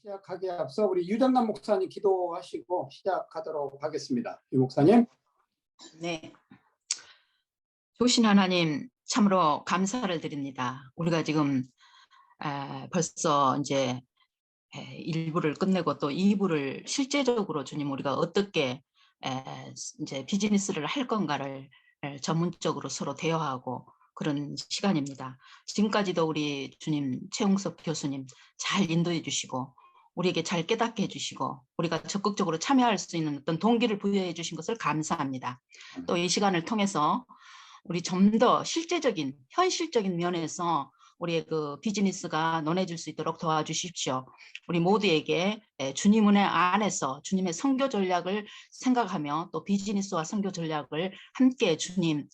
시작하기에 앞서 우리 유정남 목사님 기도하시고 시작하도록 하겠습니다. 유 목사님. 네. 좋으신 하나님 참으로 감사를 드립니다. 우리가 지금 벌써 이제 1부를 끝내고 또 2부를 실제적으로 주님 우리가 어떻게 이제 비즈니스를 할 건가를 전문적으로 서로 대화하고 그런 시간입니다. 지금까지도 우리 주님 최웅석 교수님 잘 인도해 주시고 우리에게 잘 깨닫게 해주시고 우리가 적극적으로 참여할 수 있는 어떤 동기를 부여해 주신 것을 감사합니다. 또 이 시간을 통해서 우리 좀 더 실제적인 현실적인 면에서 우리의 그 비즈니스가 논해질 수 있도록 도와주십시오. 우리 모두에게 주님 은혜 안에서 주님의 선교 전략을 생각하며 또 비즈니스와 선교 전략을 함께 주님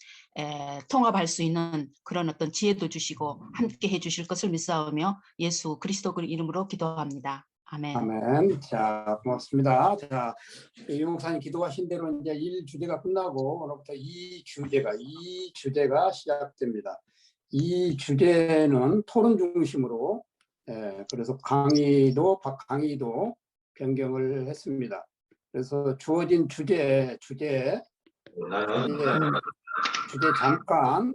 통합할 수 있는 그런 어떤 지혜도 주시고 함께 해주실 것을 믿사오며 예수 그리스도 그 이름으로 기도합니다. 아멘. 아멘. 자, 고맙습니다. 자, 유 목사님 기도하신 대로 이제 1주제가 끝나고 오늘부터 2주제가 시작됩니다. 이 주제는 토론 중심으로 그래서 강의도 변경을 했습니다. 그래서 주어진 주제 잠깐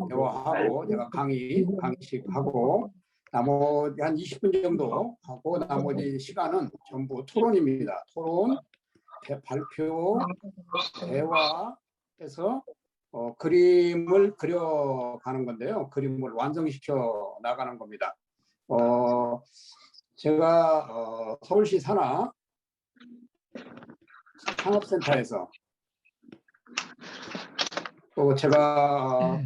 대화하고 제가 강의식하고 나머지 한 20분 정도 하고 나머지 시간은 전부 토론입니다. 토론, 발표, 대화해서 그림을 그려가는 건데요. 그림을 완성시켜 나가는 겁니다. 제가 서울시 산하 창업센터에서 또 제가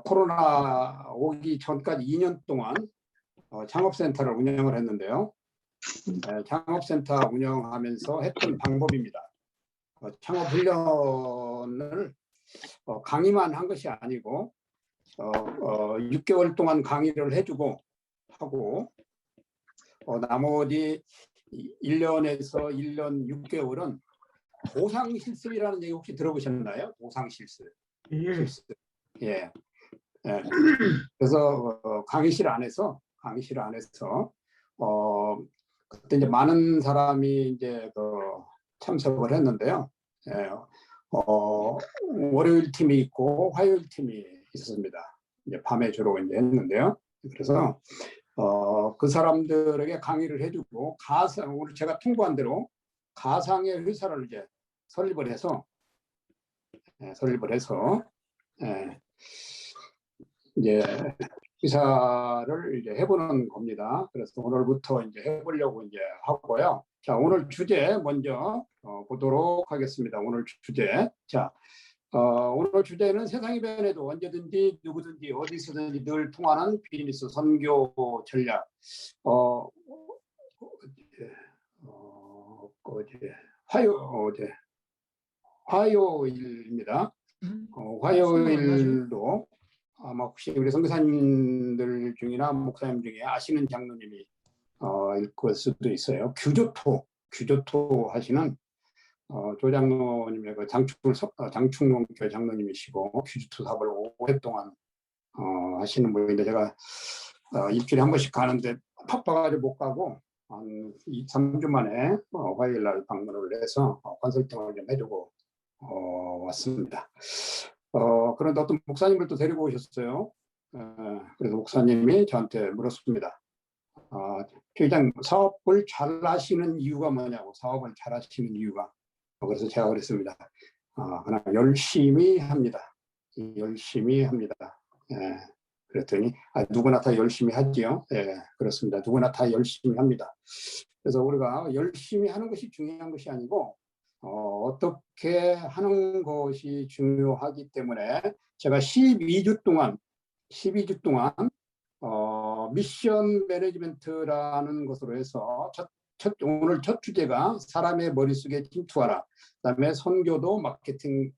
코로나 오기 전까지 2년 동안 창업센터를 운영을 했는데요. 창업센터 운영하면서 했던 방법입니다. 창업훈련을 강의만 한 것이 아니고 6개월 동안 강의를 해주고 하고 나머지 1년에서 1년 6개월은 보상실습이라는 얘기 혹시 들어보셨나요? 보상실습. 예. 그래서 강의실 안에서 그때 이제 많은 사람이 이제 참석을 했는데요. 월요일 팀이 있고 화요일 팀이 있었습니다. 이제 밤에 주로 이제 했는데요. 그래서 그 사람들에게 강의를 해주고 오늘 제가 통보한 대로 가상의 회사를 이제 설립을 해서 이제 회사를 이제 해보는 겁니다. 그래서 오늘부터 이제 해보려고 이제 하고요. 자, 오늘 주제 먼저 보도록 하겠습니다. 오늘 주제. 자, 오늘 주제는 세상이 변해도 언제든지 누구든지 어디서든지 늘 통하는 비즈니스 선교 전략. 화요일입니다. 화요일도 아마 혹시 우리 선교사님들 중이나 목사님 중에 아시는 장로님이 일 수도 있어요. 규조토 하시는 조 장로님의 장충농교회 장로님이시고 규조토 사업을 오랫동안 하시는 분인데 제가 일주일에 한 번씩 가는데 바빠가지고 못 가고 한 2-3주 만에 화요일 날 방문을 해서 컨설팅을 좀 해주고 왔습니다. 그런데 어떤 목사님을 또 데리고 오셨어요. 그래서 목사님이 저한테 물었습니다. 교장 사업을 잘 하시는 이유가 뭐냐고. 사업을 잘 하시는 이유가. 그래서 제가 그랬습니다. 그냥 열심히 합니다. 그랬더니 누구나 다 열심히 하지요. 그렇습니다. 누구나 다 열심히 합니다. 그래서 우리가 열심히 하는 것이 중요한 것이 아니고 어떻게 하는 것이 중요하기 때문에 제가 12주 동안 미션 매니지먼트라는 것으로 해서 오늘 첫 주제가 사람의 머릿속에 침투하라. 그다음에 선교도 마케팅이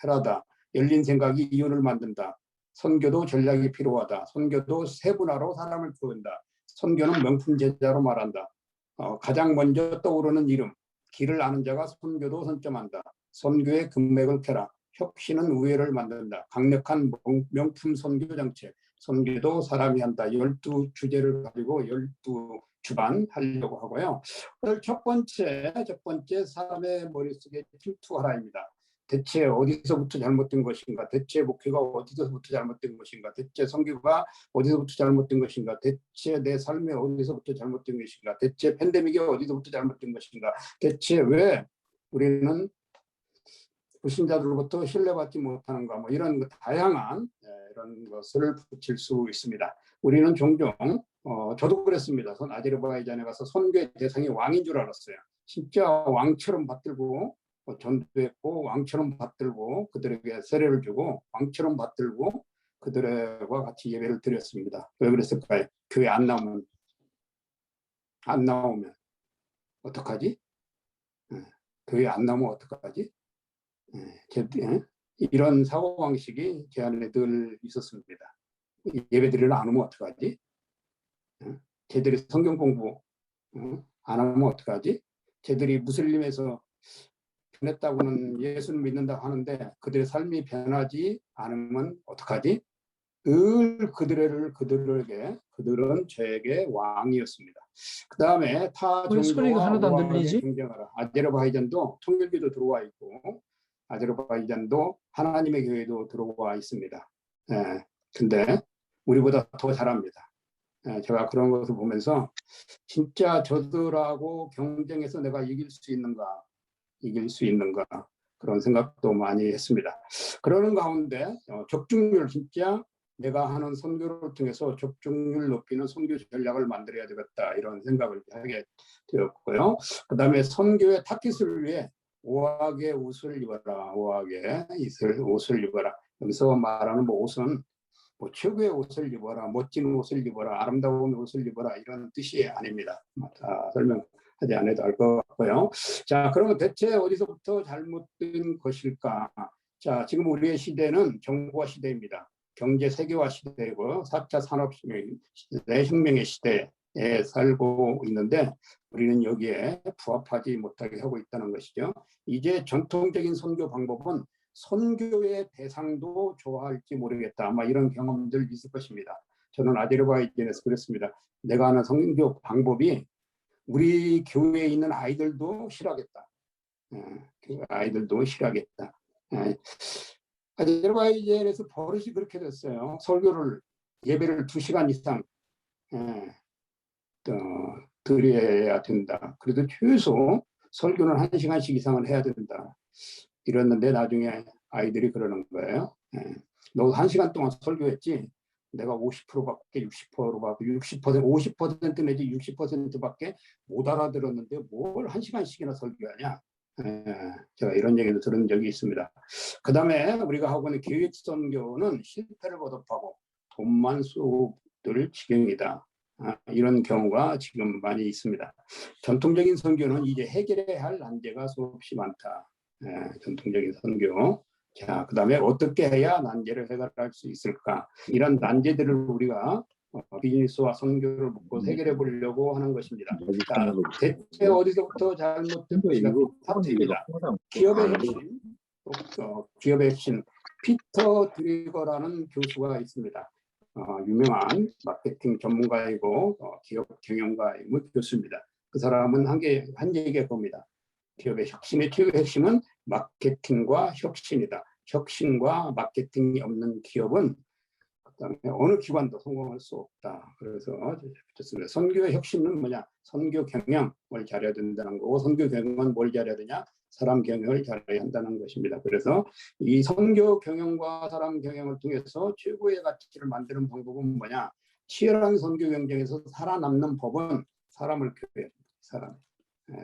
필요하다. 열린 생각이 이윤을 만든다. 선교도 전략이 필요하다. 선교도 세분화로 사람을 키운다. 선교는 명품 제자로 말한다. 가장 먼저 떠오르는 이름. 길을 아는 자가 선교도 선점한다. 선교의 금맥을 캐라. 혁신은 우애를 만든다. 강력한 명품 선교 정책. 선교도 사람이 한다. 12주제를 가지고 12주간 하려고 하고요. 오늘 첫 번째 사람의 머릿속에 침투하라입니다. 대체 어디서부터 잘못된 것인가? 대체 목회가 어디서부터 잘못된 것인가? 대체 선교가 어디서부터 잘못된 것인가? 대체 내 삶이 어디서부터 잘못된 것인가? 대체 팬데믹이 어디서부터 잘못된 것인가? 대체 왜 우리는 불신자들로부터 신뢰받지 못하는가? 뭐 이런 다양한 이런 것을 붙일 수 있습니다. 우리는 종종 저도 그랬습니다. 아제르바이잔에 가서 선교의 대상이 왕인 줄 알았어요. 진짜 왕처럼 받들고 전도했고 왕처럼 받들고 그들에게 세례를 주고 왕처럼 받들고 그들과 같이 예배를 드렸습니다. 왜 그랬을까요? 교회 안 나오면 어떡하지? 교회 안 나오면 어떡하지? 이런 사고방식이 제 안에 늘 있었습니다. 예배드리러 안 오면 어떡하지? 쟤들이 성경 공부 안 하면 어떡하지? 쟤들이 무슬림에서 변했다고는 예수를 믿는다고 하는데 그들의 삶이 변하지 않으면 어떡하지? 늘 그들은 저에게 왕이었습니다. 그 다음에 타 소리가 종교와 하나도 안 우아하게 들리지? 경쟁하라. 아제르바이잔도 통일교도 들어와 있고 아제르바이잔도 하나님의 교회도 들어와 있습니다. 근데 우리보다 더 잘합니다. 제가 그런 것을 보면서 진짜 저들하고 경쟁해서 내가 이길 수 있는가 그런 생각도 많이 했습니다. 그러는 가운데 적중률 진짜 내가 하는 선교를 통해서 적중률 높이는 선교 전략을 만들어야 되겠다 이런 생각을 하게 되었고요. 그 다음에 선교의 타깃을 위해 오하게 옷을 입어라. 오하게 옷을 입어라. 여기서 말하는 옷은 최고의 옷을 입어라, 멋진 옷을 입어라, 아름다운 옷을 입어라 이런 뜻이 아닙니다. 다 설명하지 않아도 알 것 같고요. 자, 그러면 대체 어디서부터 잘못된 것일까? 자, 지금 우리의 시대는 정보화 시대입니다. 경제 세계화 시대이고 4차 산업혁명의 시대에 살고 있는데 우리는 여기에 부합하지 못하게 하고 있다는 것이죠. 이제 전통적인 선교 방법은 선교의 대상도 좋아할지 모르겠다. 아마 이런 경험들 있을 것입니다. 저는 아제르바이잔에서 그랬습니다. 내가 하는 선교 방법이 우리 교회에 있는 아이들도 싫어하겠다. 아이들도 싫어하겠다. 아제르바이잔에서 버릇이 그렇게 됐어요. 예배를 2시간 이상 드려야 된다. 그래도 최소 설교는 1시간씩 이상을 해야 된다. 이랬는데 나중에 아이들이 그러는 거예요. 너 1시간 동안 설교했지? 내가 50%밖에 50% 내지 60%밖에 못 알아들었는데 뭘 1시간씩이나 설교하냐? 제가 이런 얘기도 들은 적이 있습니다. 그 다음에 우리가 하고 있는 계획선교는 실패를 거듭하고 돈만 쏟을 지경이다. 이런 경우가 지금 많이 있습니다. 전통적인 선교는 이제 해결해야 할 난제가 수없이 많다. 전통적인 선교. 자, 그 다음에 어떻게 해야 난제를 해결할 수 있을까? 이런 난제들을 우리가 비즈니스와 선교를 묶고 해결해 보려고 하는 것입니다. 자, 대체 어디서부터 잘못된 것이가 파트입니다. 기업의 핵심 피터 드리거라는 교수가 있습니다. 유명한 마케팅 전문가이고 기업 경영가의 교수입니다. 그 사람은 한 얘기가 겁니다. 기업의 혁신의 최고의 핵심은 마케팅과 혁신이다. 혁신과 마케팅이 없는 기업은 그다음에 어느 기관도 성공할 수 없다. 그래서 붙였습니다. 선교의 혁신은 뭐냐? 선교 경영을 잘해야 된다는 거고 선교 경영은 뭘 잘해야 되냐? 사람 경영을 잘해야 한다는 것입니다. 그래서 이 선교 경영과 사람 경영을 통해서 최고의 가치를 만드는 방법은 뭐냐? 치열한 선교 경쟁에서 살아남는 법은 사람을 교회해야 된다.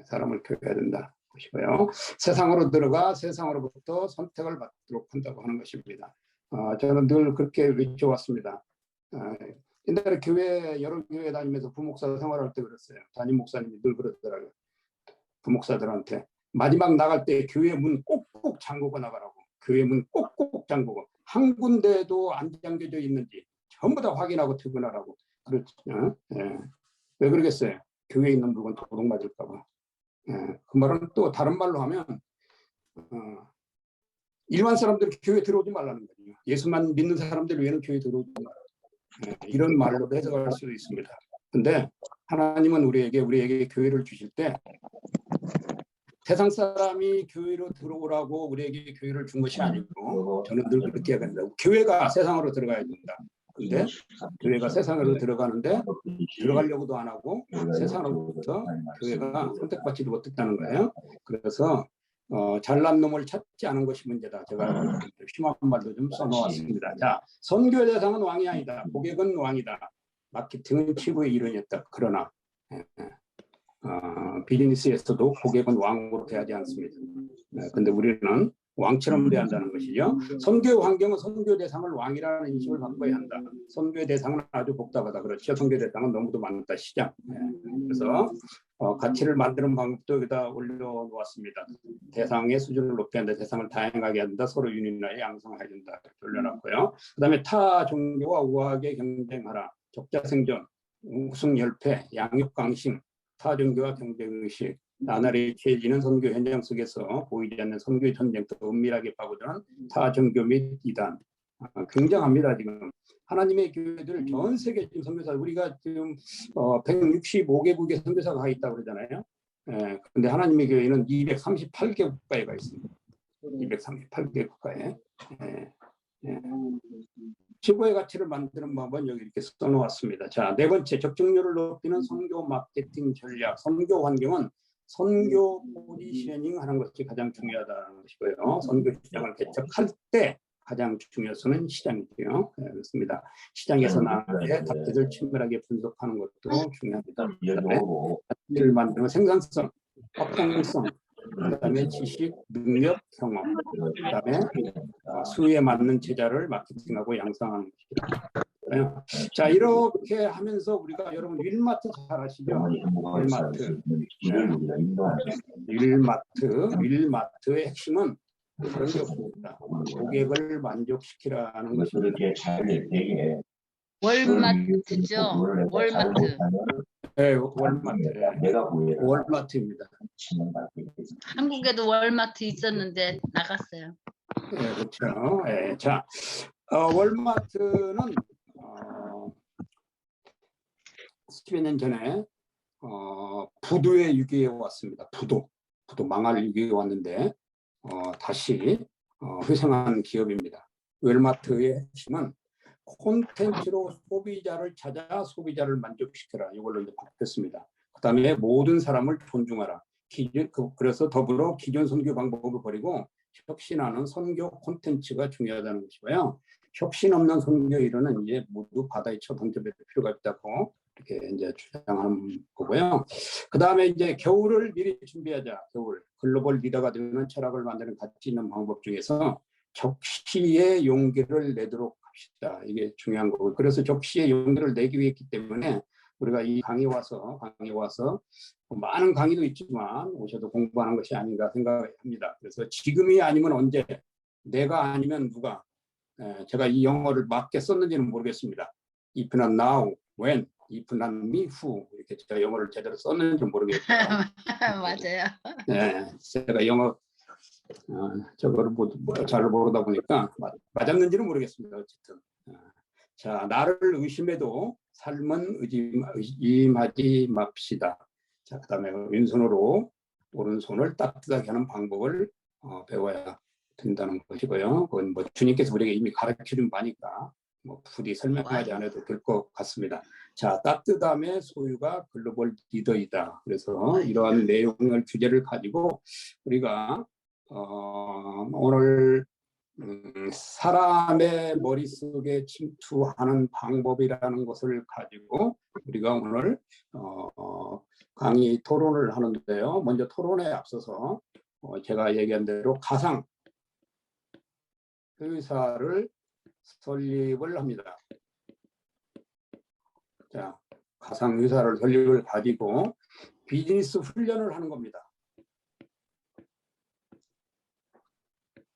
사람을 교회해야 된다. 것이고요. 세상으로 들어가 세상으로부터 선택을 받도록 한다고 하는 것입니다. 저는 늘 그렇게 외쳐왔습니다. 옛날에 여러 교회 다니면서 부목사 생활할 때 그랬어요. 담임 목사님이 늘 그러더라고요. 부목사들한테 마지막 나갈 때 교회 문 꼭꼭 잠그고 나가라고. 교회 문 꼭꼭 잠그고 한 군데도 안 잠겨져 있는지 전부 다 확인하고 퇴근하라고. 그렇죠. 왜 그러겠어요? 교회에 있는 물건 도둑 맞을까 봐. 그 말은 또 다른 말로 하면 일반 사람들이 교회 들어오지 말라는 거예요. 예수만 믿는 사람들 외에는 교회 들어오지 말라. 이런 말로 해석할 수도 있습니다. 근데 하나님은 우리에게 교회를 주실 때 세상 사람이 교회로 들어오라고 우리에게 교회를 준 것이 아니고, 저는 늘 그렇게 얘기합니다. 교회가 세상으로 들어가야 된다. 근데 교회가 세상으로 들어가는데 들어가려고도 안 하고 세상으로부터 교회가 선택받지도 못했다는 거예요. 그래서 잘난 놈을 찾지 않은 것이 문제다. 제가 심한 말도 좀 써놓았습니다. 자, 선교 대상은 왕이 아니다. 고객은 왕이다. 마케팅은 치부의 일원이었다. 그러나 비즈니스에서도 고객은 왕으로 대하지 않습니다. 근데 우리는 왕처럼 대한다는 것이죠. 선교 환경은 선교 대상을 왕이라는 인식을 바꿔야 한다. 선교 대상은 아주 복잡하다. 그렇죠. 선교 대상은 너무도 많다. 시장. 그래서 가치를 만드는 방법도 여기다 올려놓았습니다. 대상의 수준을 높게 한다. 대상을 다양하게 한다. 서로 유인하여 양성해야 된다. 이렇게 올려놨고요. 그 다음에 타 종교와 우아하게 경쟁하라. 적자생존, 우승열패, 양육강심, 타종교와 경쟁의식, 나날이 취해지는 선교 현장 속에서 보이지 않는 선교의 전쟁터 은밀하게 파고드는 타종교 및 이단. 굉장합니다. 지금 하나님의 교회들 전 세계 지금 선교사, 우리가 지금 165개국의 선교사가 가 있다고 그러잖아요. 근데 하나님의 교회는 238개 국가에 가 있습니다. 238개 국가에. 최고의 가치를 만드는 방법은 여기 이렇게 써놓았습니다. 자, 네 번째, 적중률을 높이는 선교 마케팅 전략. 선교 환경은 선교 포지셔닝 하는 것이 가장 중요하다는 것이고요. 선교 시장을 개척할 때 가장 중요수는 시장이고요. 그렇습니다. 시장에서 나의 답들을 친밀하게 분석하는 것도 중요합니다. 가치를 만드는 생산성, 확장성, 그다음에 지식, 능력, 경험, 그다음에 수에 맞는 제자를 마케팅하고 양성하는 것이죠. 자, 이렇게 하면서 우리가 여러분 윌마트 잘 아시죠? 윌마트의 핵심은 그런 게 없습니다. 고객을 만족시키라는 것입니다. 월마트죠. 월마트. 네, 월마트입니다. 한국에도 월마트 있었는데 나갔어요. 네, 그렇죠. 네, 자, 월마트는 10여 년 전에 부도의 위기에 왔습니다. 부도 망할 위기에 왔는데 다시 회생한 기업입니다. 월마트의 핵심은 콘텐츠로 소비자를 찾아 소비자를 만족시켜라. 이걸로 이제 바뀌었습니다. 그다음에 모든 사람을 존중하라. 그래서 더불어 기존 선교 방법을 버리고 혁신하는 선교 콘텐츠가 중요하다는 것이고요. 혁신 없는 선교 이론은 이제 모두 바다에 쳐 던져볼 필요가 있다고 이렇게 이제 주장하는 거고요. 그다음에 이제 겨울을 미리 준비하자. 겨울 글로벌 리더가 되는 철학을 만드는 가치 있는 방법 중에서 적시의 용기를 내도록 합시다. 이게 중요한 거고. 그래서 적시의 용기를 내기 위해 했기 때문에 우리가 이 강의 와서 많은 강의도 있지만 오셔도 공부하는 것이 아닌가 생각합니다. 그래서 지금이 아니면 언제, 내가 아니면 누가. 제가 이 영어를 맞게 썼는지는 모르겠습니다. If not now, when? If not me, who? 이렇게 제가 영어를 제대로 썼는지 모르겠어요. 맞아요. 네, 제가 영어 저거를 잘 모르다 보니까 맞았는지는 모르겠습니다. 어쨌든. 자, 나를 의심해도 삶은 의심하지 맙시다. 자, 그다음에 왼손으로 오른손을 따뜻하게 하는 방법을 배워야 된다는 것이고요. 그건 뭐 주님께서 우리에게 이미 가르쳐준 바니까 뭐 부디 설명하지 않아도 될 것 같습니다. 자, 따뜻함의 소유가 글로벌 리더이다. 그래서 이러한 내용을 주제를 가지고 우리가 오늘 사람의 머릿속에 침투하는 방법이라는 것을 가지고 우리가 오늘 강의 토론을 하는데요. 먼저 토론에 앞서서 제가 얘기한 대로 가상 회사를 설립을 합니다. 자, 가상 회사를 설립을 가지고 비즈니스 훈련을 하는 겁니다.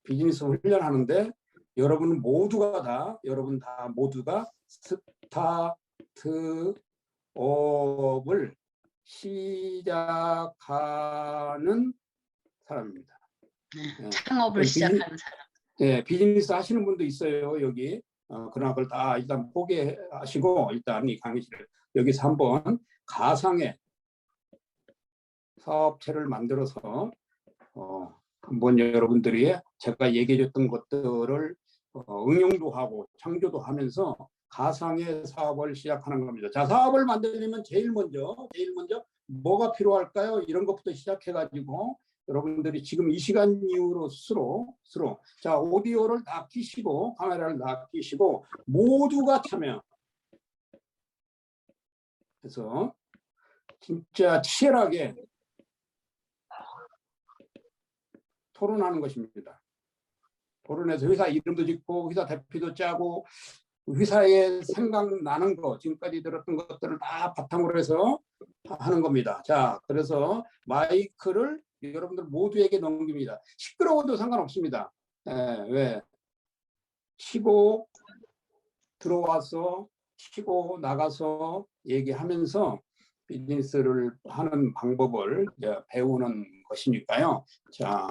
비즈니스 훈련하는데 여러분 모두가 스타트업을 시작하는 사람입니다. 창업을 시작하는 사람. 네, 비즈니스 하시는 분도 있어요. 여기 그러나 그걸 다 일단 포기하시고 일단 이 강의실을 여기서 한번 가상의 사업체를 만들어서 한번 여러분들이 제가 얘기해줬던 것들을 응용도 하고 창조도 하면서 가상의 사업을 시작하는 겁니다. 자, 사업을 만들려면 제일 먼저 뭐가 필요할까요? 이런 것부터 시작해가지고 여러분들이 지금 이 시간 이후로 스스로 자, 오디오를 다 켜시고 카메라를 다 켜시고 모두가 참여. 그래서 진짜 치열하게 토론하는 것입니다. 토론해서 회사 이름도 짓고 회사 대표도 짜고 회사에 생각나는 거 지금까지 들었던 것들을 다 바탕으로 해서 하는 겁니다. 자, 그래서 마이크를 여러분들 모두에게 넘깁니다. 시끄러워도 상관없습니다. 왜? 치고 들어와서 치고 나가서 얘기하면서 비즈니스를 하는 방법을 배우는 것이니까요. 자,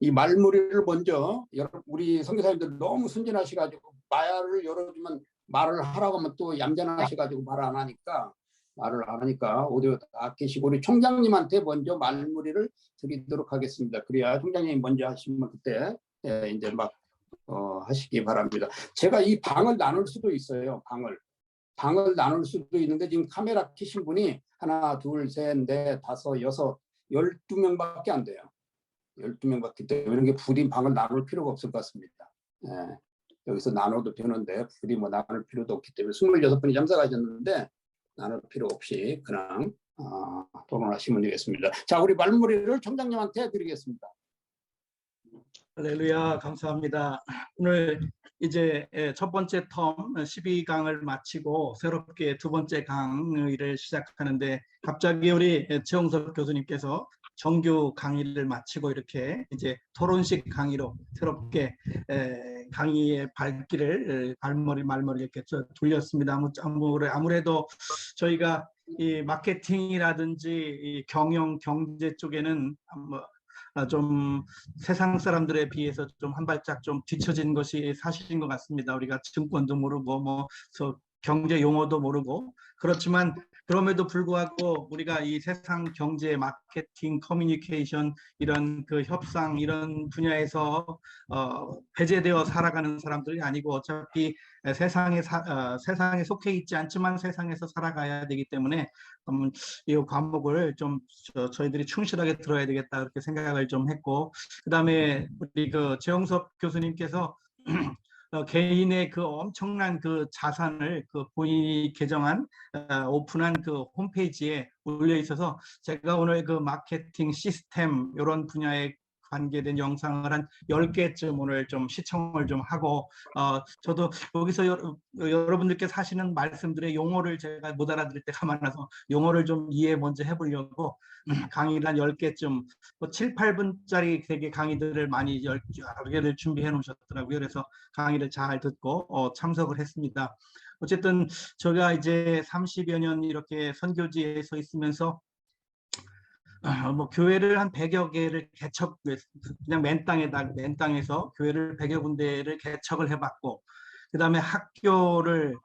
이 말머리를 먼저 우리 선교사님들 너무 순진하셔가지고 말을 열어주면 말을 하라고 하면 또 얌전하셔가지고 말을 안 하니까 오디오 다 켜시고 우리 총장님한테 먼저 말머리를 드리도록 하겠습니다. 그래야 총장님이 먼저 하시면 그때 이제 막 하시기 바랍니다. 제가 이 방을 나눌 수도 있어요. 방을 나눌 수도 있는데 지금 카메라 켜신 분이 하나, 둘, 셋, 넷, 다섯, 여섯, 12명밖에 안 돼요. 12명밖에 때문에 이런 게 부디 방을 나눌 필요가 없을 것 같습니다. 여기서 나눠도 되는데 부디 뭐 나눌 필요도 없기 때문에 26분이 참석하셨는데 나눌 필요 없이 그냥 토론하시면 되겠습니다. 자, 우리 말머리를 총장님한테 드리겠습니다. 할렐루야, 감사합니다. 오늘 이제 첫 번째 텀 12강을 마치고 새롭게 두 번째 강의를 시작하는데 갑자기 우리 최홍섭 교수님께서 정규 강의를 마치고 이렇게 이제 토론식 강의로 새롭게 강의의 말머리 이렇게 돌렸습니다. 아무래도 저희가 이 마케팅이라든지 이 경제 쪽에는 좀 세상 사람들에 비해서 좀 한 발짝 좀 뒤처진 것이 사실인 것 같습니다. 우리가 증권도 모르고 경제 용어도 모르고 그렇지만 그럼에도 불구하고 우리가 이 세상 경제, 마케팅, 커뮤니케이션 이런 그 협상 이런 분야에서 배제되어 살아가는 사람들이 아니고 어차피 세상에 속해 있지 않지만 세상에서 살아가야 되기 때문에 이 과목을 좀 저희들이 충실하게 들어야 되겠다 그렇게 생각을 좀 했고 그다음에 우리 그 최홍섭 교수님께서 개인의 그 엄청난 그 자산을 그 본인이 개정한 오픈한 그 홈페이지에 올려 있어서 제가 오늘 그 마케팅 시스템 이런 분야에 관계된 영상을 한 10개쯤 오늘 좀 시청을 좀 하고 저도 여기서 여러분들께서 하시는 말씀들의 용어를 제가 못 알아들을 때가 많아서 용어를 좀 이해 먼저 해보려고 강의를 한 10개쯤 7, 8분짜리 되게 강의들을 많이 여러 개를 준비해 놓으셨더라고요. 그래서 강의를 잘 듣고 참석을 했습니다. 어쨌든 제가 이제 30여 년 이렇게 선교지에서 있으면서 교회를 한 100여 개를 그냥 맨 땅에서 교회를 100여 군데를 개척을 해봤고 그 다음에 학교를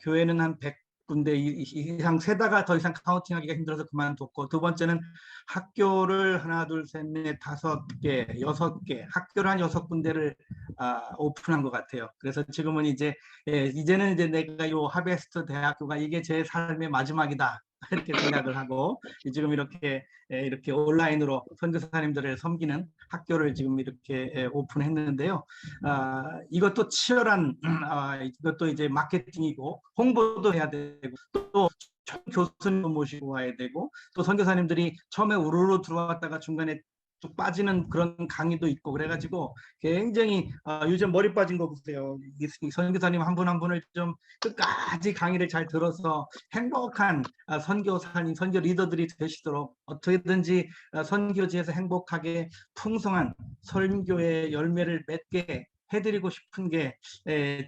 교회는 한 100군데 이상 세다가 더 이상 카운팅하기가 힘들어서 그만뒀고 두 번째는 학교를 하나 둘 셋 넷 다섯 개 6개 학교를 한 6군데를 오픈한 것 같아요. 그래서 지금은 이제는 내가 요 하베스트 대학교가 이게 제 삶의 마지막이다 이렇게 생각을 하고 지금 이렇게 온라인으로 선교사님들을 섬기는 학교를 지금 이렇게 오픈했는데요. 이것도 치열한 이것도 이제 마케팅이고 홍보도 해야 되고 또 교수님 모시고 와야 되고 또 선교사님들이 처음에 우르르 들어왔다가 중간에 또 빠지는 그런 강의도 있고 그래가지고 굉장히 요즘 머리 빠진 거 보세요. 이 선교사님 한 분 한 분을 좀 끝까지 강의를 잘 들어서 행복한 선교사님, 선교 리더들이 되시도록 어떻게든지 선교지에서 행복하게 풍성한 선교의 열매를 맺게 해드리고 싶은 게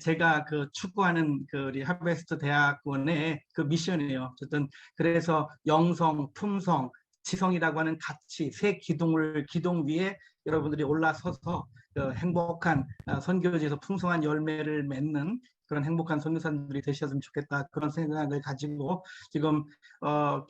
제가 그 추구하는 그 우리 하베스트 대학원의 그 미션이에요. 어쨌든 그래서 영성, 품성, 지성이라고 하는 가치 세 기둥 위에 여러분들이 올라서서 행복한 선교지에서 풍성한 열매를 맺는 그런 행복한 선교사님들이 되셨으면 좋겠다, 그런 생각을 가지고 지금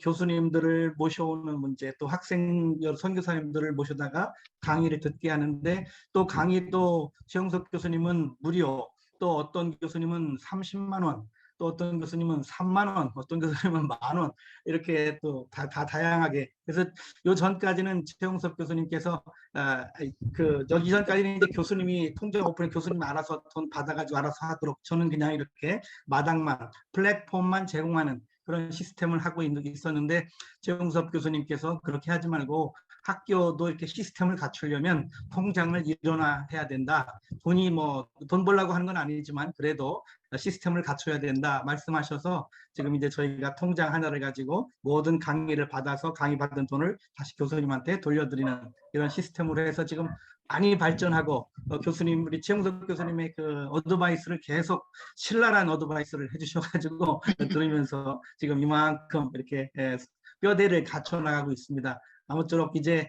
교수님들을 모셔오는 문제, 또 학생 선교사님들을 모셔다가 강의를 듣게 하는데, 또 강의도 최영석 교수님은 무료, 또 어떤 교수님은 30만 원, 또 어떤 교수님은 3만 원, 어떤 교수님은 1만 원, 이렇게 또 다 다양하게. 그래서 요 전까지는 최영석 교수님께서 이전까지는 이제 교수님이 통장 오픈에 교수님이 알아서 돈 받아가지고 알아서 하도록, 저는 그냥 이렇게 마당만, 플랫폼만 제공하는 그런 시스템을 하고 있었는데, 최영섭 교수님께서 그렇게 하지 말고 학교도 이렇게 시스템을 갖추려면 통장을 일원화해야 된다. 돈이 뭐 돈 벌려고 하는 건 아니지만 그래도 시스템을 갖춰야 된다 말씀하셔서, 지금 이제 저희가 통장 하나를 가지고 모든 강의를 받아서 강의 받은 돈을 다시 교수님한테 돌려드리는 이런 시스템으로 해서 지금 많이 발전하고, 교수님, 우리 최영석 교수님의 그 어드바이스를 계속 신랄한 어드바이스를 해주셔가지고 들으면서 지금 이만큼 이렇게 뼈대를 갖춰 나가고 있습니다. 아무쪼록 이제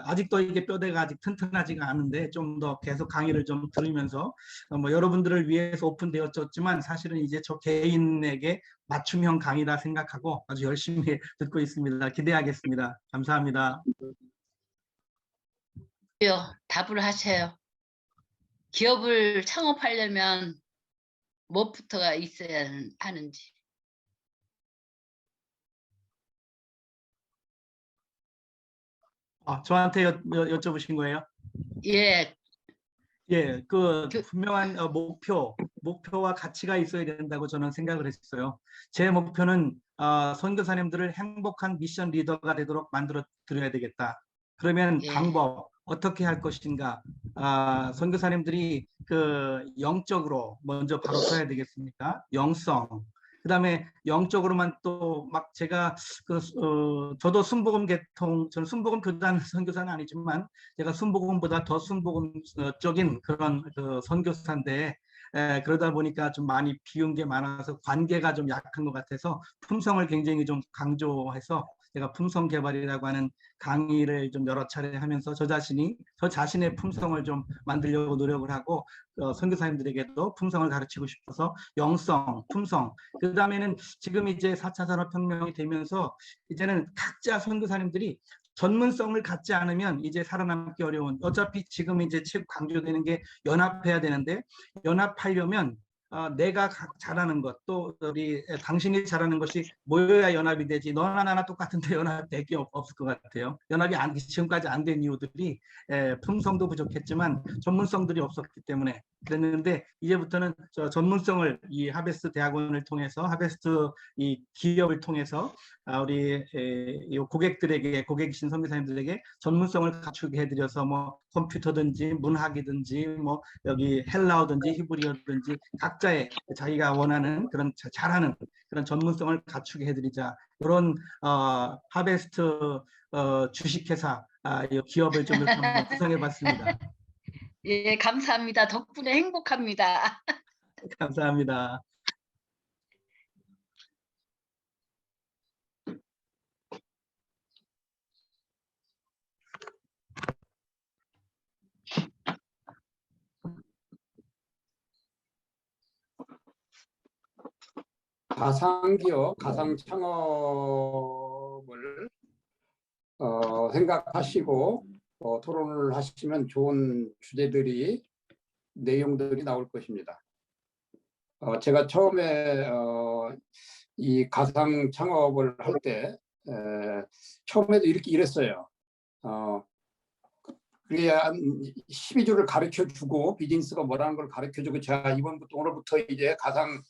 아직도 이게 뼈대가 아직 튼튼하지가 않은데 좀 더 계속 강의를 좀 들으면서 뭐 여러분들을 위해서 오픈되었지만 사실은 이제 저 개인에게 맞춤형 강의라 생각하고 아주 열심히 듣고 있습니다. 기대하겠습니다. 감사합니다. 답을 하세요. 기업을 창업하려면 무엇부터가 있어야 하는지. 저한테 여쭤보신 거예요? 예, 예, 그 분명한 목표와 가치가 있어야 된다고 저는 생각을 했어요. 제 목표는 선교사님들을 행복한 미션 리더가 되도록 만들어 드려야 되겠다. 그러면 예. 방법 어떻게 할 것인가? 선교사님들이 그 영적으로 먼저 바로 서야 되겠습니까? 영성. 그다음에 영적으로만 또 막 제가 저도 저는 순복음 교단 선교사는 아니지만 제가 순복음보다 더 순복음적인 그런 그 선교사인데, 그러다 보니까 좀 많이 비운 게 많아서 관계가 좀 약한 것 같아서 품성을 굉장히 좀 강조해서 제가 품성 개발이라고 하는 강의를 좀 여러 차례 하면서 저 자신의 품성을 좀 만들려고 노력을 하고, 선교사님들에게도 품성을 가르치고 싶어서 영성, 품성. 그 다음에는 지금 이제 4차 산업혁명이 되면서 이제는 각자 선교사님들이 전문성을 갖지 않으면 이제 살아남기 어려운, 어차피 지금 이제 최고 강조되는 게 연합해야 되는데, 연합하려면 내가 잘하는 것, 또 우리 당신이 잘하는 것이 모여야 연합이 되지, 너나 나나 똑같은데 연합될 게 없을 것 같아요. 연합이 지금까지 안 된 이유들이 품성도 부족했지만 전문성들이 없었기 때문에 그랬는데, 이제부터는 저 전문성을 이 하베스트 대학원을 통해서, 하베스트 이 기업을 통해서 우리 고객이신 선교사님들에게 전문성을 갖추게 해드려서 뭐 컴퓨터든지 문학이든지 뭐 여기 헬라어든지 히브리어든지 각자의 자기가 원하는 그런 잘하는 그런 전문성을 갖추게 해드리자, 이런 하베스트 주식회사 기업을 좀 이렇게 한번 구성해봤습니다. 예, 감사합니다. 덕분에 행복합니다. 감사합니다. 가상기업, 가상창업을 생각하시고 토론을 하시면 좋은 주제들이, 내용들이 나올 것입니다. 제가 처음에 이 가상창업을 할 때 처음에도 이렇게 이랬어요. 그게 한 12주를 가르쳐주고 비즈니스가 뭐라는 걸 가르쳐주고, 제가 오늘부터 이제 가상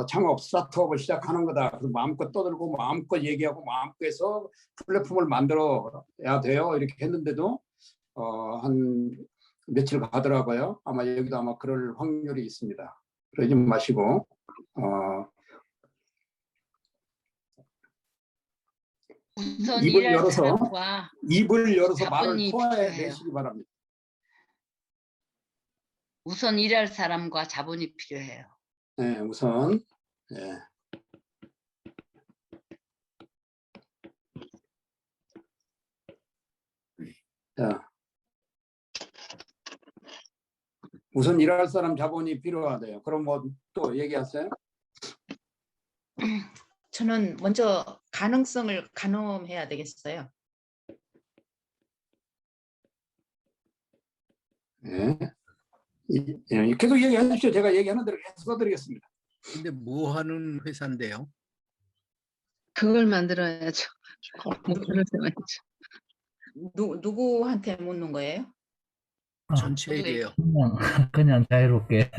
창업 스타트업을 시작하는 거다. 그래서 마음껏 떠들고 마음껏 얘기하고 마음껏 해서 플랫폼을 만들어야 돼요. 이렇게 했는데도 한 며칠 가더라고요. 아마 여기도 아마 그럴 확률이 있습니다. 그러지 마시고 우선 입을 일할 열어서 사람과 말을 자본이 토해내시기 바랍니다. 우선 일할 사람과 자본이 필요해요. 네, 우선 네. 자, 우선 일할 사람 자본이 필요하대요. 그럼 뭐 또 얘기하세요? 저는 먼저 가능성을 가늠해야 되겠어요. 예. 계속 얘기하십시오. 제가 얘기하는 대로 계속 써드리겠습니다. 근데 뭐 하는 회사인데요? 그걸 만들어야죠. 목표를 세워야죠. 누구한테 묻는 거예요? 전체에게요. 그냥 자유롭게.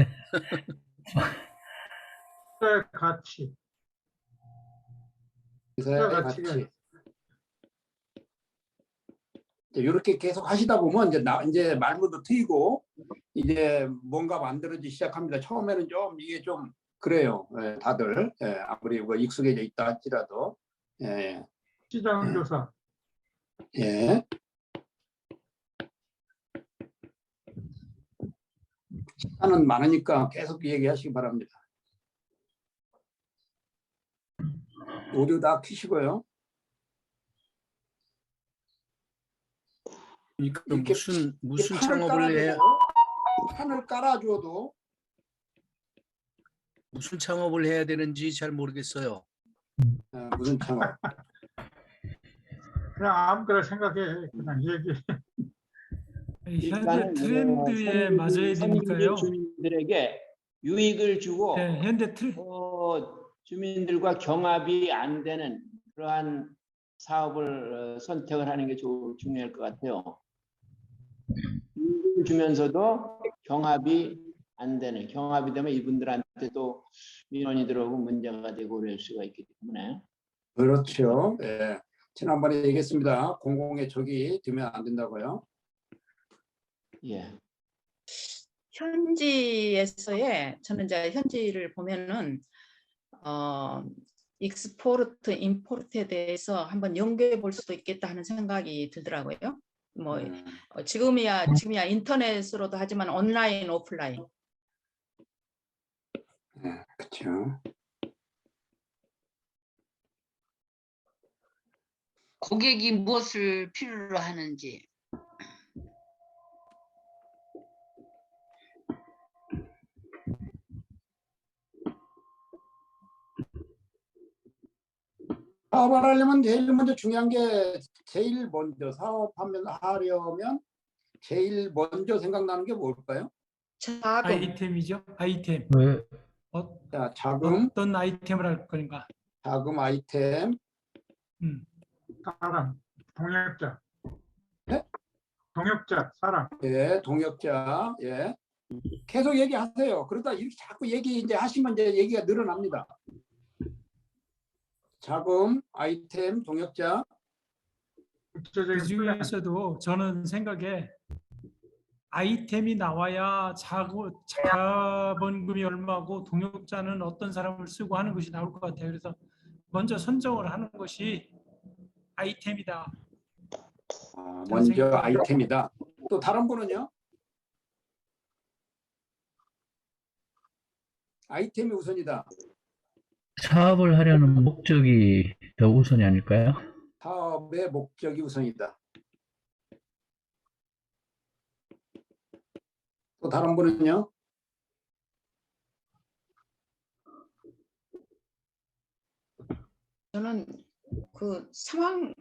같이. 회사의 가치. 이렇게 계속 하시다 보면 이제 말문도 트이고 이제 뭔가 만들어지기 시작합니다. 처음에는 좀 이게 좀 그래요. 예, 다들 아무리 뭐 익숙해져 있다 할지라도 시장 조사. 예. 시간은 많으니까 계속 얘기하시기 바랍니다. 오디오 다 켜시고요. 그럼 무슨 창업을 해야 판을 깔아줘도 무슨 창업을 해야 되는지 잘 모르겠어요. 무슨 창업? 그냥 아무거나 생각해. 그냥 얘기해. 현재 트렌드에 맞아야 되니까요. 주민들에게 유익을 주고 네, 현재 주민들과 경합이 안 되는 그러한 사업을 선택을 하는 게 중요할 것 같아요. 유익을 주면서도 경합이 안 되는, 경합이 되면 이분들한테도 민원이 들어오고 문제가 되고 그럴 수가 있기 때문에. 그렇죠. 예. 지난번에 얘기했습니다. 공공의 적이 되면 안 된다고요. 예. 현지에서의 저는 이제 현지를 보면은 익스포르트, 임포르트에 대해서 한번 연구해 볼 수도 있겠다 하는 생각이 들더라고요. 뭐 지금이야 인터넷으로도 하지만 온라인, 오프라인. 그렇죠. 고객이 무엇을 필요로 하는지. 사업을 하려면 제일 먼저 중요한 게 사업하려면 제일 먼저 생각나는 게 뭘까요? 자금. 아이템이죠. 아이템. 왜? 자, 자금, 어떤 아이템을 할 건가? 자금 아이템, 사람, 동역자. 네? 동역자, 사람. 예, 동역자, 예. 계속 얘기하세요. 그러다 이렇게 자꾸 이제 하시면 이제 얘기가 늘어납니다. 자금, 아이템, 동역자. 구체적인 그 중에서도 저는 생각에 아이템이 나와야 자본금이 얼마고 동역자는 어떤 사람을 쓰고 하는 것이 나올 것 같아요. 그래서 먼저 선정을 하는 것이 아이템이다. 먼저 아이템이다. 또 다른 분은요? 아이템이 우선이다. 사업을 하려는 목적이 더 우선이 아닐까요? 사업의 목적이 우선이다. 또 다른 분은요? 저는 그 상황,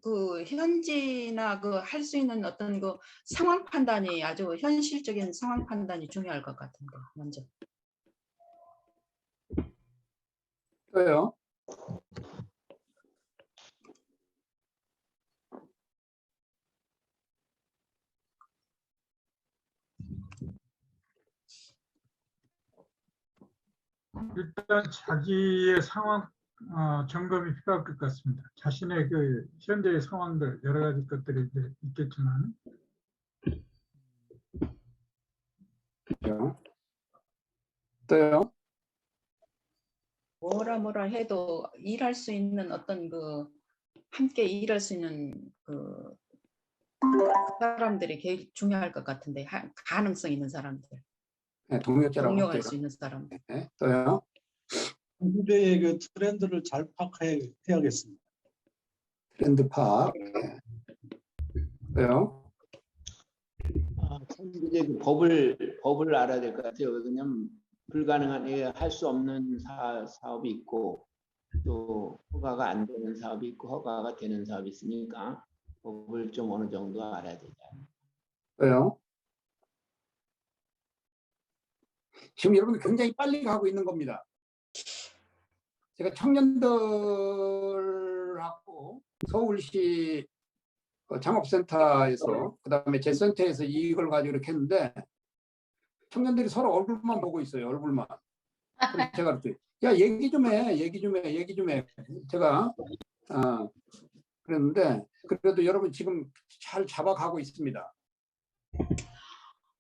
그 현지나 그 할 수 있는 어떤 그 상황 판단이 아주 현실적인 상황 판단이 중요할 것 같은데 먼저. 또요? 일단 자기의 상황 점검이 필요할 것 같습니다. 자신의 그 현재의 상황들 여러 가지 것들이 이제 있겠지만 그렇죠. 또요? 뭐라 해도 일할 수 있는 어떤 그 함께 일할 수 있는 그 사람들이 제일 중요할 것 같은데 가능성 있는 사람들, 네, 동역자라고 동력할 할게요. 수 있는 사람들. 네, 또요? 후대의 그 트렌드를 잘 파악해야겠습니다. 트렌드 파악. 네. 또요? 이제 그 법을 알아야 될 것 같아요. 왜냐면 불가능한 할 수 없는 사업이 있고 또 허가가 안 되는 사업이 있고 허가가 되는 사업이 있으니까 법을 좀 어느 정도 알아야 되죠. 왜요? 지금 여러분 굉장히 빨리 가고 있는 겁니다. 제가 청년들하고 서울시 창업센터에서 그다음에 제 센터에서 이걸 가지고 이렇게 했는데 청년들이 서로 얼굴만 보고 있어요. 얼굴만. 그래서 제가 그랬더니 야 얘기 좀 해. 제가 그랬는데 그래도 여러분 지금 잘 잡아가고 있습니다.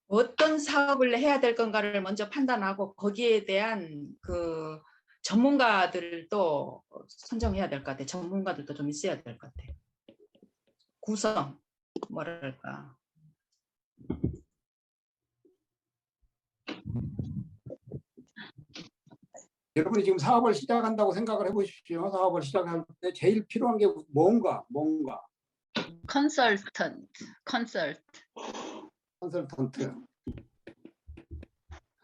어떤 사업을 해야 될 건가를 먼저 판단하고 거기에 대한 그 전문가들도 선정해야 될 것 같아요. 전문가들도 좀 있어야 될 것 같아요. 구성, 뭐랄까. 여러분이 지금 사업을 시작한다고 생각을 해보십시오. 사업을 시작할 때 제일 필요한 게 뭔가. 컨설턴트.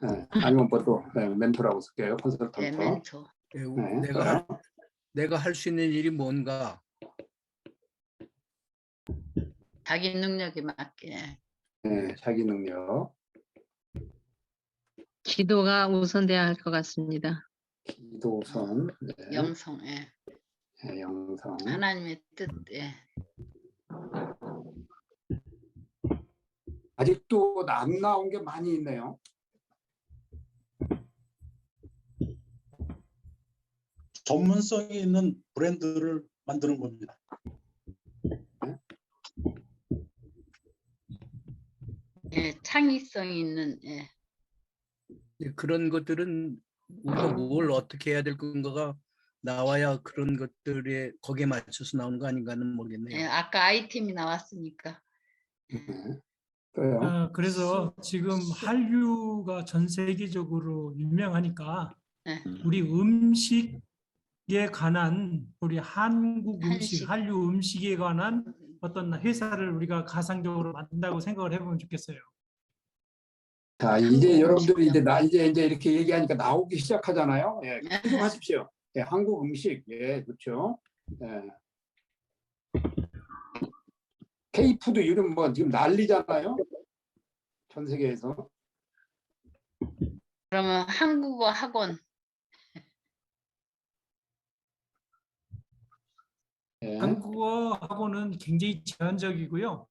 네, 아니면 뭐또 멘토라고 쓸게요. 컨설턴트. 네, 멘토. 네. 내가 할 수 있는 일이 뭔가. 자기 능력에 맞게. 네, 자기 능력. 기도가 우선돼야 할 것 같습니다. 기도 우선. 네. 영성. 네, 영성. 하나님의 뜻. 아직도 안 나온 게 많이 있네요. 전문성이 있는 브랜드를 만드는 겁니다. 창의성 있는. 그런 것들은 우리가 뭘 어떻게 해야 될 건가가 나와야 그런 것들에 거기에 맞춰서 나오는 거 아닌가는 모르겠네요. 아까 아이템이 나왔으니까. 그래서 지금 한류가 전 세계적으로 유명하니까 우리 음식에 관한 우리 한국 음식, 한류 음식에 관한 어떤 회사를 우리가 가상적으로 만든다고 생각을 해보면 좋겠어요. 자, 이제 여러분들이 이제 이렇게 얘기하니까 나오기 시작하잖아요. 예, 계속 하십시오. 예, 한국 음식, 예, 그렇죠. 예. K푸드 이름 뭐 지금 난리잖아요. 전 세계에서. 그러면 한국어 학원. 예. 한국어 학원은 굉장히 제한적이고요.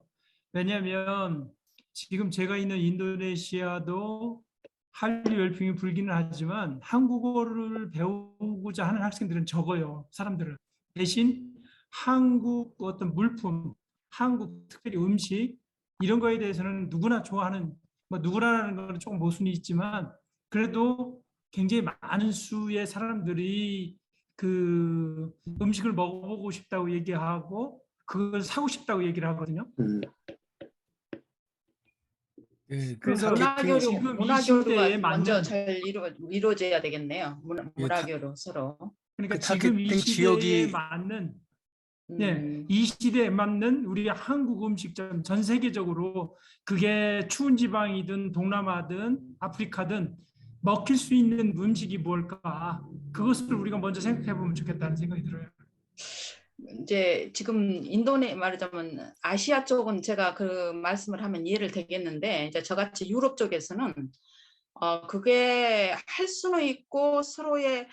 왜냐하면 지금 제가 있는 인도네시아도 한류 열풍이 불기는 하지만 한국어를 배우고자 하는 학생들은 적어요. 사람들은. 대신 한국 어떤 물품, 한국 특별히 음식 이런 거에 대해서는 누구나 좋아하는, 뭐 누구라는 건 조금 모순이 있지만 그래도 굉장히 많은 수의 사람들이 그 음식을 먹어보고 싶다고 얘기하고 그걸 사고 싶다고 얘기를 하거든요. 그래서 문화교류가 먼저 잘 이루어져야 되겠네요. 문화교류 서로. 그러니까 지금 이 시대에 맞는 이 시대에 맞는 우리 한국 음식점 전 세계적으로 그게 추운 지방이든 동남아든 아프리카든 먹힐 수 있는 음식이 뭘까? 그것을 우리가 먼저 생각해 보면 좋겠다는 생각이 들어요. 이제 지금 말하자면 아시아 쪽은 제가 그 말씀을 하면 이해를 되겠는데 이제 저같이 유럽 쪽에서는 그게 할 수는 있고 서로의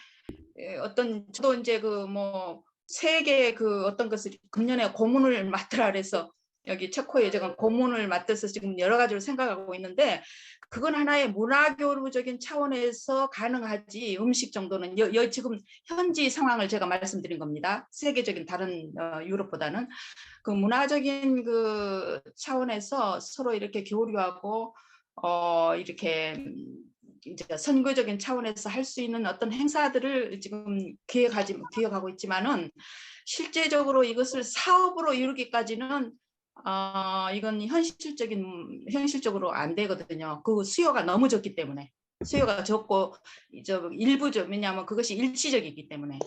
어떤 저도 이제 그 뭐 세계 그 어떤 것을 금년에 고문을 맡으라 그래서 여기 체코에 제가 고문을 맡아서 지금 여러 가지로 생각하고 있는데 그건 하나의 문화교류적인 차원에서 가능하지 음식 정도는 지금 현지 상황을 제가 말씀드린 겁니다. 세계적인 다른 유럽보다는 그 문화적인 그 차원에서 서로 이렇게 교류하고 이렇게 이제 선거적인 차원에서 할 수 있는 어떤 행사들을 지금 기획하고 있지만은 실제적으로 이것을 사업으로 이루기까지는 이건 현실적으로 안 되거든요. 그 수요가 너무 적기 때문에 수요가 적고 일부죠. 왜냐하면 그것이 일시적이기 때문에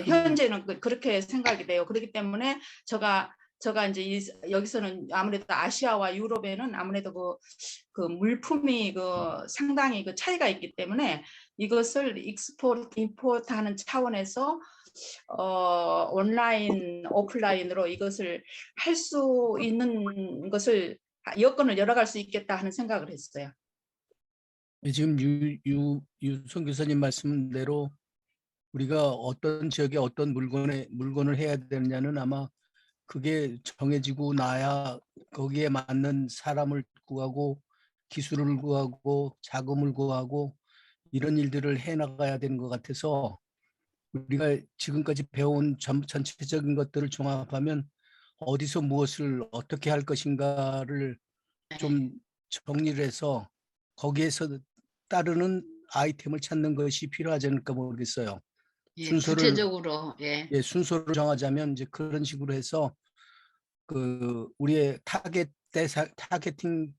현재는 그렇게 생각이 돼요. 그렇기 때문에 제가 제가 이제 여기서는 아무래도 아시아와 유럽에는 아무래도 그 물품이 상당히 그 차이가 있기 때문에 이것을 익스포트, 임포트 하는 차원에서 온라인, 오프라인으로 이것을 할 수 있는 것을 여건을 열어갈 수 있겠다 하는 생각을 했어요. 지금 유선 교사님 말씀대로 우리가 어떤 지역에 어떤 물건을 해야 되느냐는 아마 그게 정해지고 나야 거기에 맞는 사람을 구하고 기술을 구하고 자금을 구하고 이런 일들을 해나가야 되는 것 같아서 우리가 지금까지 배운 전체적인 것들을 종합하면 어디서 무엇을 어떻게 할 것인가를 좀 정리를 해서 거기에서 따르는 아이템을 찾는 것이 필요하지 않을까 모르겠어요. 예, 순서를 구체적으로 예. 순서를 정하자면 이제 그런 식으로 해서 우리의 타겟팅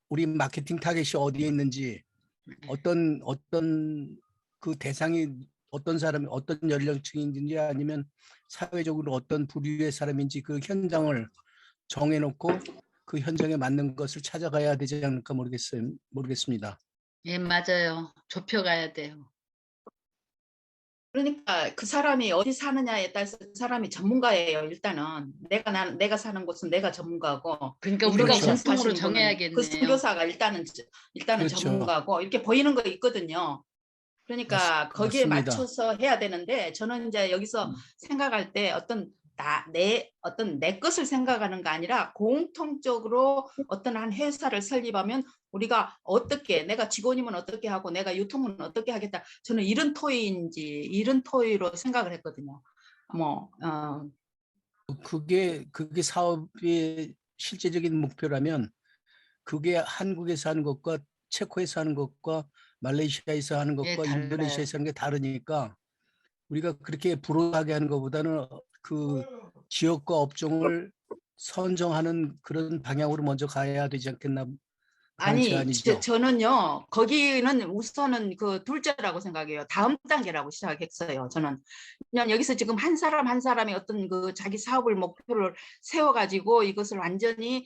우리 마케팅 타겟이 어디에 있는지 어떤 그 대상이 어떤 사람이 어떤 연령층인지 아니면 사회적으로 어떤 부류의 사람인지 그 현장을 정해놓고 그 현장에 맞는 것을 찾아가야 되지 않을까 모르겠습니다. 예, 맞아요. 좁혀가야 돼요. 그러니까 그 사람이 어디 사느냐에 따라서 그 사람이 전문가예요. 일단은 내가 사는 곳은 내가 전문가고, 그러니까 우리가 그렇죠. 공통으로 그 정해야겠네요. 선교사가 일단은 그렇죠. 전문가고 이렇게 보이는 거 있거든요. 그러니까 거기에 맞습니다. 맞춰서 해야 되는데 저는 이제 여기서 생각할 때 어떤 내 것을 생각하는 게 아니라 공통적으로 어떤 한 회사를 설립하면 우리가 어떻게, 내가 직원이면 어떻게 하고 내가 유통은 어떻게 하겠다. 저는 이런 토의로 생각을 했거든요. 그게 사업의 실제적인 목표라면 그게 한국에서 하는 것과 체코에서 하는 것과 말레이시아에서 하는 예, 것과 달라요. 인도네시아에서 하는 게 다르니까 우리가 그렇게 불호하게 하는 것보다는 그 지역과 업종을 선정하는 그런 방향으로 먼저 가야 되지 않겠나 하는 아니, 제안이죠. 저는요, 거기는 우선은 그 둘째라고 생각해요. 다음 단계라고 시작했어요. 저는 그냥 여기서 지금 한 사람이 어떤 그 자기 사업을 목표를 세워가지고 이것을 완전히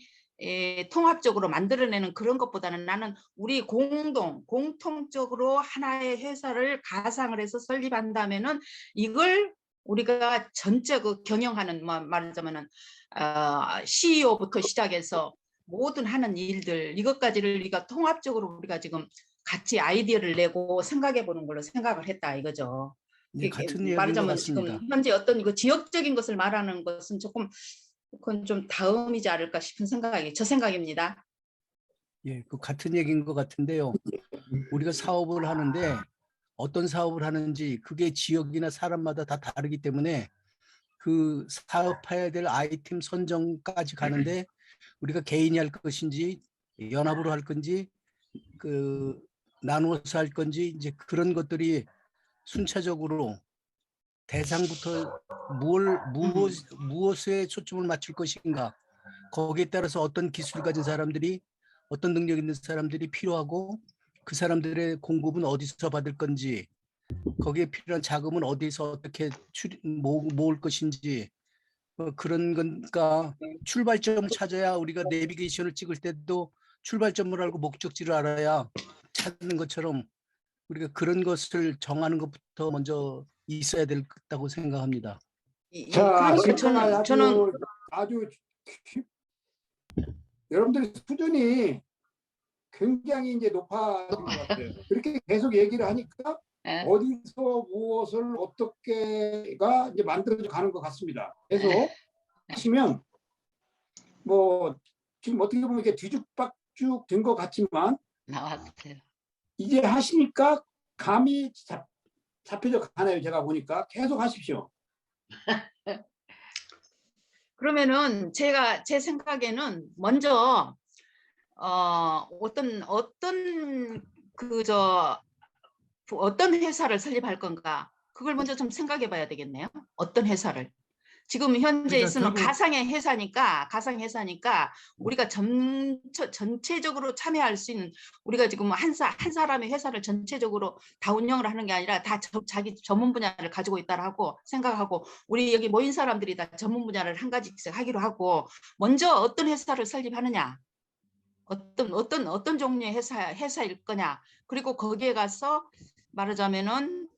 통합적으로 만들어내는 그런 것보다는 나는 우리 공통적으로 하나의 회사를 가상을 해서 설립한다면은 이걸 우리가 전체 그 경영하는, 말하자면은 CEO부터 시작해서 모든 하는 일들 이것까지를 우리가 통합적으로 우리가 지금 같이 아이디어를 내고 생각해 보는 걸로 생각을 했다 이거죠. 네, 같은 얘기인 것 말하자면 같습니다. 지금 현재 어떤 그 지역적인 것을 말하는 것은 조금 그건 좀 다음이지 않을까 싶은 생각이 저 생각입니다. 예, 그 같은 얘기인 것 같은데요. 우리가 사업을 하는데 어떤 사업을 하는지 그게 지역이나 사람마다 다 다르기 때문에 그 사업해야 될 아이템 선정까지 가는데 우리가 개인이 할 것인지 연합으로 할 건지 그 나누어서 할 건지 이제 그런 것들이 순차적으로 대상부터 무엇에 초점을 맞출 것인가 거기에 따라서 어떤 기술을 가진 사람들이 어떤 능력 있는 사람들이 필요하고 그 사람들의 공급은 어디서 받을 건지 거기에 필요한 자금은 어디서 어떻게 모을 것인지 그런 거니까 출발점을 찾아야 우리가 내비게이션을 찍을 때도 출발점을 알고 목적지를 알아야 찾는 것처럼 우리가 그런 것을 정하는 것부터 먼저 있어야 된다고 생각합니다. 자, 그러니까 진짜 저는 아주 여러분들의 수준이 굉장히 이제 높아진 것 같아요. 그렇게 계속 얘기를 하니까 예. 어디서 무엇을 어떻게가 이제 만들어져 가는 것 같습니다. 계속 하시면 뭐 지금 어떻게 보면 이게 뒤죽박죽 된 것 같지만 나왔어요. 이제 하시니까 감이 잡혀져 가네요. 제가 보니까 계속 하십시오. 그러면은 제 생각에는 먼저 어떤 회사를 설립할 건가 그걸 먼저 좀 생각해 봐야 되겠네요. 어떤 회사를. 지금 현재 그러니까 있으면 결국- 가상회사니까 우리가 전체적으로 참여할 수 있는, 우리가 지금 한 사람의 회사를 전체적으로 다 운영을 하는 게 아니라 다 자기 전문 분야를 가지고 있다라고 생각하고, 우리 여기 모인 사람들이 다 전문 분야를 한 가지씩 하기로 하고, 먼저 어떤 회사를 설립하느냐, 어떤 종류의 회사일 거냐, 그리고 거기에 가서 말하자면은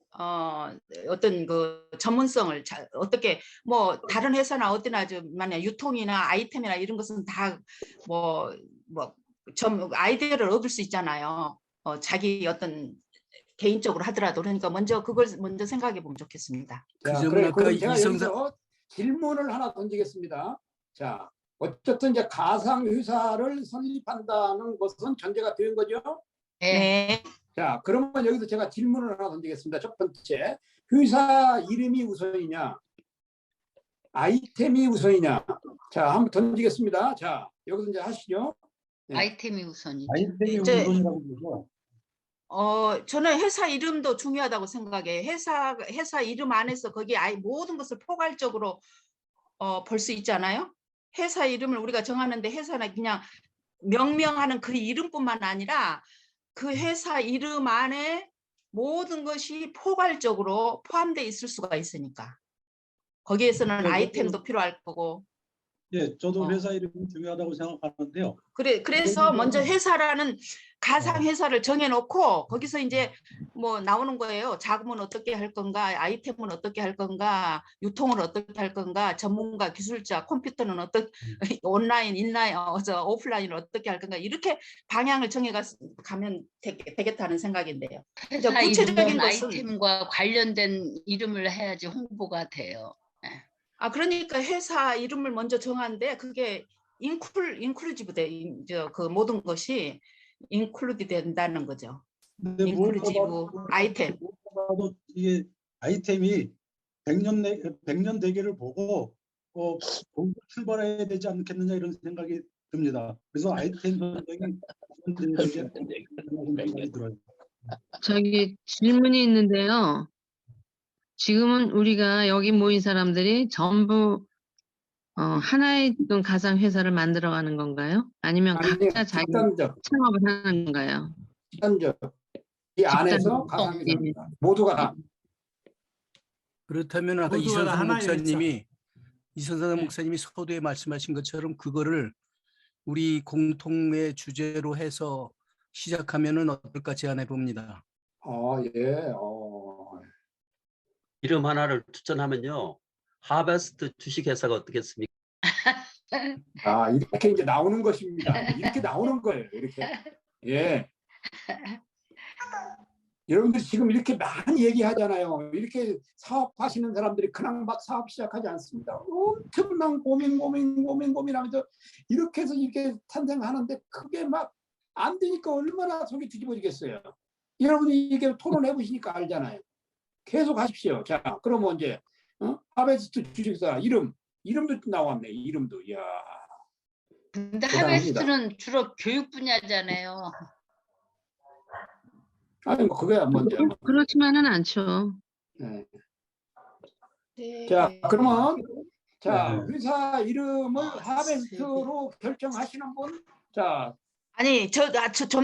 어떤 그 전문성을 어떻게, 뭐 다른 회사나 어디나 만약 유통이나 아이템이나 이런 것은 다 아이디어를 얻을 수 있잖아요. 자기 어떤 개인적으로 하더라도. 그러니까 그걸 먼저 생각해 보면 좋겠습니다. 자, 그러면 아까 그럼 제가 이성사 여기서 질문을 하나 던지겠습니다. 자, 어쨌든 이제 가상 회사를 설립한다는 것은 전제가 된 거죠. 예. 네. 자, 그러면 여기서 제가 질문을 하나 던지겠습니다. 첫 번째, 회사 이름이 우선이냐, 아이템이 우선이냐. 자, 한번 던지겠습니다. 자, 여기서 이제 하시죠. 네. 아이템이 우선이죠. 아이템이 이제- 우선이라고 그러죠. 저는 회사 이름도 중요하다고 생각해요. 회사 이름 안에서 거기 모든 것을 포괄적으로 볼 수 있잖아요. 회사 이름을 우리가 정하는데, 회사는 그냥 명명하는 그 이름뿐만 아니라 그 회사 이름 안에 모든 것이 포괄적으로 포함되어 있을 수가 있으니까. 거기에서는 네, 아이템도 필요할 거고. 예, 저도 어. 회사 이름이 중요하다고 생각하는데요. 그래서 먼저 회사라는 가상 회사를 정해놓고 거기서 이제 뭐 나오는 거예요. 자금은 어떻게 할 건가, 아이템은 어떻게 할 건가, 유통을 어떻게 할 건가, 전문가, 기술자, 컴퓨터는 어떻게, 온라인, 인라인, 오프라인을 어떻게 할 건가, 이렇게 방향을 정해가면 되겠다는 생각인데요. 이제 회사 구체적인 이름은 것은 아이템과 관련된 이름을 해야지 홍보가 돼요. 그러니까 회사 이름을 먼저 정하는데, 그게 인클루지브 그 모든 것이 인클루드 된다는 거죠. 근데 인클루지브 아이템. 무엇보다도 이게 아이템이 100년 대계를 보고 거기서 출발해야 되지 않겠느냐 이런 생각이 듭니다. 그래서 아이템 선정이 생각이 들어요. 저기 질문이 있는데요. 지금은 우리가 여기 모인 사람들이 전부 하나의 어떤 가상 회사를 만들어가는 건가요? 아니면 아니요, 각자 자기 집단적, 창업을 하는 건가요? 집단적. 이 안에서 가상 회사입니다. 모두가 다. 그렇다면 아까 모두가 다 이선상 하나의 목사님이 네. 목사님이 서두에 말씀하신 것처럼 그거를 우리 공통의 주제로 해서 시작하면은 어떨까 제안해 봅니다. 예. 이름 하나를 추천하면요. 하베스트 주식회사가 어떻겠습니까? 이렇게 이제 나오는 것입니다. 이렇게 나오는 거예요. 이렇게. 예. 여러분들 지금 이렇게 많이 얘기하잖아요. 이렇게 사업하시는 사람들이 그냥 막 사업 시작하지 않습니다. 엄청난 고민하면서 이렇게 해서 이렇게 탄생하는데 그게 막 안 되니까 얼마나 속이 뒤집어지겠어요. 여러분이 이게 토론해 보시니까 알잖아요. 계속 하십시오. 자, 그러면 이제 하베스트 주식사 이름도 나왔네. 이름도. 이야. 근데 대단합니다. 하베스트는 주로 교육 분야잖아요. 아니 뭐 그거야 먼저. 그렇지만은 않죠. 네. 네. 자, 그러면 자, 네. 회사 이름을 하베스트로 결정하시는 분. 자, 아니, 좀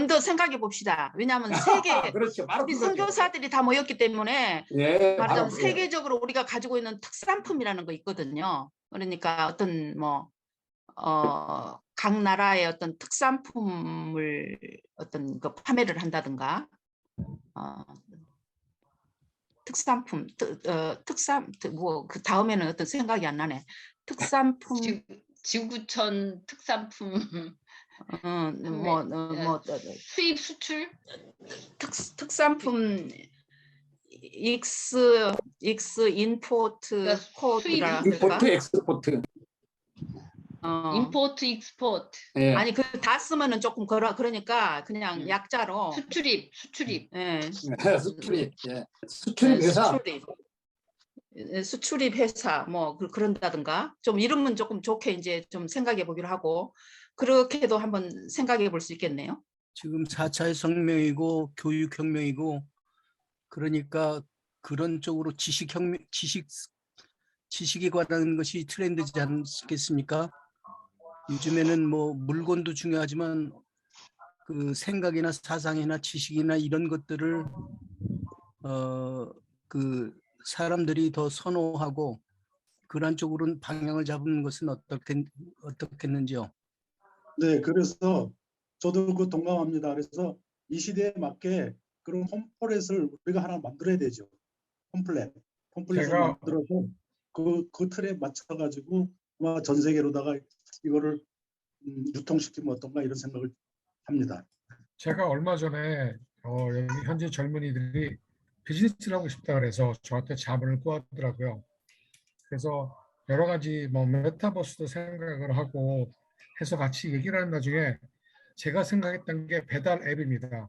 더 생각해 봅시다. 왜냐하면 세계 그렇죠. 바로 우리 그거죠. 선교사들이 다 모였기 때문에 예, 바로 말하자면 그거예요. 세계적으로 우리가 가지고 있는 특산품이라는 거 있거든요. 그러니까 어떤 각 나라의 어떤 특산품을 어떤 그 판매를 한다든가, 특산품, 그 다음에는 어떤 생각이 안 나네. 특산품, 지구촌 특산품, 수입 수출, 특산품 X 인포트 그러니까 코드라 임포트, 엑스포트. 임포트, 익스포트, 예. 아니 그 다 쓰면은 조금 그러니까 그냥 약자로 수출입. 예. 수출입. 예. 수출입 회사. 수출입 회사 뭐 그런다든가 좀 이름은 조금 좋게 이제 좀 생각해 보기로 하고, 그렇게도 한번 생각해 볼 수 있겠네요. 지금 4차 혁명이고 교육혁명이고 그러니까 그런 쪽으로 지식혁명, 지식에 관한 것이 트렌드지 않겠습니까? 요즘에는 뭐 물건도 중요하지만 그 생각이나 사상이나 지식이나 이런 것들을 그 사람들이 더 선호하고 그런 쪽으로는 방향을 잡는 것은 어떻겠는지요? 네, 그래서 저도 그 동감합니다. 그래서 이 시대에 맞게 그런 홈플렛을 우리가 하나 만들어야 되죠. 홈플렛을 제가 만들어서 그 틀에 맞춰가지고 아마 전 세계로다가 이거를 유통시키면 어떤가 이런 생각을 합니다. 제가 얼마 전에 여기 현지 젊은이들이 비즈니스를 하고 싶다 그래서 저한테 자문을 구하더라고요. 그래서 여러 가지 뭐 메타버스도 생각을 하고 해서 같이 얘기를 하는 와중에 제가 생각했던 게 배달 앱입니다.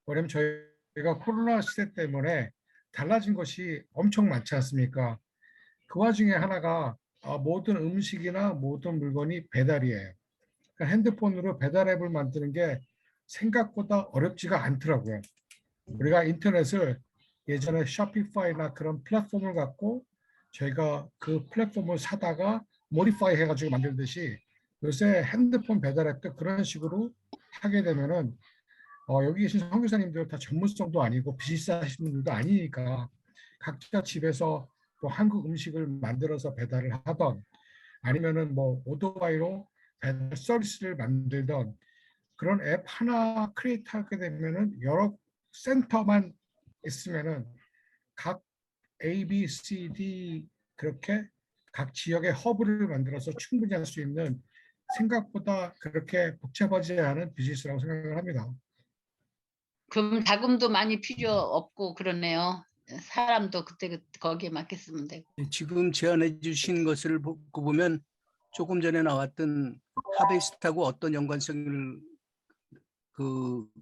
왜냐면 저희가 코로나 시대 때문에 달라진 것이 엄청 많지 않습니까? 그 와중에 하나가 모든 음식이나 모든 물건이 배달이에요. 그러니까 핸드폰으로 배달 앱을 만드는 게 생각보다 어렵지가 않더라고요. 우리가 인터넷을 예전에 쇼피파이나 그런 플랫폼을 갖고 저희가 그 플랫폼을 사다가 모디파이 해가지고 만들듯이 요새 핸드폰 배달 앱도 그런 식으로 하게 되면은 여기 계신 선교사님들 다 전문성도 아니고 비즈니스 하시는 분들도 아니니까 각자 집에서 또 한국 음식을 만들어서 배달을 하던 아니면은 뭐 오토바이로 배달 서비스를 만들던 그런 앱 하나 크리에이트 하게 되면은 여러 센터만 있으면은 각 A, B, C, D 그렇게 각 지역의 허브를 만들어서 충분히 할 수 있는 생각보다 그렇게 복잡하지 않은 비즈니스라고 생각을 합니다. 그럼 자금도 많이 필요 없고 그러네요. 사람도 그때 거기에 맞게 쓰면 되고. 지금 제안해 주신 것을 보면 조금 전에 나왔던 하베스트하고 어떤 연관성을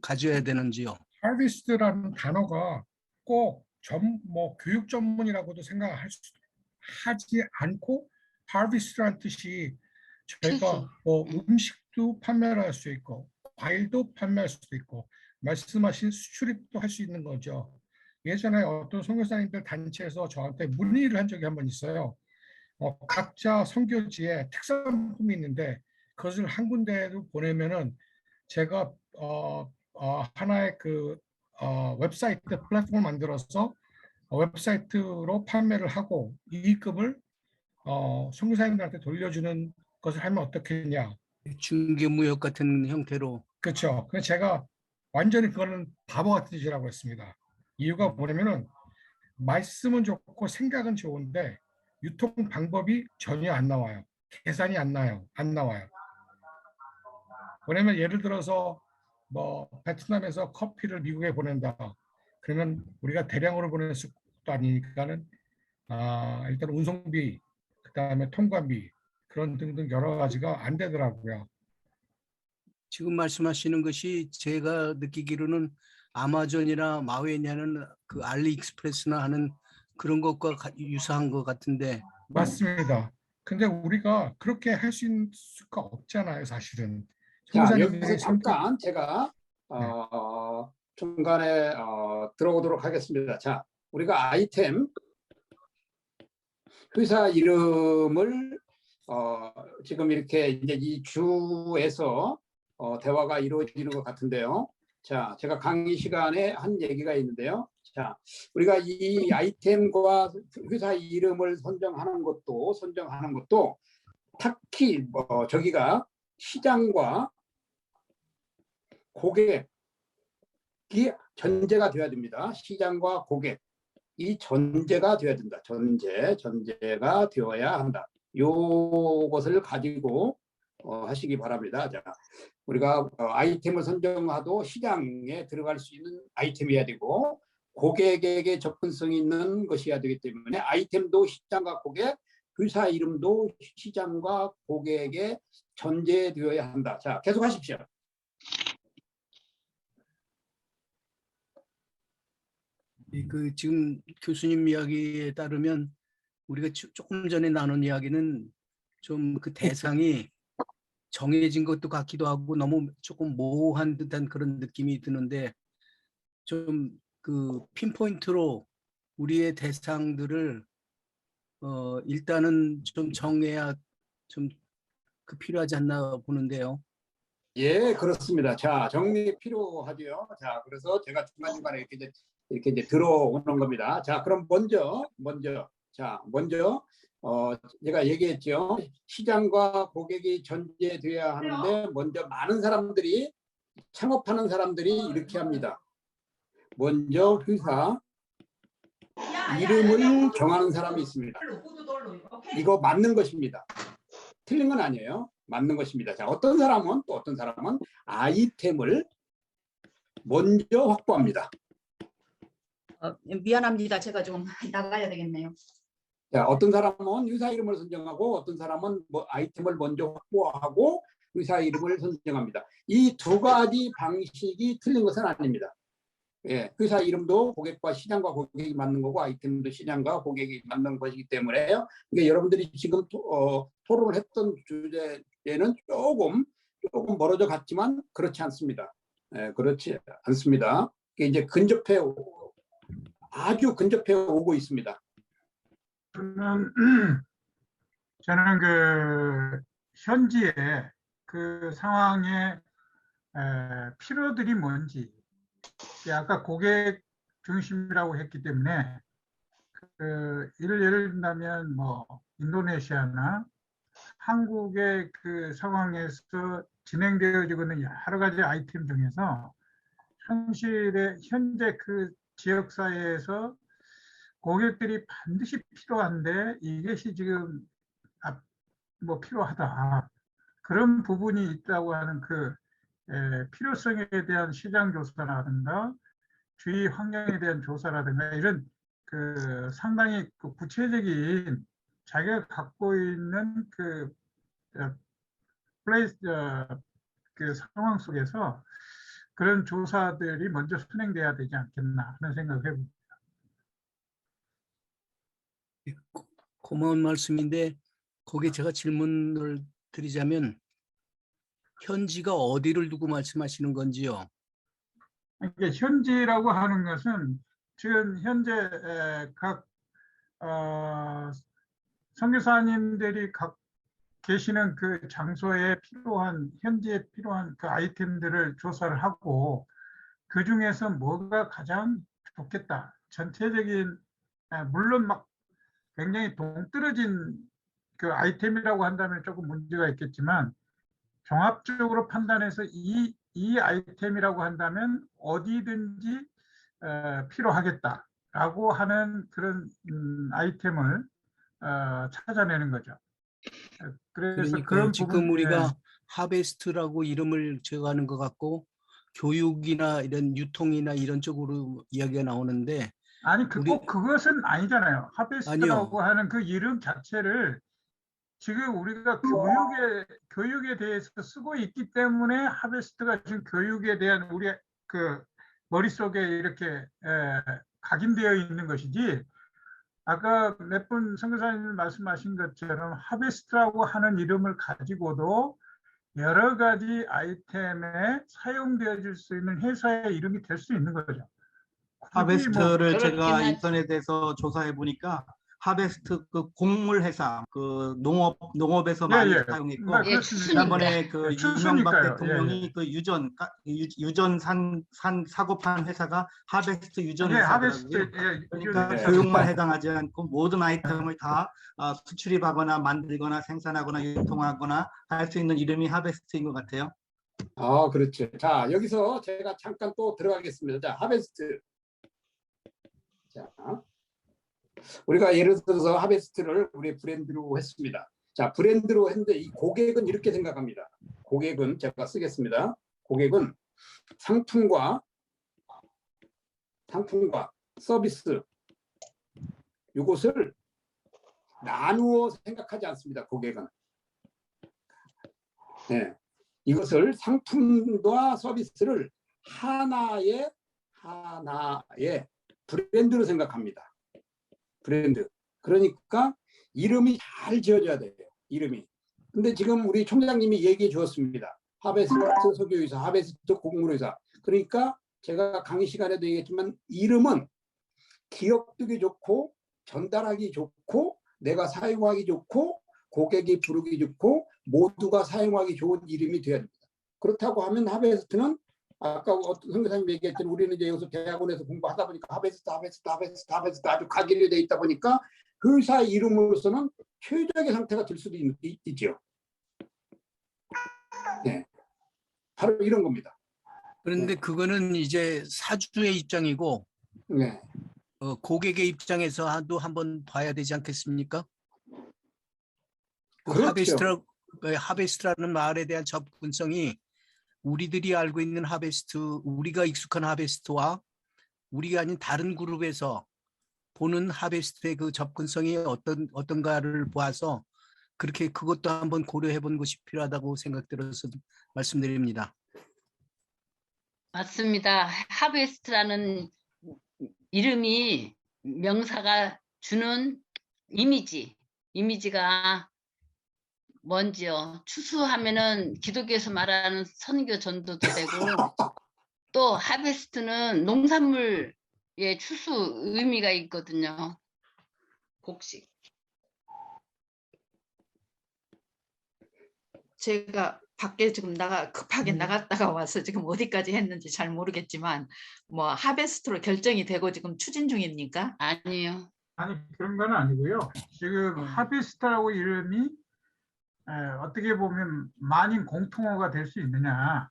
가져야 되는지요? 하비스트라는 단어가 꼭 교육 전문이라고도 하지 않고 하비스트라는 뜻이 저희가 뭐 음식도 판매를 할 수 있고 과일도 판매할 수도 있고 말씀하신 수출입도 할 수 있는 거죠. 예전에 어떤 선교사님들 단체에서 저한테 문의를 한 적이 한 번 있어요. 각자 선교지에 특산품이 있는데 그것을 한 군데로 보내면은 제가 하나의 웹사이트 플랫폼을 만들어서 웹사이트로 판매를 하고 이익금을 선교사님들한테 돌려주는 것을 하면 어떻겠냐. 중개무역 같은 형태로. 그렇죠. 그래서 제가 완전히 그거는 바보 같은 짓이라고 했습니다. 이유가 뭐냐면은 말씀은 좋고 생각은 좋은데 유통 방법이 전혀 안 나와요. 계산이 안 나와요. 왜냐면 예를 들어서 뭐 베트남에서 커피를 미국에 보낸다. 그러면 우리가 대량으로 보낼 수도 아니니까는 일단 운송비, 그다음에 통관비 그런 등등 여러 가지가 안 되더라고요. 지금 말씀하시는 것이 제가 느끼기로는 아마존이나 마웨냐는 그 알리익스프레스나 하는 그런 것과 유사한 것 같은데. 맞습니다. 근데 우리가 그렇게 할 수 있을 수가 없잖아요, 사실은. 자, 여기서 잠깐 제가 중간에 들어오도록 하겠습니다. 자, 우리가 아이템 회사 이름을 지금 이렇게 이제 이 주에서 대화가 이루어지는 것 같은데요. 자, 제가 강의 시간에 한 얘기가 있는데요. 자, 우리가 이 아이템과 회사 이름을 선정하는 것도 특히 저기가 시장과 고객이 전제가 되어야 됩니다. 시장과 고객. 이 전제가 되어야 된다. 전제가 되어야 한다. 요것을 가지고 하시기 바랍니다. 자, 우리가 아이템을 선정하도 시장에 들어갈 수 있는 아이템이어야 되고 고객에게 접근성이 있는 것이어야 되기 때문에 아이템도 시장과 고객, 회사 이름도 시장과 고객에 전제되어야 한다. 자, 계속 하십시오. 지금 교수님 이야기에 따르면 우리가 조금 전에 나눈 이야기는 좀 그 대상이 정해진 것도 같기도 하고 너무 조금 모호한 듯한 그런 느낌이 드는데 좀 그 핀포인트로 우리의 대상들을 일단은 좀 정해야 좀 그 필요하지 않나 보는데요. 예, 그렇습니다. 자, 정리 필요하죠. 자, 그래서 제가 중간중간에 이렇게 이제 들어오는 겁니다. 자, 그럼 먼저, 제가 얘기했죠. 시장과 고객이 전제돼야 하는데, 먼저 많은 사람들이, 창업하는 사람들이 이렇게 합니다. 먼저 회사 이름을 정하는 사람이 있습니다. 이거 맞는 것입니다. 틀린 건 아니에요. 맞는 것입니다. 자, 어떤 사람은 아이템을 먼저 확보합니다. 미안합니다. 제가 좀 나가야 되겠네요. 자, 어떤 사람은 회사 이름을 선정하고 어떤 사람은 뭐 아이템을 먼저 확보하고 회사 이름을 선정합니다. 이 두 가지 방식이 틀린 것은 아닙니다. 예, 회사 이름도 고객과 시장과 고객이 맞는 거고 아이템도 시장과 고객이 맞는 것이기 때문에요. 그러니까 여러분들이 지금 토론을 했던 주제는 조금 멀어져 갔지만 그렇지 않습니다. 예, 그렇지 않습니다. 이제 아주 근접해 오고 있습니다. 저는 그 현지의 그 상황의 필요들이 뭔지, 아까 고객 중심이라고 했기 때문에 예를 든다면 뭐 인도네시아나 한국의 그 상황에서 진행되어지고 있는 여러 가지 아이템 중에서 현재 그 지역 사회에서 고객들이 반드시 필요한데 이것이 지금 뭐 필요하다, 그런 부분이 있다고 하는 그 필요성에 대한 시장 조사라든가 주위 환경에 대한 조사라든가 이런 그 상당히 그 구체적인 자기가 갖고 있는 그 그 상황 속에서 그런 조사들이 먼저 진행돼야 되지 않겠나 하는 생각을 해봅니다. 고마운 말씀인데 거기에 제가 질문을 드리자면 현지가 어디를 두고 말씀하시는 건지요? 그러니까 현지라고 하는 것은 지금 현재 각 선교사님들이 계시는 그 장소에 현지에 필요한 그 아이템들을 조사를 하고 그 중에서 뭐가 가장 좋겠다. 전체적인 물론 막 굉장히 동떨어진 그 아이템이라고 한다면 조금 문제가 있겠지만 종합적으로 판단해서 이 아이템이라고 한다면 어디든지 필요하겠다라고 하는 그런 아이템을 찾아내는 거죠. 그래서 그러니까요. 그런 지금 부분, 우리가 하베스트라고 이름을 정하는 것 같고 교육이나 이런 유통이나 이런 쪽으로 이야기가 나오는데 아니 꼭 그것은 아니잖아요. 하베스트라고 아니요. 하는 그 이름 자체를 지금 우리가 교육에 대해서 쓰고 있기 때문에 하베스트가 지금 교육에 대한 우리 그 머릿속에 이렇게 각인되어 있는 것이지, 아까 몇 분 선교사님 말씀하신 것처럼 하베스트라고 하는 이름을 가지고도 여러 가지 아이템에 사용되어질 수 있는 회사의 이름이 될 수 있는 거죠. 하베스트를 제가 인터넷에서 조사해 보니까 하베스트 그 곡물 회사, 그 농업에서 많이 사용했고, 지난번에 그 이명박 대통령이 그 유전산 사고판 회사가 하베스트 유전 회사더라고요. 그러니까 교육만 해당하지 않고 모든 아이템을 다 수출입하거나 만들거나 생산하거나 유통하거나 할 수 있는 이름이 하베스트인 것 같아요. 그렇죠. 자, 여기서 제가 잠깐 또 들어가겠습니다. 자, 하베스트. 자, 우리가 예를 들어서 하베스트를 우리 브랜드로 했습니다. 자, 브랜드로 했는데 이 고객은 이렇게 생각합니다. 고객은 제가 쓰겠습니다. 고객은 상품과 서비스 이것을 나누어 생각하지 않습니다. 고객은. 네, 이것을 상품과 서비스를 하나의 브랜드로 생각합니다. 브랜드. 그러니까 이름이 잘 지어져야 돼요. 이름이. 근데 지금 우리 총장님이 얘기해 주었습니다. 하베스트 석유회사, 하베스트 곡물회사. 그러니까 제가 강의 시간에도 얘기했지만 이름은 기억되기 좋고 전달하기 좋고 내가 사용하기 좋고 고객이 부르기 좋고 모두가 사용하기 좋은 이름이 되어야 됩니다. 그렇다고 하면 하베스트는 아까 선교사님 얘기했지만 우리는 이제 여기서 대학원에서 공부하다 보니까 하베스트 아주 각일이 돼 있다 보니까 회사 이름으로서는 최적의 상태가 될 수도 있죠. 네, 바로 이런 겁니다. 그런데 네. 그거는 이제 사주의 입장이고 네. 고객의 입장에서도 한번 봐야 되지 않겠습니까? 그 그렇죠. 하베스트라는 말에 대한 접근성이 우리들이 알고 있는 하베스트, 우리가 익숙한 하베스트와 우리가 아닌 다른 그룹에서 보는 하베스트의 그 접근성이 어떤가를 보아서 그렇게 그것도 한번 고려해 본 것이 필요하다고 생각들어서 말씀드립니다. 맞습니다. 하베스트라는 이름이 명사가 주는 이미지가 뭔지요. 추수하면은 기독교에서 말하는 선교 전도도 되고 또 하베스트는 농산물의 추수 의미가 있거든요. 곡식. 제가 밖에 지금 급하게 나갔다가 와서 지금 어디까지 했는지 잘 모르겠지만 뭐 하베스트로 결정이 되고 지금 추진 중입니까? 아니요. 아니 그런 건 아니고요. 지금 하베스트라고 이름이 어떻게 보면 만인 공통어가 될 수 있느냐라고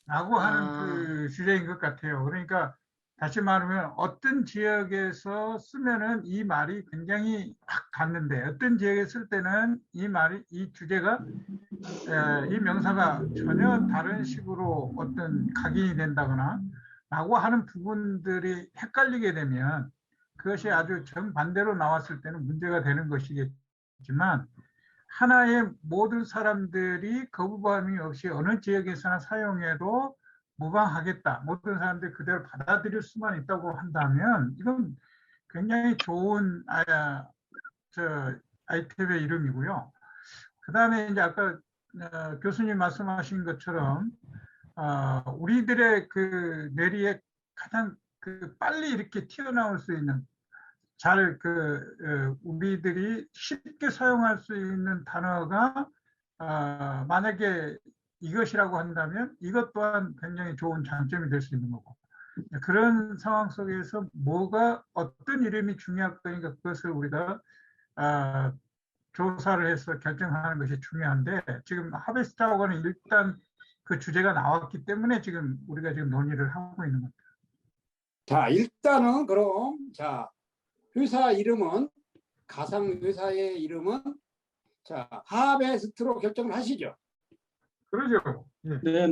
하는 그 주제인 것 같아요. 그러니까 다시 말하면 어떤 지역에서 쓰면은 이 말이 굉장히 확 닿는데 어떤 지역에 쓸 때는 이 주제가 이 명사가 전혀 다른 식으로 어떤 각인이 된다거나 라고 하는 부분들이 헷갈리게 되면 그것이 아주 정반대로 나왔을 때는 문제가 되는 것이겠지만 하나의 모든 사람들이 거부감이 없이 어느 지역에서나 사용해도 무방하겠다. 모든 사람들이 그대로 받아들일 수만 있다고 한다면 이건 굉장히 좋은 아이템의 이름이고요. 그 다음에 이제 아까 교수님 말씀하신 것처럼 우리들의 그 뇌리에 가장 빨리 이렇게 튀어나올 수 있는 우리들이 쉽게 사용할 수 있는 단어가 만약에 이것이라고 한다면 이것 또한 굉장히 좋은 장점이 될 수 있는 거고 그런 상황 속에서 뭐가 어떤 이름이 중요할 거니까 그것을 우리가 조사를 해서 결정하는 것이 중요한데 지금 하베스트라고 하는 일단 그 주제가 나왔기 때문에 지금 우리가 지금 논의를 하고 있는 겁니다. 자, 일단은 그럼 회사 이름은 가상 회사의 이름은 하베스트로 결정을 하시죠. 그러죠. 네.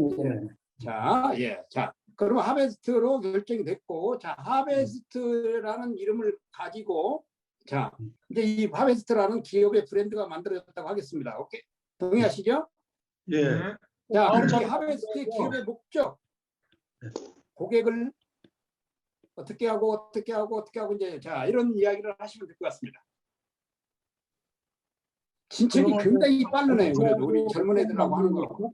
자, 그럼 하베스트로 결정이 됐고, 하베스트라는 이름을 가지고, 이제 이 하베스트라는 기업의 브랜드가 만들어졌다고 하겠습니다. 오케이, 동의하시죠? 예. 자, 이 하베스트의 기업의 목적, 고객을 어떻게 하고 이제 이런 이야기를 하시면 될 것 같습니다. 진척이 굉장히 빠르네요. 그래도 우리 젊은 애들하고 하는 거.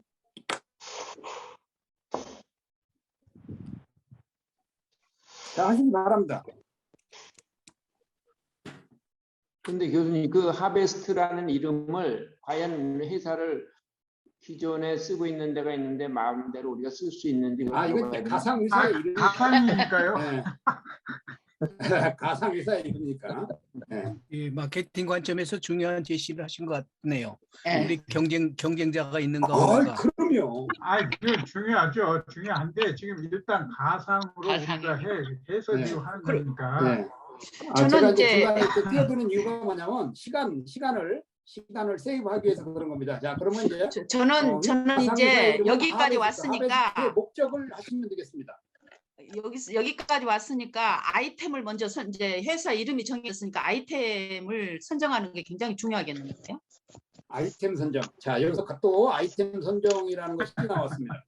자, 하시기 바랍니다. 근데 교수님 그 하베스트라는 이름을 과연 회사를 기존에 쓰고 있는 데가 있는데 마음대로 우리가 쓸 수 있는지 이건 가상 회사의 이름. 가상이니까요. 네. 가상 회사의 이름이니까. 네. 이 마케팅 관점에서 중요한 제시를 하신 것 같네요. 네. 우리 경쟁자가 있는 가운데가. 그럼요. 그 중요하죠. 중요한데 지금 일단 가상으로 우리가 해서 네. 지금 하는 거니까. 네. 저는 제가 이제 중간에 뛰어드는 이유가 뭐냐면 시간을 세이브하기 위해서 그런 겁니다. 자, 그러면 이제 저는 이제 여기까지 왔으니까 하베스트의 목적을 하시면 되겠습니다. 여기까지 왔으니까 아이템을 먼저 이제 회사 이름이 정해졌으니까 아이템을 선정하는 게 굉장히 중요하겠는데요. 아이템 선정. 자, 여기서 또 아이템 선정이라는 것이 나왔습니다.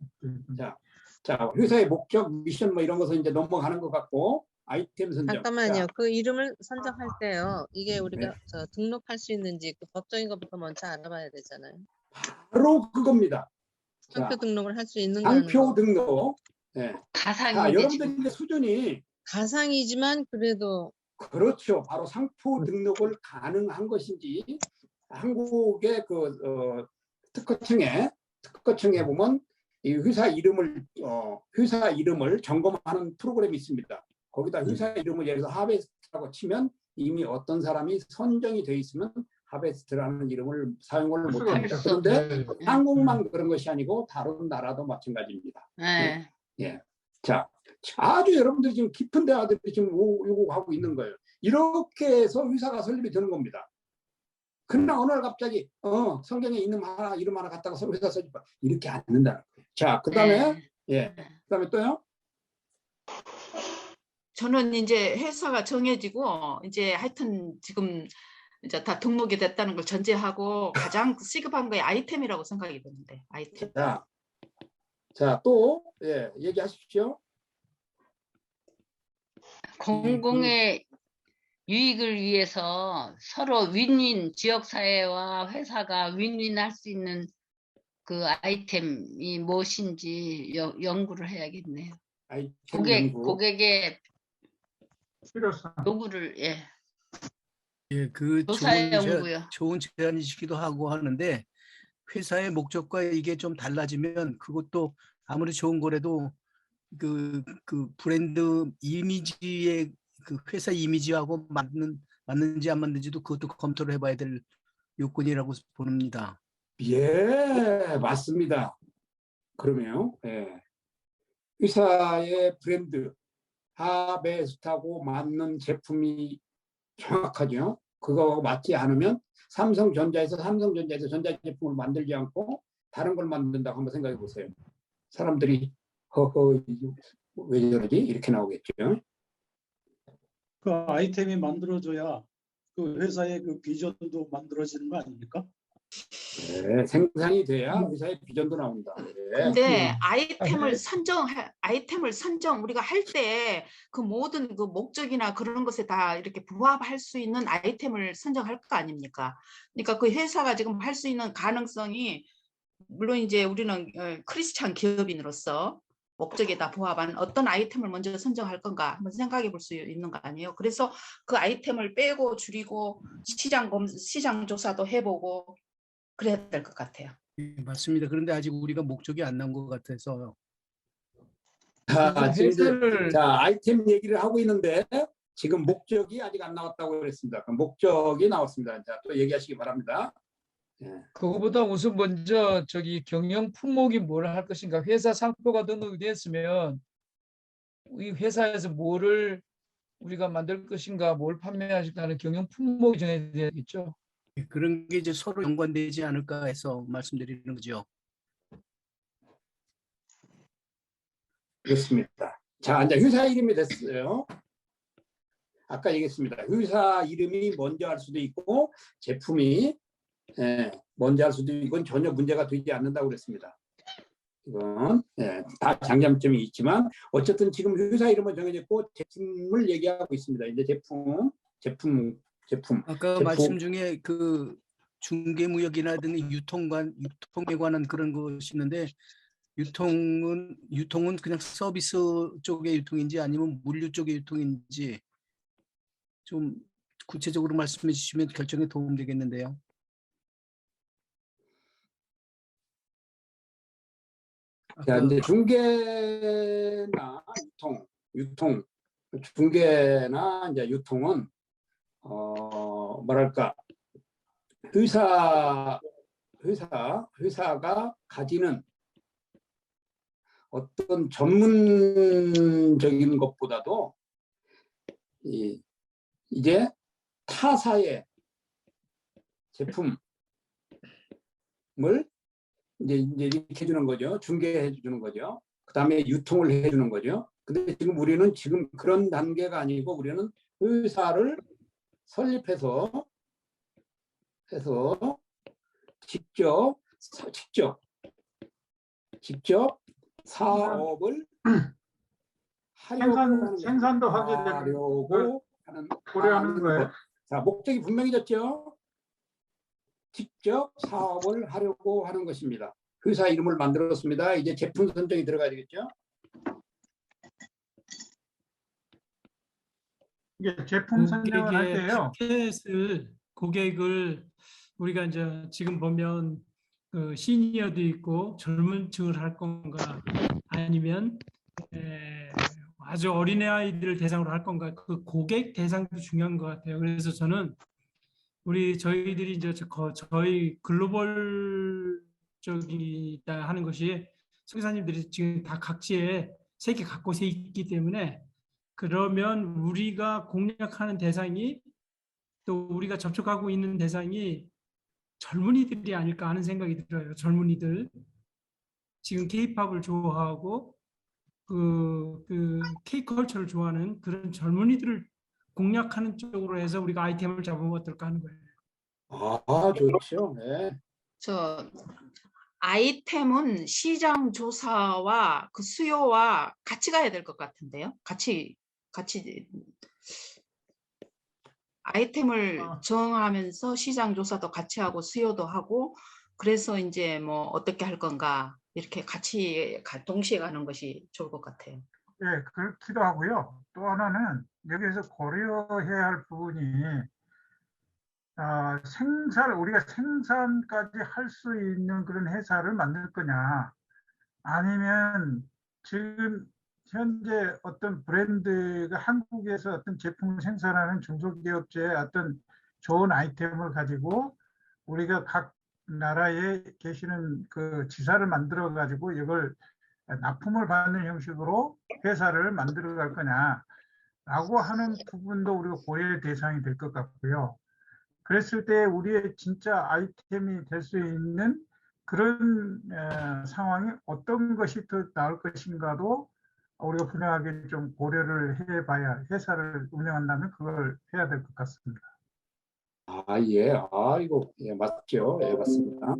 자, 회사의 목적, 미션 뭐 이런 것은 이제 넘어가는 것 같고 아이템 선정. 잠깐만요. 그 이름을 선정할 때요. 이게 우리가 등록할 수 있는지 그 법적인 것부터 먼저 알아봐야 되잖아요. 바로 그겁니다. 상표 등록을 할 수 있는 상표 등록. 네. 가상인데 여러분들 이제 수준이 가상이지만 그래도 그렇죠. 바로 상표 등록을 가능한 것인지 한국의 그 특허청에 보면 이 회사 이름을 점검하는 프로그램이 있습니다. 거기다 회사 이름을 예를 들어서 하베스트라고 치면 이미 어떤 사람이 선정이 돼 있으면 하베스트라는 이름을 사용을 못합니다. 그런데 한국만 그런 것이 아니고 다른 나라도 마찬가지입니다. 네. 예. 자, 아주 여러분들이 지금 깊은 대화들이 지금 요구하고 있는 거예요. 이렇게 해서 회사가 설립이 되는 겁니다. 그러나 어느 날 갑자기 성경에 있는 이름 하나 갖다가 회사 설립 이렇게 안 된다는 거예요. 자, 그다음에 예, 그다음에 또요. 저는 이제 회사가 정해지고 이제 하여튼 지금 이제 다 등록이 됐다는 걸 전제하고 가장 시급한 게 아이템이라고 생각이 드는데 아이템. 자, 또 예, 얘기하십시오. 공공의 유익을 위해서 서로 윈윈, 지역사회와 회사가 윈윈할 수 있는 그 아이템이 무엇인지 연구를 해야겠네요. 고객의 요구를 그 조사 연구요. 좋은 제안이시기도 하고 하는데 회사의 목적과 이게 좀 달라지면 그것도 아무리 좋은 거라도 그 브랜드 이미지의 그 회사 이미지하고 맞는지 안 맞는지도 그것도 검토를 해봐야 될 요건이라고 봅니다. 예, 맞습니다. 그러면요, 예. 회사의 브랜드 하베스트하고 맞는 제품이 정확하죠. 그거 맞지 않으면 삼성전자에서 전자제품을 만들지 않고 다른 걸 만든다고 한번 생각해 보세요. 사람들이 허허 왜 저러지? 이렇게 나오겠죠. 그 아이템이 만들어져야 그 회사의 그 비전도 만들어지는 거 아닙니까? 네, 생산이 돼야 회사의 비전도 나온다. 근데 아이템을 선정 우리가 할 때 그 모든 그 목적이나 그런 것에 다 이렇게 부합할 수 있는 아이템을 선정할 거 아닙니까? 그러니까 그 회사가 지금 할 수 있는 가능성이 물론 이제 우리는 크리스찬 기업인으로서 목적에 다 부합한 어떤 아이템을 먼저 선정할 건가 한번 생각해 볼 수 있는 거 아니에요. 그래서 그 아이템을 빼고 줄이고 시장 조사도 해보고 그래야 될 것 같아요. 맞습니다. 그런데 아직 우리가 목적이 안 나온 것 같아서. 지금 아이템 얘기를 하고 있는데 지금 목적이 아직 안 나왔다고 그랬습니다. 목적이 나왔습니다. 자, 또 얘기하시기 바랍니다. 그거보다 우선 먼저 경영 품목이 뭘 할 것인가. 회사 상표가 등록이 됐으면 이 회사에서 뭐를 우리가 만들 것인가, 뭘 판매하실까 하는 경영 품목이 정해져야겠죠. 그런 게 이제 서로 연관되지 않을까 해서 말씀드리는 거죠. 그렇습니다. 자, 이제 회사 이름이 됐어요. 아까 얘기했습니다. 회사 이름이 먼저 할 수도 있고 제품이 먼저 할 수도 있고 이건 전혀 문제가 되지 않는다고 그랬습니다. 이건 다 장점점이 있지만 어쨌든 지금 회사 이름은 정해졌고 제품을 얘기하고 있습니다. 이제 제품. 아까 말씀 중에 그 중개무역이라든지 유통에 관한 그런 것이 있는데 유통은 그냥 서비스 쪽의 유통인지 아니면 물류 쪽의 유통인지 좀 구체적으로 말씀해 주시면 결정에 도움 되겠는데요. 자, 이제 중개나 중개나 이제 유통은 뭐랄까 회사가 가지는 어떤 전문적인 것보다도 이제 타사의 제품을 이제 이렇게 해주는 거죠. 중개해 주는 거죠. 그 다음에 유통을 해주는 거죠. 근데 지금 우리는 그런 단계가 아니고 우리는 회사를 설립해서 직접 사업을 생산도 하게 하려고 하는 고려하는 거예요. 자, 목적이 분명해졌죠. 직접 사업을 하려고 하는 것입니다. 회사 이름을 만들었습니다. 이제 제품 선정이 들어가야 되겠죠. 이게 제품 선정을 할 때요. 고객을 우리가 이제 지금 보면 그 시니어도 있고 젊은 층을 할 건가 아니면 아주 어린애 아이들을 대상으로 할 건가, 그 고객 대상도 중요한 것 같아요. 그래서 저는 저희들이 이제 저희 글로벌적이다 하는 것이 선교사님들이 지금 다 각지에 세계 곳곳에 있기 때문에, 그러면 우리가 공략하는 대상이, 또 우리가 접촉하고 있는 대상이 젊은이들이 아닐까 하는 생각이 들어요. 젊은이들. 지금 K-팝을 좋아하고 그 K-컬처를 좋아하는 그런 젊은이들을 공략하는 쪽으로 해서 우리가 아이템을 잡으면 어떨까 하는 거예요. 아, 좋죠. 네. 아이템은 시장 조사와 그 수요와 같이 가야 될 것 같은데요. 같이 아이템을 정하면서 시장 조사도 같이 하고 수요도 하고, 그래서 이제 뭐 어떻게 할 건가 이렇게 같이 동시에 가는 것이 좋을 것 같아요. 네, 그렇기도 하고요. 또 하나는 여기에서 고려해야 할 부분이 우리가 생산까지 할 수 있는 그런 회사를 만들 거냐, 아니면 지금 현재 어떤 브랜드가 한국에서 어떤 제품을 생산하는 중소기업체의 어떤 좋은 아이템을 가지고 우리가 각 나라에 계시는 그 지사를 만들어 가지고 이걸 납품을 받는 형식으로 회사를 만들어 갈 거냐라고 하는 부분도 우리가 고려의 대상이 될 것 같고요. 그랬을 때 우리의 진짜 아이템이 될 수 있는 그런 상황이 어떤 것이 더 나을 것인가도 우리가 분명하게 좀 고려를 해봐야, 회사를 운영한다면 그걸 해야 될 것 같습니다. 아, 예. 이거 예, 맞죠. 예, 맞습니다.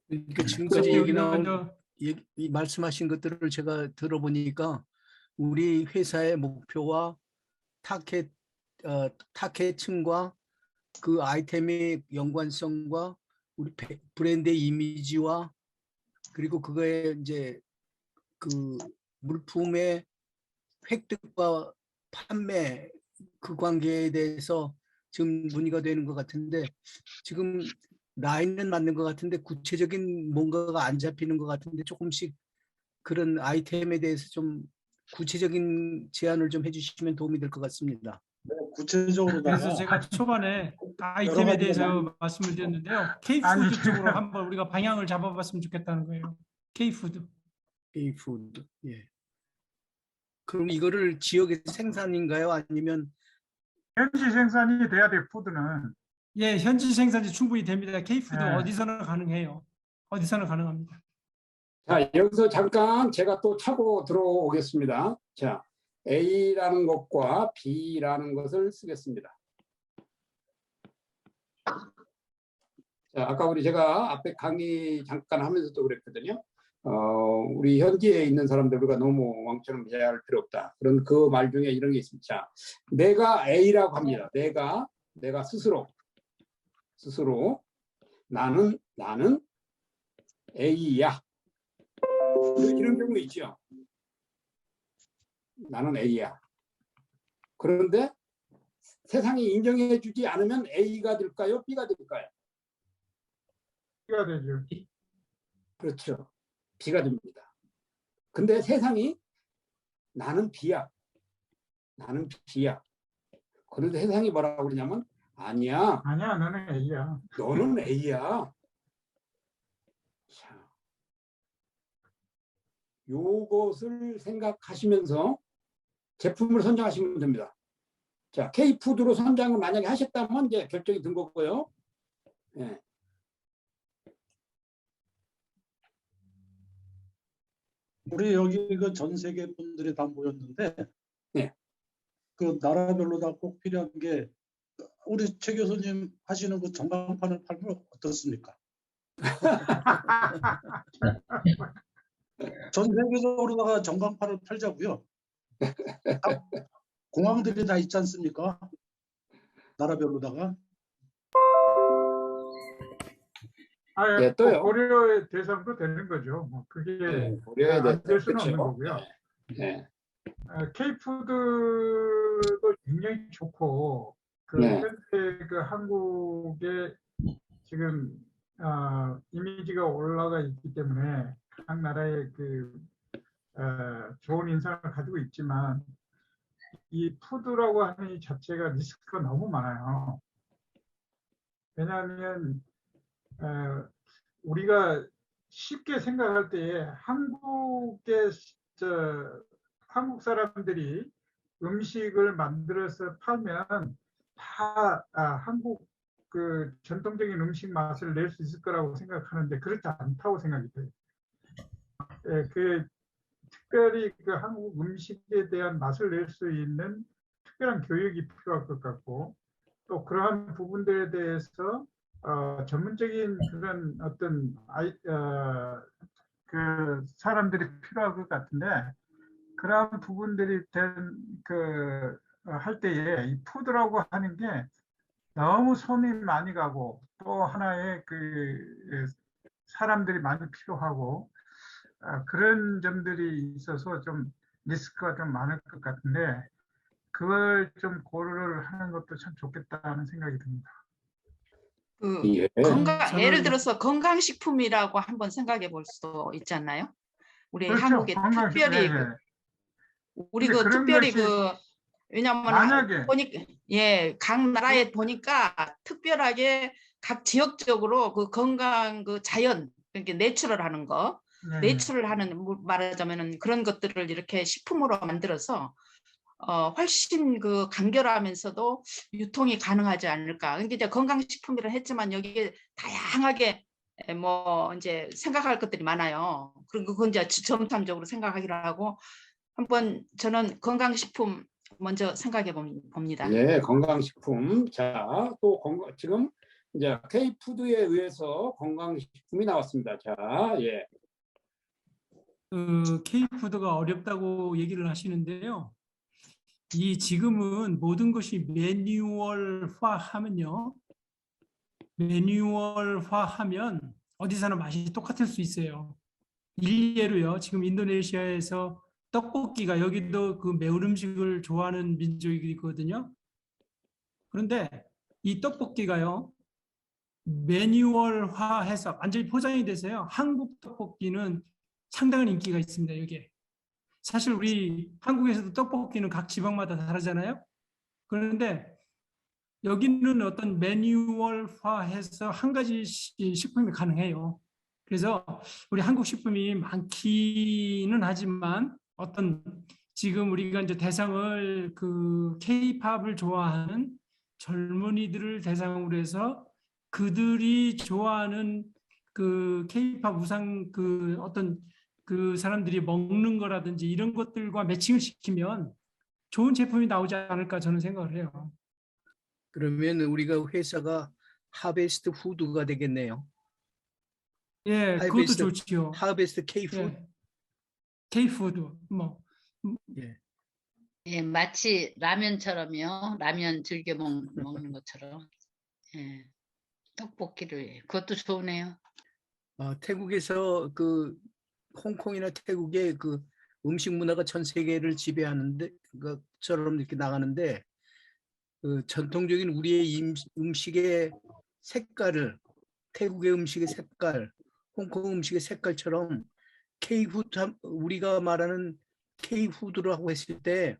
그러니까 지금까지 얘기 나온 이 말씀하신 것들을 제가 들어보니까 우리 회사의 목표와 타겟층과 그 아이템의 연관성과 우리 브랜드의 이미지와 그리고 그거에 이제 그 물품의 획득과 판매 그 관계에 대해서 지금 문의가 되는 것 같은데, 지금 라인은 맞는 것 같은데 구체적인 뭔가가 안 잡히는 것 같은데, 조금씩 그런 아이템에 대해서 좀 구체적인 제안을 좀 해주시면 도움이 될 것 같습니다. 구체적으로 그래서 제가 초반에 아이템에 대해서 말씀을 드렸는데요. K푸드 쪽으로 한번 우리가 방향을 잡아봤으면 좋겠다는 거예요. K푸드. K푸드. 예. 그럼 이거를 지역에서 생산인가요? 아니면 현지 생산이 돼야 돼, 푸드는. 예, 현지 생산이 충분히 됩니다. K푸드 네. 어디서나 가능해요. 어디서나 가능합니다. 자, 여기서 잠깐 제가 또 차고 들어오겠습니다. 자, A라는 것과 B라는 것을 쓰겠습니다. 자, 아까 제가 앞에 강의 잠깐 하면서도 그랬거든요. 우리 현지에 있는 사람들 우리가 너무 왕처럼 대할 필요 없다. 그런 그 말 중에 이런 게 있습니다. 자, 내가 A라고 합니다. 내가 스스로 나는 A야. 이런 경우 있죠. 나는 A야. 그런데 세상이 인정해 주지 않으면 A가 될까요? B가 될까요? B가 되죠. 그렇죠. B가 됩니다. 근데 세상이 나는 B야. 그런데 세상이 뭐라고 그러냐면 아니야, 너는 A야. 너는 A야. 자, 요것을 생각하시면서 제품을 선정하시면 됩니다. 자, K푸드로 선정을 만약에 하셨다면 이제 결정이 든 거고요. 예. 우리 여기 그 전 세계 분들이 다 모였는데, 네. 그 나라별로 다 꼭 필요한 게, 우리 최 교수님 하시는 그 전광판을 팔면 어떻습니까? 전 세계적으로다가 전광판을 팔자고요. 공항들이 다 있지 않습니까? 나라별로다가. 예, 또요. 고려의 대상도 되는 거죠. 뭐 그게 고려의 안 될 수는 그렇죠. 없는 거고요. 네. K푸드도 굉장히 좋고 그 네. 현재 그 한국의 지금 이미지가 올라가 있기 때문에 각 나라의 그 좋은 인상을 가지고 있지만 이 푸드라고 하는 이 자체가 리스크가 너무 많아요. 왜냐하면 우리가 쉽게 생각할 때에 한국 사람들이 음식을 만들어서 팔면 다 한국 그 전통적인 음식 맛을 낼 수 있을 거라고 생각하는데 그렇지 않다고 생각이 돼요. 특별히 그 한국 음식에 대한 맛을 낼 수 있는 특별한 교육이 필요할 것 같고 또 그러한 부분들에 대해서 전문적인 그런 어떤 그 사람들이 필요할 것 같은데 그러한 부분들이 할 때에 이 푸드라고 하는 게 너무 손이 많이 가고 또 하나의 그 사람들이 많이 필요하고 그런 점들이 있어서 좀 리스크가 좀 많을 것 같은데 그걸 좀 고려를 하는 것도 참 좋겠다는 생각이 듭니다. 예. 예를 들어서 건강식품이라고 한번 생각해 볼 수도 있지 않나요? 우리 그렇죠. 한국에 특별히 우리 그 특별히 왜냐하면 만약에 각 나라에 보니까 특별하게 각 지역적으로 그 건강 그 자연 그러니까 내추럴하는 거 내추럴하는 말하자면은 그런 것들을 이렇게 식품으로 만들어서 훨씬 그 간결하면서도 유통이 가능하지 않을까. 그러니까 이제 건강식품이라 했지만 여기에 다양하게 뭐 이제 생각할 것들이 많아요. 그리고 그건 이제 점탐적으로 생각하기로 하고 한번 저는 건강식품 먼저 생각해 봅니다. 예, 건강식품. 자, 또 지금 이제 K푸드에 의해서 건강식품이 나왔습니다. 자, 예. K푸드가 어렵다고 얘기를 하시는데요. 지금은 모든 것이 매뉴얼화하면요. 매뉴얼화하면 어디서나 맛이 똑같을 수 있어요. 일례로요. 지금 인도네시아에서 떡볶이가 여기도 그 매운 음식을 좋아하는 민족이거든요. 그런데 이 떡볶이가요. 매뉴얼화해서 완전히 포장이 돼서요. 한국 떡볶이는 상당한 인기가 있습니다. 여기에. 사실 우리 한국에서도 떡볶이는 각 지방마다 다르잖아요. 그런데 여기는 어떤 매뉴얼화해서 한 가지 식품이 가능해요. 그래서 우리 한국 식품이 많기는 하지만 어떤 지금 우리가 이제 대상을 그 K-팝을 좋아하는 젊은이들을 대상으로 해서 그들이 좋아하는 그 K-팝 우상 그 어떤 그 사람들이 먹는 거라든지 이런 것들과 매칭을 시키면 좋은 제품이 나오지 않을까 저는 생각을 해요. 그러면 우리가 회사가 하베스트 푸드가 되겠네요. 예, 그것도 좋지요. 하베스트 K푸드. 예. K푸드 뭐. 예. 예, 마치 라면처럼요. 라면 즐겨 먹는 것처럼. 예. 떡볶이를 그것도 좋으네요. 태국에서 그 홍콩이나 태국의 그 음식 문화가 전 세계를 지배하는데 그것처럼 이렇게 나가는데 그 전통적인 우리의 음식의 색깔을 태국의 음식의 색깔, 홍콩 음식의 색깔처럼 K푸드 우리가 말하는 K푸드라고 했을 때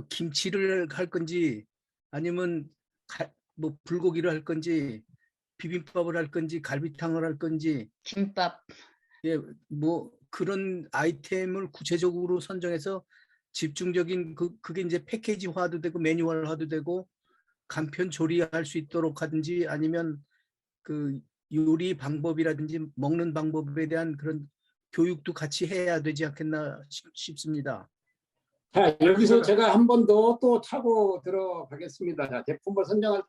김치를 할 건지 아니면 뭐 불고기를 할 건지 비빔밥을 할 건지 갈비탕을 할 건지 김밥 뭐 그런 아이템을 구체적으로 선정해서 집중적인 그게 이제 패키지화도 되고 매뉴얼화도 되고 간편 조리할 수 있도록 하든지 아니면 그 요리 방법이라든지 먹는 방법에 대한 그런 교육도 같이 해야 되지 않겠나 싶습니다. 자, 여기서 제가 한 번 더 또 차고 들어가겠습니다. 자, 제품을 선정할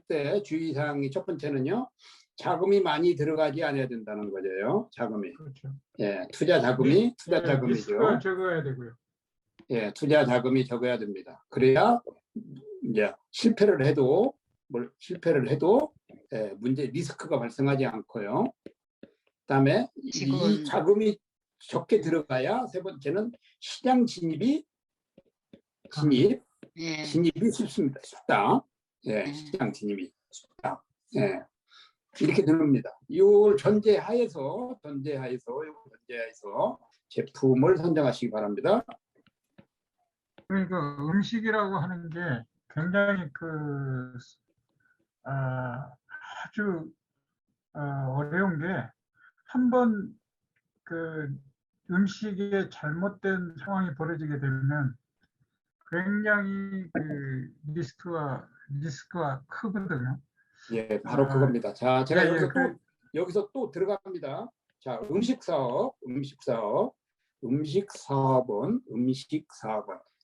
때 주의사항이 첫 번째는요. 자금이 많이 들어가지 않아야 된다는 거죠. 자금이. 그렇죠. 예, 투자 자금이죠. 리스크가 적어야 되고요. 예, 투자 자금이 적어야 됩니다. 그래야 이제 실패를 해도 문제 리스크가 발생하지 않고요. 그다음에 이 지금 자금이 적게 들어가야 세 번째는 시장 진입이 예. 쉽습니다. 쉽다. 예, 시장 진입이 쉽다. 예, 이렇게 됩니다. 이 전제하에서 제품을 선정하시기 바랍니다. 그러니까 음식이라고 하는 게 굉장히 아주 어려운 게 한번 음식에 잘못된 상황이 벌어지게 되면 굉장히 리스크가 크거든요. 예, 바로 그겁니다. 자, 제가 예, 여기서 또 들어갑니다. 자, 음식사업은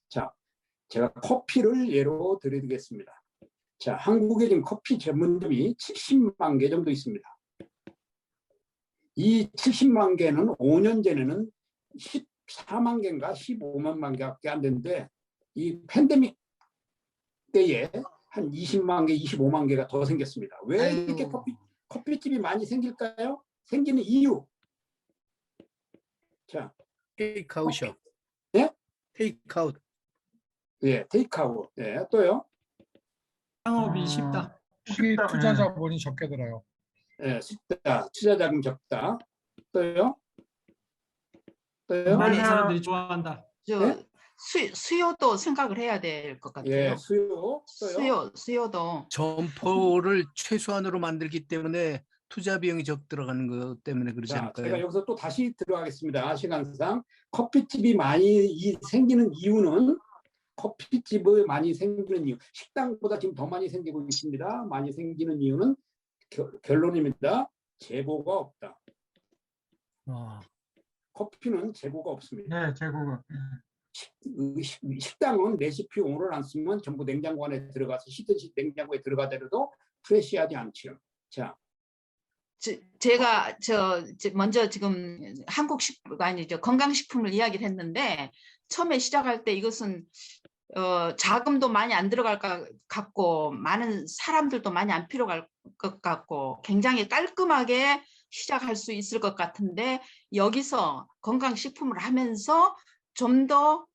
자, 제가 커피를 예로 드리겠습니다. 자, 한국에 지금 커피 전문점이 70만 개 정도 있습니다. 이 70만 개는 5년 전에는 14만 개인가 15만 개밖에 안 됐는데 이 팬데믹 때에 한 20만 개, 25만 개가 더 생겼습니다. 왜 이렇게 커피집이 많이 생길까요? 생기는 이유. 자, 테이크아웃이요. 예? 테이크아웃. 예, 테이크아웃. 예, 또요? 창업이 쉽다. 혹시 투자 자본이 적게 들어요. 예, 쉽다. 투자 자금 적다. 또요? 많은 사람들이 좋아한다. 예? 수요도 생각을 해야 될 것 같아요. 예, 수요. 또요? 수요도. 점포를 최소한으로 만들기 때문에 투자 비용이 적 들어가는 것 때문에 그러지 자, 않을까요? 제가 여기서 또 다시 들어가겠습니다. 시간상 커피집이 많이 생기는 이유는 식당보다 지금 더 많이 생기고 있습니다. 많이 생기는 이유는 결론입니다. 재고가 없다. 커피는 재고가 없습니다. 네, 재고가. 식당은 레시피 오늘 안 쓰면 전부 냉장고 안에 들어가서 시든지 냉장고에 들어가더라도 프레시하지 않죠. 자, 제가 먼저 지금 건강식품을 이야기를 했는데 처음에 시작할 때 이것은 자금도 많이 안 들어갈 것 같고 많은 사람들도 많이 안 필요할 것 같고 굉장히 깔끔하게 시작할 수 있을 것 같은데 여기서 건강식품을 하면서 좀 더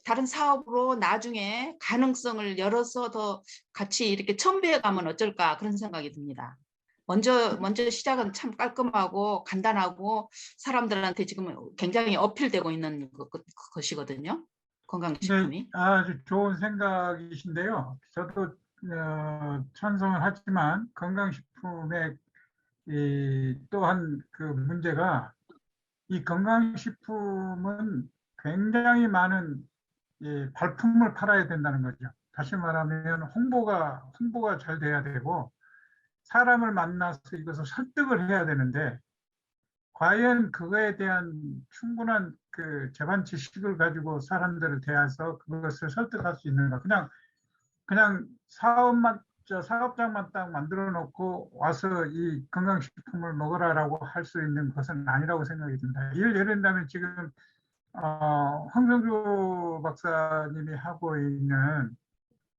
다른 사업으로 나중에 가능성을 열어서 더 같이 이렇게 첨부해 가면 어쩔까 그런 생각이 듭니다. 먼저 시작은 참 깔끔하고 간단하고 사람들한테 지금 굉장히 어필되고 있는 것이거든요. 건강식품이. 네, 아주 좋은 생각이신데요. 저도 찬성을 하지만 건강식품의 또한 문제가 이 건강식품은 굉장히 많은 발품을 팔아야 된다는 거죠. 다시 말하면 홍보가 잘 돼야 되고 사람을 만나서 이것을 설득을 해야 되는데 과연 그거에 대한 충분한 재반 지식을 가지고 사람들을 대해서 그것을 설득할 수 있는가? 그냥 사업장만 딱 만들어 놓고 와서 이 건강식품을 먹으라라고 할 수 있는 것은 아니라고 생각이 듭니다. 예를 든다면 지금 황성주 박사님이 하고 있는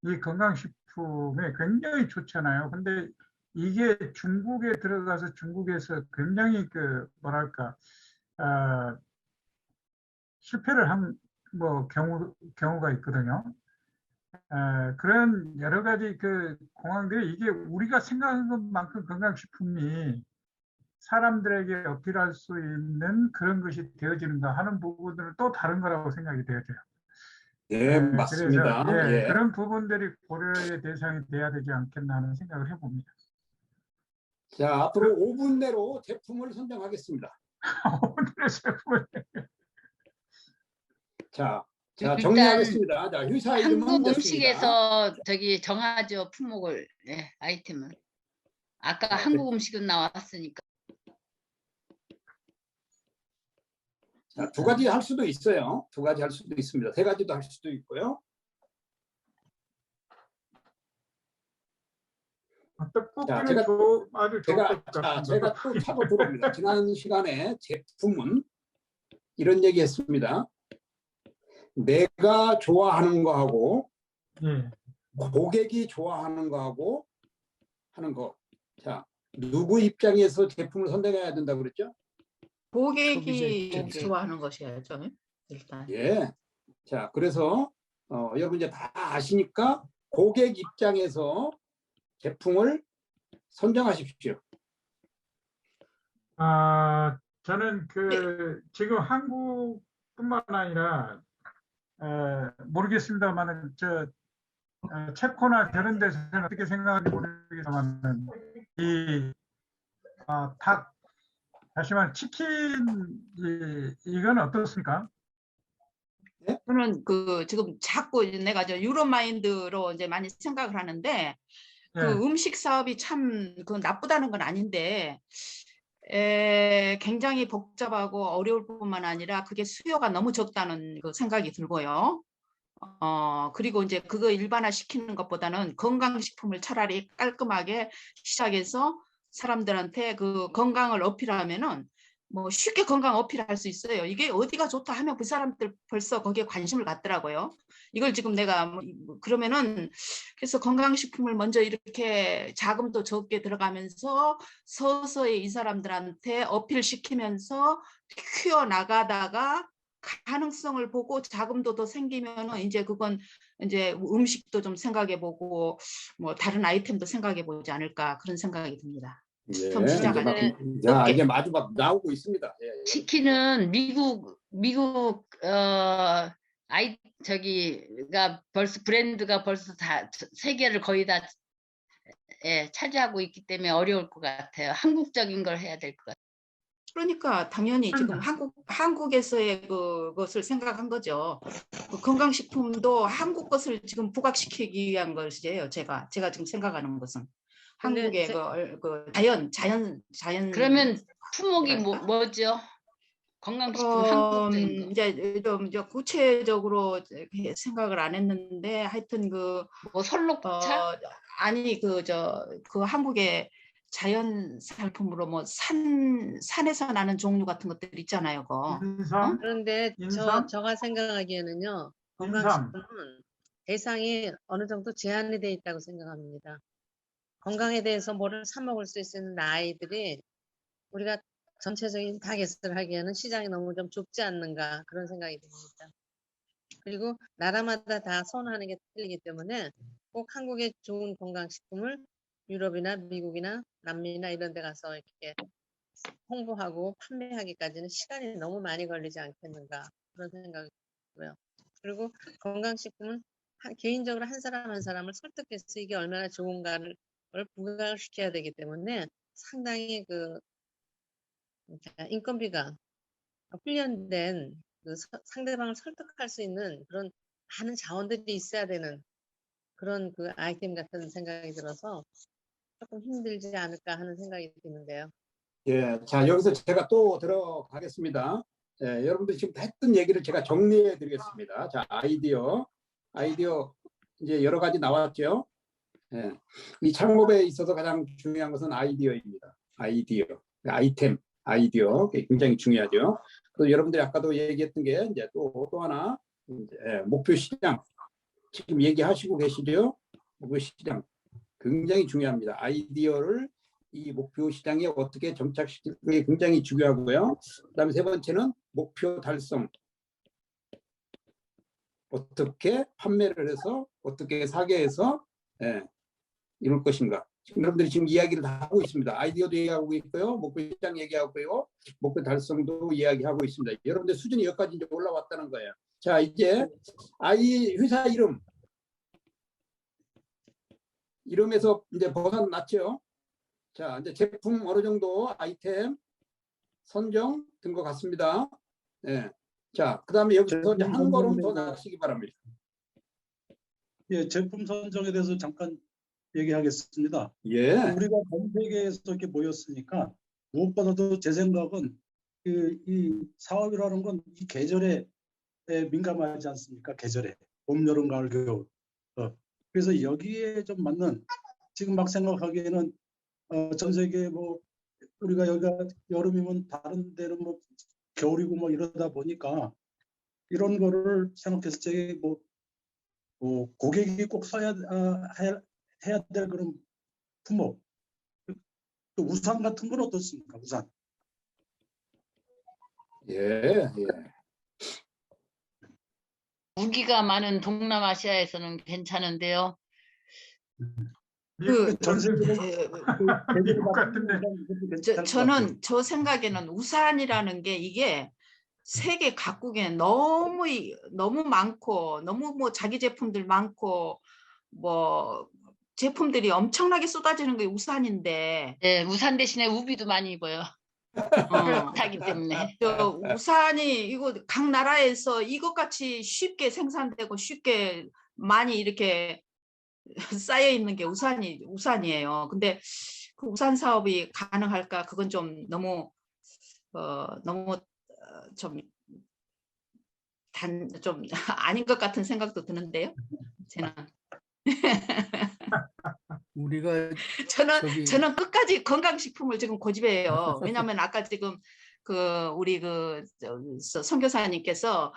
이 건강식품이 굉장히 좋잖아요. 근데 이게 중국에 들어가서 중국에서 굉장히 실패를 한 경우가 있거든요. 그런 여러 가지 공항들이 이게 우리가 생각하는 것만큼 건강식품이 사람들에게 어필할 수 있는 그런 것이 되어지는가 하는 부분들은 또 다른 거라고 생각이 되어져요. 네, 맞습니다. 그래서 예. 그런 부분들이 고려의 대상이 돼야 되지 않겠나 하는 생각을 해봅니다. 자, 앞으로 5분 내로 제품을 선정하겠습니다. 5분 내로 제품을. 자, 일단 정리하겠습니다. 자, 회사 이름은 한국 됐습니다. 음식에서 정하죠 품목을. 아이템은 아까 한국 음식은 나왔으니까. 자, 2가지 할 수도 있어요. 2가지 할 수도 있습니다. 3가지도 할 수도 있고요. 자, 제가 또 차고 들어옵니다. 지난 시간에 제품은 이런 얘기했습니다. 내가 좋아하는 거하고 고객이 좋아하는 거하고 하는 거. 자, 누구 입장에서 제품을 선택해야 된다고 그랬죠? 고객이 소비자 좋아하는 것이야죠. 일단. 예. 자, 그래서 여러분 이제 다 아시니까 고객 입장에서 제품을 선정하십시오. 저는 지금 한국뿐만 아니라 모르겠습니다만 체코나 저런 데서는 어떻게 생각하는지 모르겠지만 닭 다시 말해 치킨 이건 어떻습니까? 저는 지금 자꾸 내가 유럽 마인드로 이제 많이 생각을 하는데 음식 사업이 참 나쁘다는 건 아닌데 굉장히 복잡하고 어려울 뿐만 아니라 그게 수요가 너무 적다는 생각이 들고요. 그리고 이제 그거 일반화시키는 것보다는 건강식품을 차라리 깔끔하게 시작해서 사람들한테 그 건강을 어필하면은 뭐 쉽게 건강 어필할 수 있어요. 이게 어디가 좋다 하면 그 사람들 벌써 거기에 관심을 갖더라고요. 이걸 지금 내가 그러면은 그래서 건강식품을 먼저 이렇게 자금도 적게 들어가면서 서서히 이 사람들한테 어필시키면서 키워 나가다가 가능성을 보고 자금도 더 생기면은 이제 그건 이제 음식도 좀 생각해보고 뭐 다른 아이템도 생각해보지 않을까 그런 생각이 듭니다. 예, 처음 시작할 때. 이제 마주 막 나오고 있습니다. 예. 치킨은 미국 저기가 벌써 브랜드가 벌써 다 세계를 거의 다 차지하고 있기 때문에 어려울 것 같아요. 한국적인 걸 해야 될 것 같아요. 그러니까 당연히 지금 한국에서의 그것을 생각한 거죠. 건강식품도 한국 것을 지금 부각시키기 위한 것이에요. 제가 지금 생각하는 것은 한국의 자연. 그러면 품목이 뭐죠? 건강식품 한국적인 거. 이제 좀 구체적으로 생각을 안 했는데 하여튼 뭐 설록차? 아니 그 한국의 자연 살품으로 뭐 산에서 나는 종류 같은 것들 있잖아요. 그런데 제가 생각하기에는요. 건강식품은 대상이 어느 정도 제한이 돼 있다고 생각합니다. 건강에 대해서 뭐를 사 먹을 수 있는 아이들이 우리가 전체적인 타겟을 하기에는 시장이 너무 좀 좁지 않는가 그런 생각이 듭니다. 그리고 나라마다 다 선호하는 게 틀리기 때문에 꼭 한국의 좋은 건강식품을 유럽이나 미국이나 남미나 이런 데 가서 이렇게 홍보하고 판매하기까지는 시간이 너무 많이 걸리지 않겠는가 그런 생각이 들고요. 그리고 건강식품은 개인적으로 한 사람 한 사람을 설득해서 이게 얼마나 좋은가를 부각을 시켜야 되기 때문에 상당히 인건비가 훈련된 상대방을 설득할 수 있는 그런 많은 자원들이 있어야 되는 그런 아이템 같은 생각이 들어서 조금 힘들지 않을까 하는 생각이 드는데요. 예, 자 여기서 제가 또 들어가겠습니다. 예, 여러분들 지금 했던 얘기를 제가 정리해 드리겠습니다. 자 아이디어 이제 여러 가지 나왔죠. 예, 이 창업에 있어서 가장 중요한 것은 아이디어입니다. 아이템, 아이디어 굉장히 중요하죠. 그래서 여러분들이 아까도 얘기했던 게 이제 또 하나 이제 목표 시장 지금 얘기하시고 계시죠. 목표 시장 굉장히 중요합니다. 아이디어를 이 목표 시장에 어떻게 정착시킬 게 굉장히 중요하고요. 그다음에 세 번째는 목표 달성. 어떻게 판매를 해서 어떻게 사계해서 이룰 것인가. 지금 여러분들이 지금 이야기를 다 하고 있습니다. 아이디어도 얘기하고 있고요. 목표 시장 얘기하고 있고요. 목표 달성도 이야기하고 있습니다. 여러분들 수준이 여기까지 이제 올라왔다는 거예요. 자 이제 회사 이름에서 이제 벗어났죠. 자 이제 제품 어느 정도 아이템 선정 된 것 같습니다. 예. 자 그다음에 여기서 이제 한 걸음 더 나가시기 바랍니다. 예, 제품 선정에 대해서 잠깐 얘기하겠습니다. 예. 우리가 전 세계에서 이렇게 모였으니까 무엇보다도 제 생각은 이 사업이라는 건 이 계절에 민감하지 않습니까? 계절에 봄, 여름, 가을, 겨울. 그래서 여기에 좀 맞는 지금 막 생각하기에는 전 세계 뭐 우리가 여기가 여름이면 다른 데는 뭐 겨울이고 뭐 이러다 보니까 이런 거를 생각했을 때 뭐 고객이 꼭 해야 될 그런 품목. 또 우산 같은 건 어떻습니까? 우산. 예, 예. 무기가 많은 동남아시아에서는 괜찮은데요. 미국은 전 세계로 미국 같은데 저는 저 생각에는 우산이라는 게 이게 세계 각국에 너무 많고 너무 뭐 자기 제품들 많고 뭐 제품들이 엄청나게 쏟아지는 게 우산인데 네, 우산 대신에 우비도 많이 입어요. 타기 때문에. 우산이 이거 각 나라에서 이것같이 쉽게 생산되고 쉽게 많이 이렇게 쌓여 있는 게 우산이에요. 근데 그 우산 사업이 가능할까? 그건 좀 너무 좀 아닌 것 같은 생각도 드는데요. 저는 우리가 저는 끝까지 건강식품을 지금 고집해요. 왜냐하면 아까 지금 우리 선교사님께서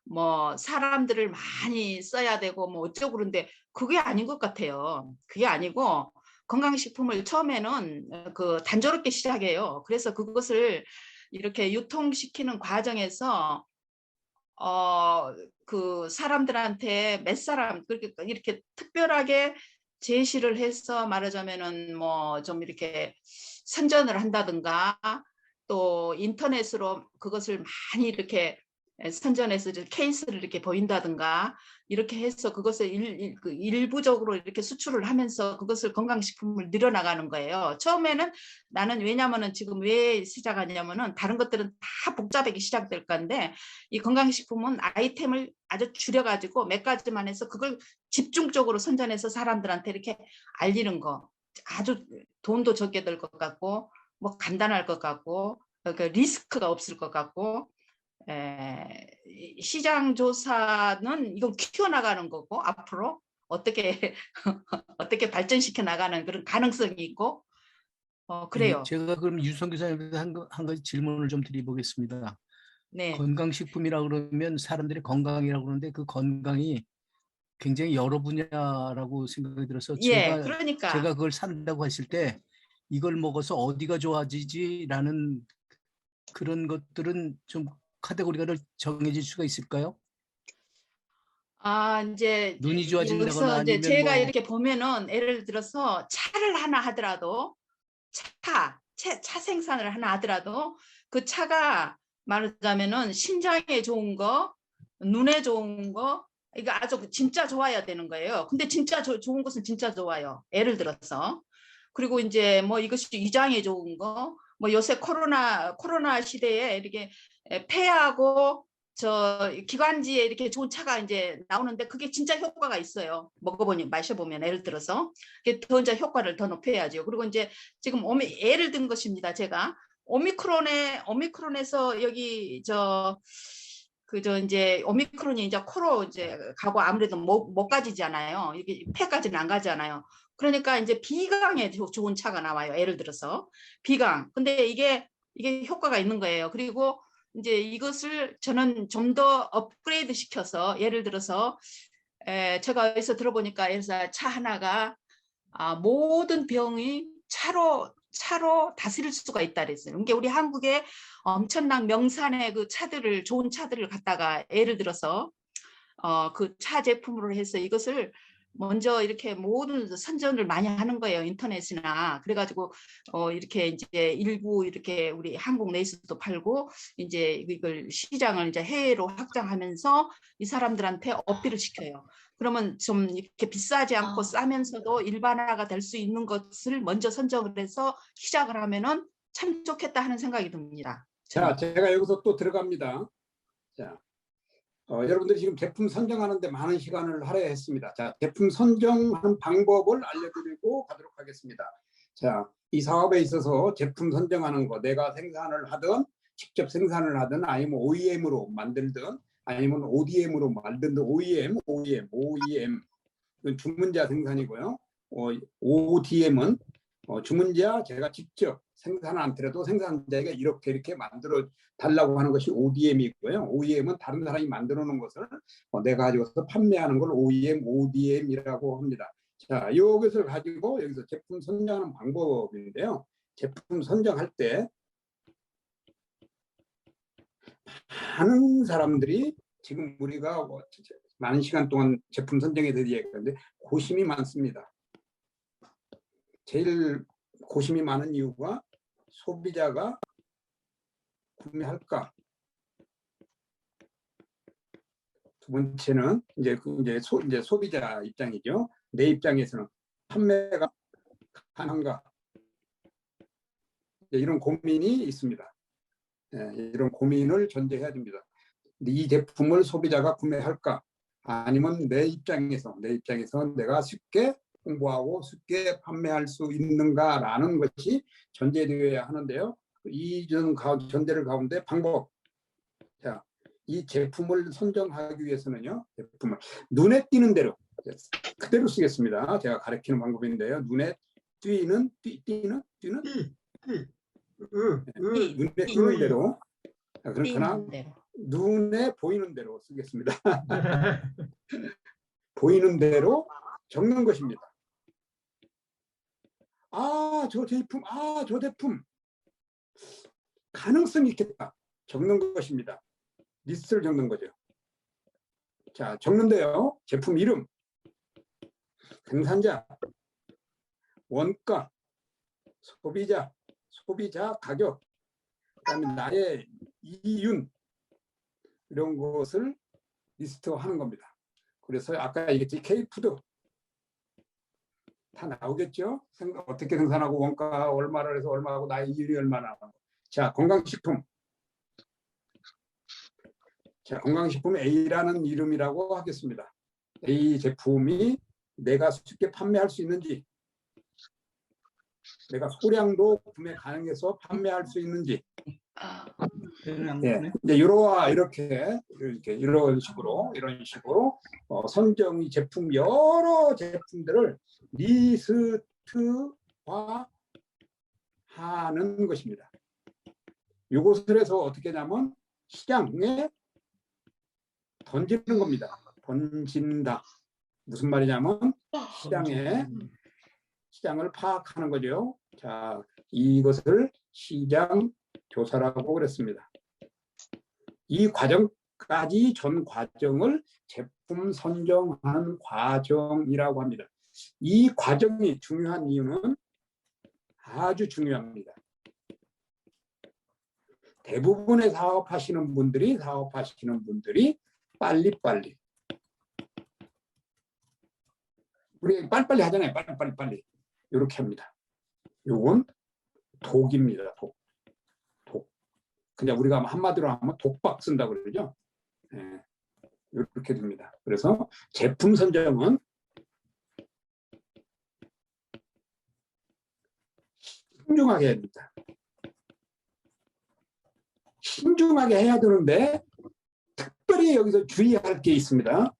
뭐 사람들을 많이 써야 되고 뭐 어쩌고 그런데 그게 아닌 것 같아요. 그게 아니고 건강식품을 처음에는 단조롭게 시작해요. 그래서 그것을 이렇게 유통시키는 과정에서 그 사람들한테 몇 사람 이렇게 특별하게 제시를 해서 말하자면은 뭐 좀 이렇게 선전을 한다든가 또 인터넷으로 그것을 많이 이렇게 선전해서 케이스를 이렇게 보인다든가 이렇게 해서 그것을 일부적으로 이렇게 수출을 하면서 그것을 건강식품을 늘어나가는 거예요. 처음에는 나는 왜냐면은 지금 왜 시작하냐면은 다른 것들은 다 복잡하게 시작될 건데 이 건강식품은 아이템을 아주 줄여가지고 몇 가지만 해서 그걸 집중적으로 선전해서 사람들한테 이렇게 알리는 거 아주 돈도 적게 들 것 같고 뭐 간단할 것 같고 리스크가 없을 것 같고 시장 조사는 이건 키워나가는 거고 앞으로 어떻게 어떻게 발전시켜 나가는 그런 가능성이 있고 그래요. 제가 그럼 유성 기사님한테 한 가지 질문을 좀 드려보겠습니다. 네. 건강식품이라고 그러면 사람들이 건강이라고 그러는데 그 건강이 굉장히 여러 분야라고 생각이 들어서 예, 제가 그걸 산다고 했을 때 이걸 먹어서 어디가 좋아지지라는 그런 것들은 좀 카테고리가 정해질 수가 있을까요? 이제 눈이 좋아진다거나 여기서 이제 아니면 제가 뭐 이렇게 보면은 예를 들어서 차를 하나 하더라도 차 생산을 하나 하더라도 그 차가 말하자면은 신장에 좋은 거, 눈에 좋은 거 이거 아주 진짜 좋아야 되는 거예요. 근데 진짜 좋은 것은 진짜 좋아요. 예를 들어서 그리고 이제 뭐 이것이 위장에 좋은 거, 뭐 요새 코로나 시대에 이렇게 폐하고 기관지에 이렇게 좋은 차가 이제 나오는데 그게 진짜 효과가 있어요. 마셔보면 예를 들어서 더 이제 효과를 더 높여야죠. 그리고 이제 지금 예를 든 것입니다. 제가 오미크론에서 여기 이제 오미크론이 이제 코로 이제 가고 아무래도 못 가지잖아요. 이게 폐까지는 안 가잖아요. 그러니까 이제 비강에 좋은 차가 나와요. 예를 들어서 비강. 근데 이게 효과가 있는 거예요. 그리고 이제 이것을 저는 좀 더 업그레이드 시켜서 예를 들어서 제가 어디서 들어보니까 차 하나가 모든 병이 차로 다스릴 수가 있다 그랬어요. 그러니까 우리 한국에 엄청난 명산의 그 좋은 차들을 갖다가 예를 들어서 그 차 제품으로 해서 이것을 먼저 이렇게 모든 선전을 많이 하는 거예요. 인터넷이나. 그래가지고 이렇게 이제 일부 이렇게 우리 한국 내에서도 팔고 이제 이걸 시장을 이제 해외로 확장하면서 이 사람들한테 어필을 시켜요. 그러면 좀 이렇게 비싸지 않고 싸면서도 일반화가 될 수 있는 것을 먼저 선정을 해서 시작을 하면은 참 좋겠다 하는 생각이 듭니다. 자, 제가 여기서 또 들어갑니다. 자. 여러분들이 지금 제품 선정하는데 많은 시간을 할애했습니다. 자, 제품 선정하는 방법을 알려드리고 가도록 하겠습니다. 자, 이 사업에 있어서 제품 선정하는 거 내가 생산을 하든 직접 생산을 하든 아니면 OEM으로 만들든 아니면 ODM으로 만들든 OEM 이건 주문자 생산이고요. ODM은 주문자 제가 직접 생산 않더라도 생산자에게 이렇게 만들어 달라고 하는 것이 ODM이고요. OEM은 다른 사람이 만들어 놓은 것을 내가 가지고서 판매하는 걸 OEM, ODM이라고 합니다. 자, 이것을 가지고 여기서 제품 선정하는 방법인데요. 제품 선정할 때 많은 사람들이 지금 우리가 많은 시간 동안 제품 선정에 대해 얘기했는데 고심이 많습니다. 제일 고심이 많은 이유가 소비자가 구매할까? 두 번째는 이제 소비자 입장이죠. 내 입장에서는 판매가 가능한가? 이런 고민이 있습니다. 이런 고민을 전제해야 됩니다. 이 제품을 소비자가 구매할까? 아니면 내 입장에서 내가 쉽게 홍보하고 쉽게 판매할 수 있는가라는 것이 전제되어야 하는데요. 이 전제를 가운데 방법. 자, 이 제품을 선정하기 위해서는요. 제품을 눈에 띄는 대로 그대로 쓰겠습니다. 제가 가르치는 방법인데요. 눈에 띄는 눈에 띄는 대로. 그러나 눈에 보이는 대로 쓰겠습니다. 보이는 대로 적는 것입니다. 저 제품 가능성이 있겠다. 적는 것입니다. 리스트를 적는 거죠. 자, 적는데요. 제품 이름, 생산자, 원가, 소비자 가격, 그다음에 나의 이윤 이런 것을 리스트하는 겁니다. 그래서 아까 얘기했지 K푸드 다 나오겠죠? 어떻게 생산하고 원가 얼마를 해서 얼마하고 나의 이윤이 얼마나. 자, 건강식품. 자, 건강식품 A라는 이름이라고 하겠습니다. A 제품이 내가 쉽게 판매할 수 있는지, 내가 소량도 구매 가능해서 판매할 수 있는지. 예, 이제 이런 식으로 선정이 제품 여러 제품들을 리스트화하는 것입니다. 이것을 해서 어떻게 하냐면 시장에 던지는 겁니다. 던진다. 무슨 말이냐면 시장을 파악하는 거죠. 자, 이것을 시장 조사라고 그랬습니다. 이 과정까지 전 과정을 제품 선정하는 과정이라고 합니다. 이 과정이 중요한 이유는 아주 중요합니다. 대부분의 사업하시는 분들이 빨리빨리 우리 빨리빨리 하잖아요. 빨리 이렇게 합니다. 요건 독입니다. 독. 그냥 우리가 한마디로 하면 독박 쓴다고 그러죠. 예, 이렇게 됩니다. 그래서 제품 선정은 신중하게 해야 됩니다. 신중하게 해야 되는데 특별히 여기서 주의할 게 있습니다.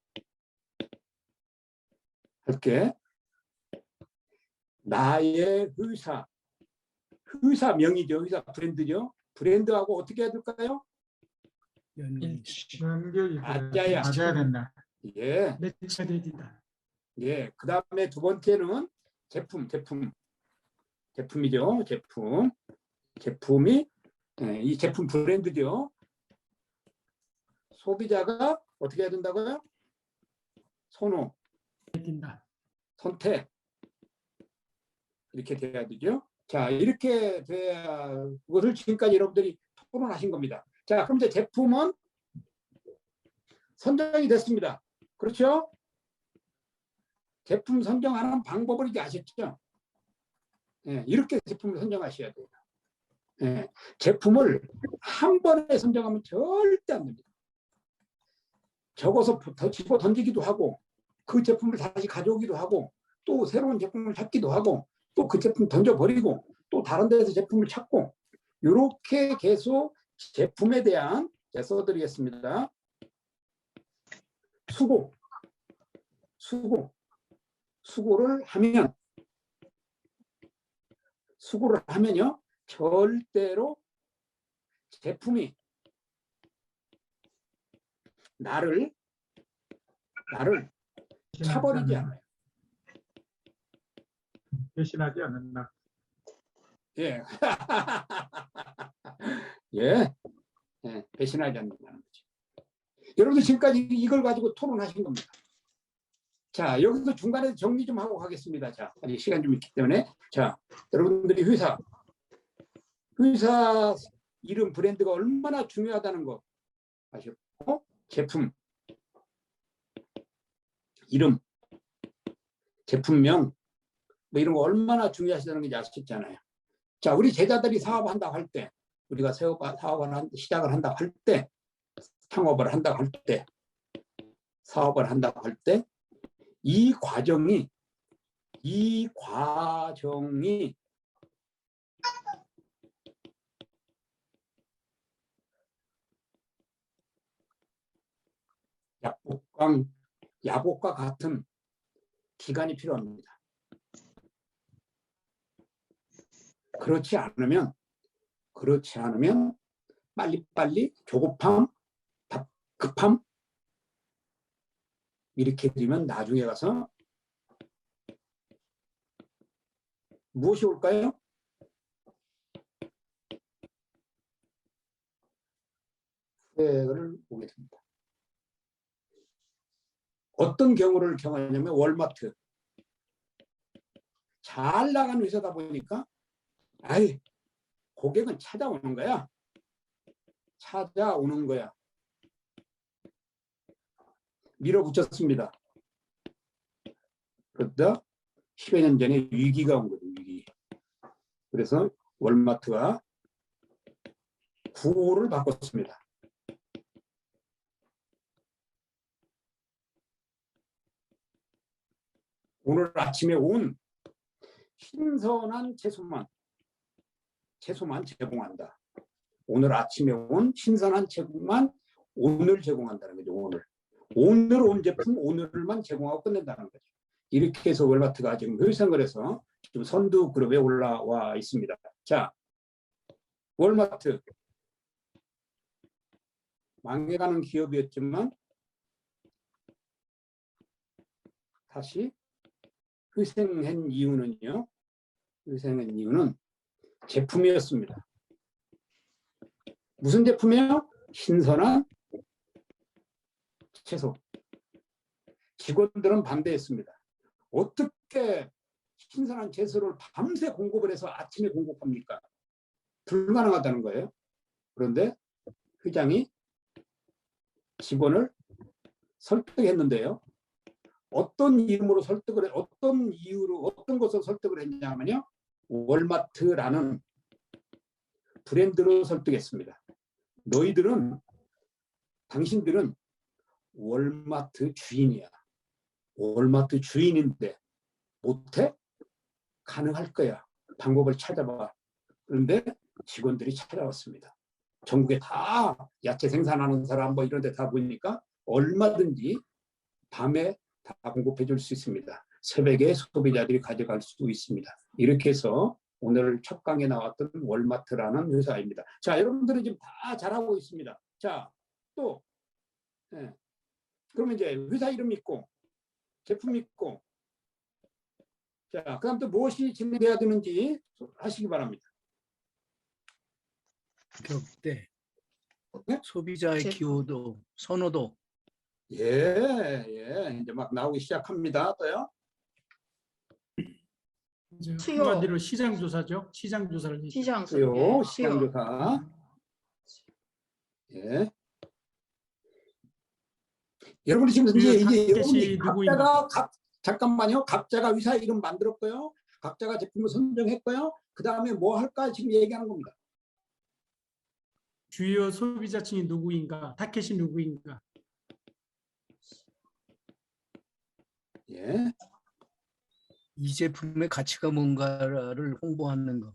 나의 회사 명이죠. 회사 브랜드죠. 브랜드하고 어떻게 해야 될까요? 연결이 맞아야 된다. 예. 매치가 된다. 예. 그 다음에 두 번째는 제품이죠. 제품이 이 제품 브랜드죠. 소비자가 어떻게 해야 된다고요? 선호, 선택 이렇게 돼야 되죠. 자, 이렇게 돼야 그것을 지금까지 여러분들이 토론하신 겁니다. 자, 그럼 이제 제품은 선정이 됐습니다. 그렇죠? 제품 선정하는 방법을 이제 아셨죠? 예, 이렇게 제품을 선정하셔야 돼요. 예, 제품을 한 번에 선정하면 절대 안 됩니다. 적어서 집어 던지기도 하고 그 제품을 다시 가져오기도 하고 또 새로운 제품을 찾기도 하고 또 그 제품 던져버리고 또 다른 데서 제품을 찾고 이렇게 계속 제품에 대한 써드리겠습니다. 수고를 하면요 절대로 제품이 나를 차버리지 않아요. 배신하지 않는다. 예. 예. 배신하지 않는다는 거죠. 여러분들 지금까지 이걸 가지고 토론하신 겁니다. 자, 여기서 중간에 정리 좀 하고 가겠습니다. 자, 아직 시간 좀 있기 때문에. 자, 여러분들이 회사 이름 브랜드가 얼마나 중요하다는 거 아셨고, 제품, 이름, 제품명, 뭐 이런 거 얼마나 중요하시다는 게 아셨잖아요. 자, 우리 제자들이 사업한다고 할 때, 우리가 사업을 시작을 한다고 할 때, 창업을 한다고 할 때, 사업을 한다고 할 때, 이 과정이 야복과 같은 기간이 필요합니다. 그렇지 않으면 빨리빨리 조급함, 급함 이렇게 되면 나중에 가서 무엇이 올까요? 후회를 보게 됩니다. 어떤 경우를 경험하냐면 월마트. 잘 나가는 회사다 보니까 고객은 찾아오는 거야. 밀어붙였습니다. 그러다 10여 년 전에 위기가 온 거죠. 위기. 그래서 월마트가 구호를 바꿨습니다. 오늘 아침에 온 신선한 채소만 제공한다. 오늘 아침에 온 신선한 채소만 오늘 제공한다는 거죠. 오늘 온 제품 오늘만 제공하고 끝낸다는 거죠. 이렇게 해서 월마트가 지금 회상을해서 지금 선두 그룹에 올라와 있습니다. 자, 월마트 망해가는 기업이었지만 다시 회생한 이유는 제품이었습니다. 무슨 제품이에요? 신선한 채소. 직원들은 반대했습니다. 어떻게 신선한 채소를 밤새 공급을 해서 아침에 공급합니까? 불가능하다는 거예요. 그런데 회장이 직원을 설득했는데요. 어떤 이유로 설득을 했냐면요. 월마트라는 브랜드로 설득했습니다. 당신들은 월마트 주인이야. 월마트 주인인데 못해? 가능할 거야. 방법을 찾아봐. 그런데 직원들이 찾아왔습니다. 전국에 다 야채 생산하는 사람 뭐 이런 데 다 보니까 얼마든지 밤에 다 공급해 줄 수 있습니다. 새벽에 소비자들이 가져갈 수 있습니다. 이렇게 해서 오늘 첫 강에 나왔던 월마트라는 회사입니다. 자, 여러분들은 지금 다 잘하고 있습니다. 자, 또 그러면 이제 회사 이름 있고 제품 있고 자, 그다음 또 무엇이 진행돼야 되는지 하시기 바랍니다. 격대, 소비자의 기호도, 선호도. 이제 막 나오기 시작합니다. 또요. 한마디로 시장 조사죠. 시장 조사를 시장 조사. 여러분이 지금 이제 잠깐만요. 각자가 회사 이름 만들었고요. 각자가 제품을 선정했고요. 그 다음에 뭐 할까 지금 얘기하는 겁니다. 주요 소비자층이 누구인가, 타겟이 누구인가. 이 제품의 가치가 뭔가를 홍보하는 거.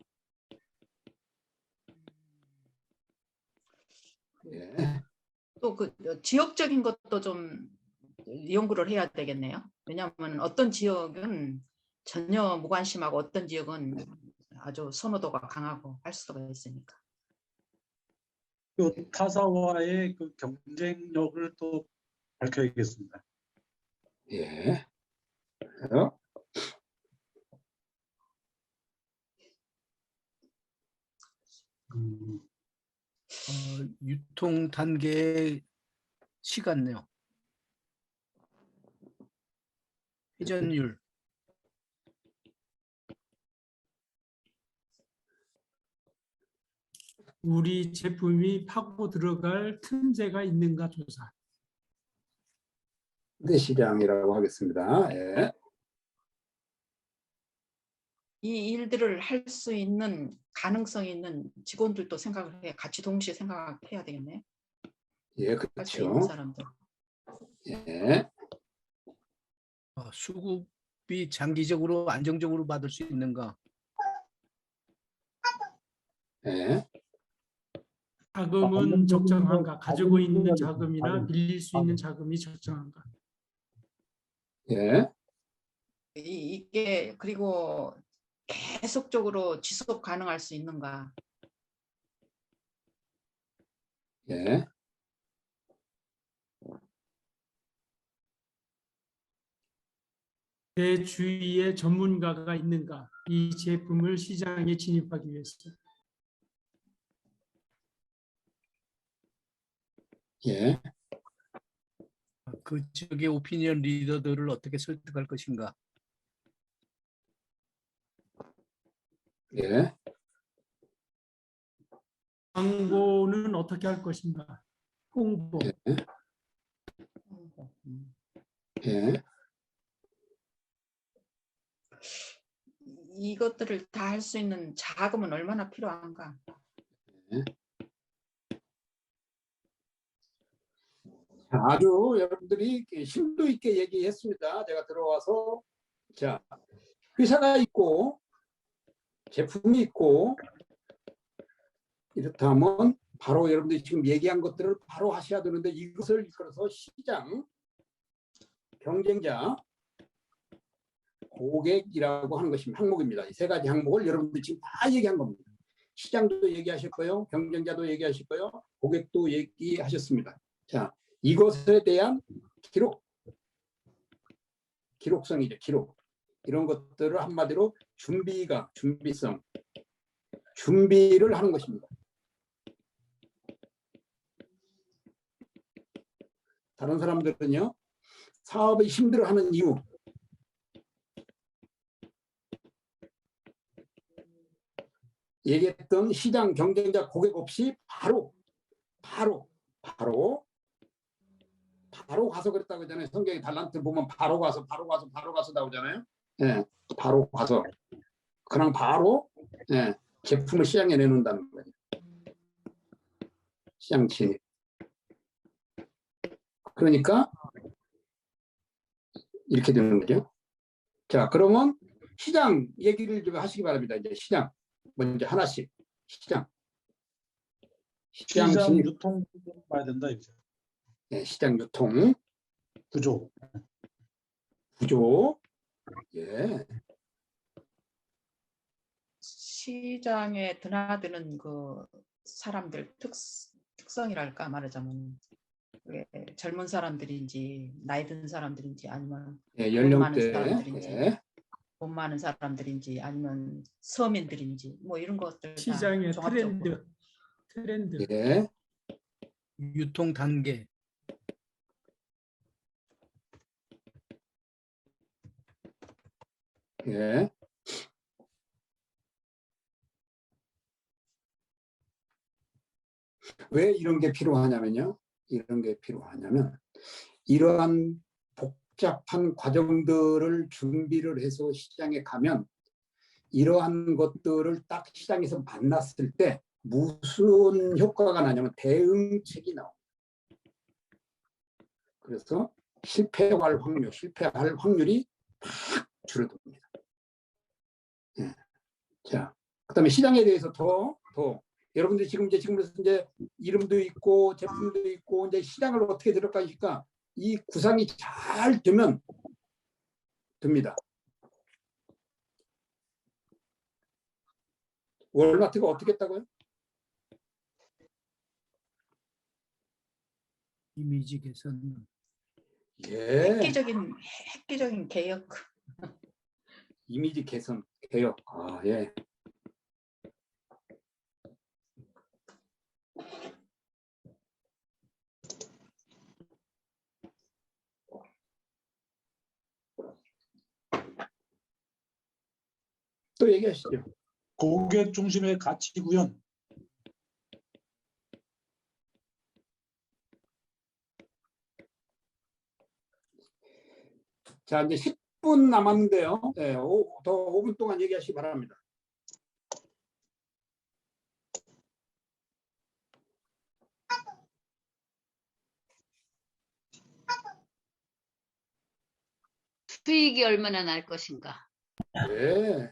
또 그 지역적인 것도 좀 연구를 해야 되겠네요. 왜냐하면 어떤 지역은 전혀 무관심하고 어떤 지역은 아주 선호도가 강하고 할 수가 있으니까. 또 타사와의 그 경쟁력을 또 밝혀야겠습니다. 유통 단계의 시간요. 회전율. 우리 제품이 파고 들어갈 틈새가 있는가 조사. 내 시장이라고 하겠습니다. 예. 이 일들을 할 수 있는 가능성이 있는 직원들도 생각을 해. 같이 동시에 생각해야 되겠네. 예, 할 수 있는 그렇죠. 사람들. 예. 수급이 장기적으로 안정적으로 받을 수 있는가? 예. 자금은 적정한가? 가지고 있는 자금이나 빌릴 수 있는 자금이 적정한가? 예. 이게 그리고 계속적으로 지속 가능할 수 있는가? 예. 내 주위에 전문가가 있는가? 이 제품을 시장에 진입하기 위해서. 예. 그 지역의 오피니언 리더들을 어떻게 설득할 것인가? 예. 광고는 어떻게 할 것인가? 홍보. 예. 예. 이것들을 다 할 수 있는 자금은 얼마나 필요한가? 예. 아주 여러분들이 심도 있게 얘기했습니다. 제가 들어와서 자, 회사가 있고 제품이 있고 이렇다면 바로 여러분들이 지금 얘기한 것들을 바로 하셔야 되는데 이것을 이끌어서 시장, 경쟁자, 고객이라고 하는 것이 항목입니다. 이 세 가지 항목을 여러분들이 지금 다 얘기한 겁니다. 시장도 얘기하실 거예요. 경쟁자도 얘기하실 거예요. 고객도 얘기하셨습니다. 자, 이것에 대한 기록성이죠. 기록. 이런 것들을 한마디로 준비성, 준비를 하는 것입니다. 다른 사람들은요, 사업에 힘들어하는 이유, 얘기했던 시장, 경쟁자, 고객 없이 바로 가서 그랬다고 하잖아요. 성경의 달란트 보면 바로 가서 나오잖아요. 예, 바로 가서 그냥 바로 예, 제품을 시장에 내놓는다는 거예요. 시장 진입. 그러니까 이렇게 되는 거죠. 자, 그러면 시장 얘기를 좀 하시기 바랍니다. 이제 시장 먼저 하나씩 시장 진입. 유통 봐야 된다 이제. 네, 시장 유통 구조. 예. 시장에 드나드는 그 사람들 특성이랄까 말하자면 젊은 사람들인지 나이 든 사람들인지 아니면 예, 돈 많은 연령대. 사람들인지 예. 돈 많은 사람들인지 아니면 서민들인지 뭐 이런 것들 시장의 다 종합적으로. 트렌드. 예. 유통 단계. 예. 왜 이런 게 필요하냐면요. 이러한 복잡한 과정들을 준비를 해서 시장에 가면 이러한 것들을 딱 시장에서 만났을 때 무슨 효과가 나냐면 대응책이 나옵니다. 그래서 실패할 확률이 팍 줄어듭니다. 예. 자, 그다음에 시장에 대해서 더 여러분들이 지금부터 이제 이름도 있고 제품도 있고 이제 시장을 어떻게 들어가실까? 이 구상이 잘 되면 됩니다. 월마트가 어떻게 했다고요? 이미지 개선. 예. 획기적인 개혁. 이미지 개선, 개혁. 예. 또 얘기하시죠. 고객 중심의 가치 구현. 자, 이제 10분 남았는데요. 네, 더 5분 동안 얘기하시기 바랍니다. 수익이 얼마나 날 것인가. 네.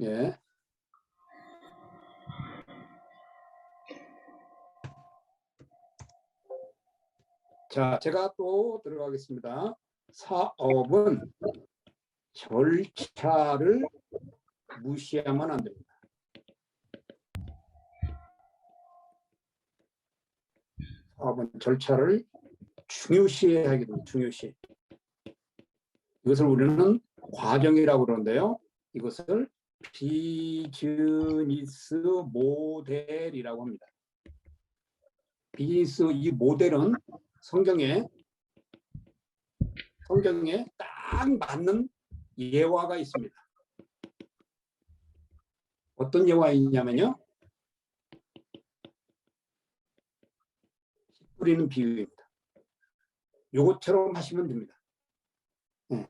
예. 자, 제가 또 들어가겠습니다. 사업은 절차를 무시하면 안 됩니다. 사업은 절차를 중요시해야 하게 됩니다. 중요시. 이것을 우리는 과정이라고 그러는데요. 이것을 비즈니스 모델이라고 합니다. 비즈니스 이 모델은 성경에 딱 맞는 예화가 있습니다. 어떤 예화가 있냐면요. 씨 뿌리는 비유입니다. 요것처럼 하시면 됩니다. 네.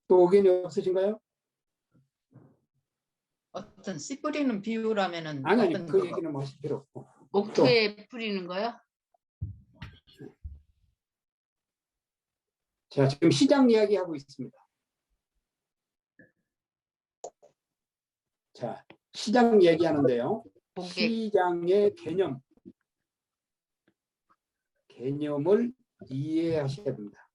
또 의견이 없으신가요? 어떤 씨 뿌리는 비유라면은 아니 어떤 그 거? 얘기는 뭐 하실 필요 없고. 목표에 뿌리는 거요? 자, 지금 시장 이야기하고 있습니다. 자, 시장 얘기하는데요. 시장의 개념을 이해하셔야 됩니다.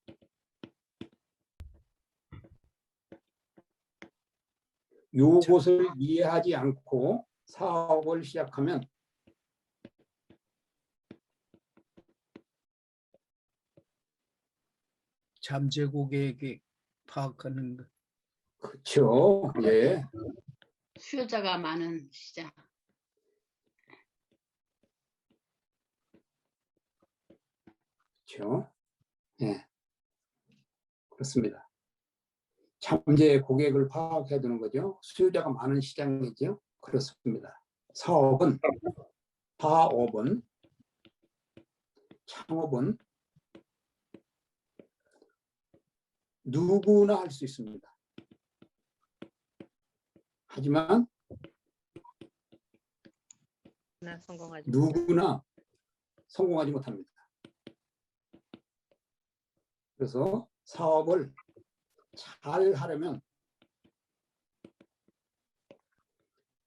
요것을 이해하지 않고 사업을 시작하면 잠재 고객이 파악하는 것. 그렇죠. 예. 수요자가 많은 시장. 그렇죠. 예. 그렇습니다. 잠재 고객을 파악해야 되는 거죠. 수요자가 많은 시장이죠. 그렇습니다. 사업은, 창업은 누구나 할 수 있습니다. 하지만 누구나 성공하지 못합니다. 그래서 사업을 잘 하려면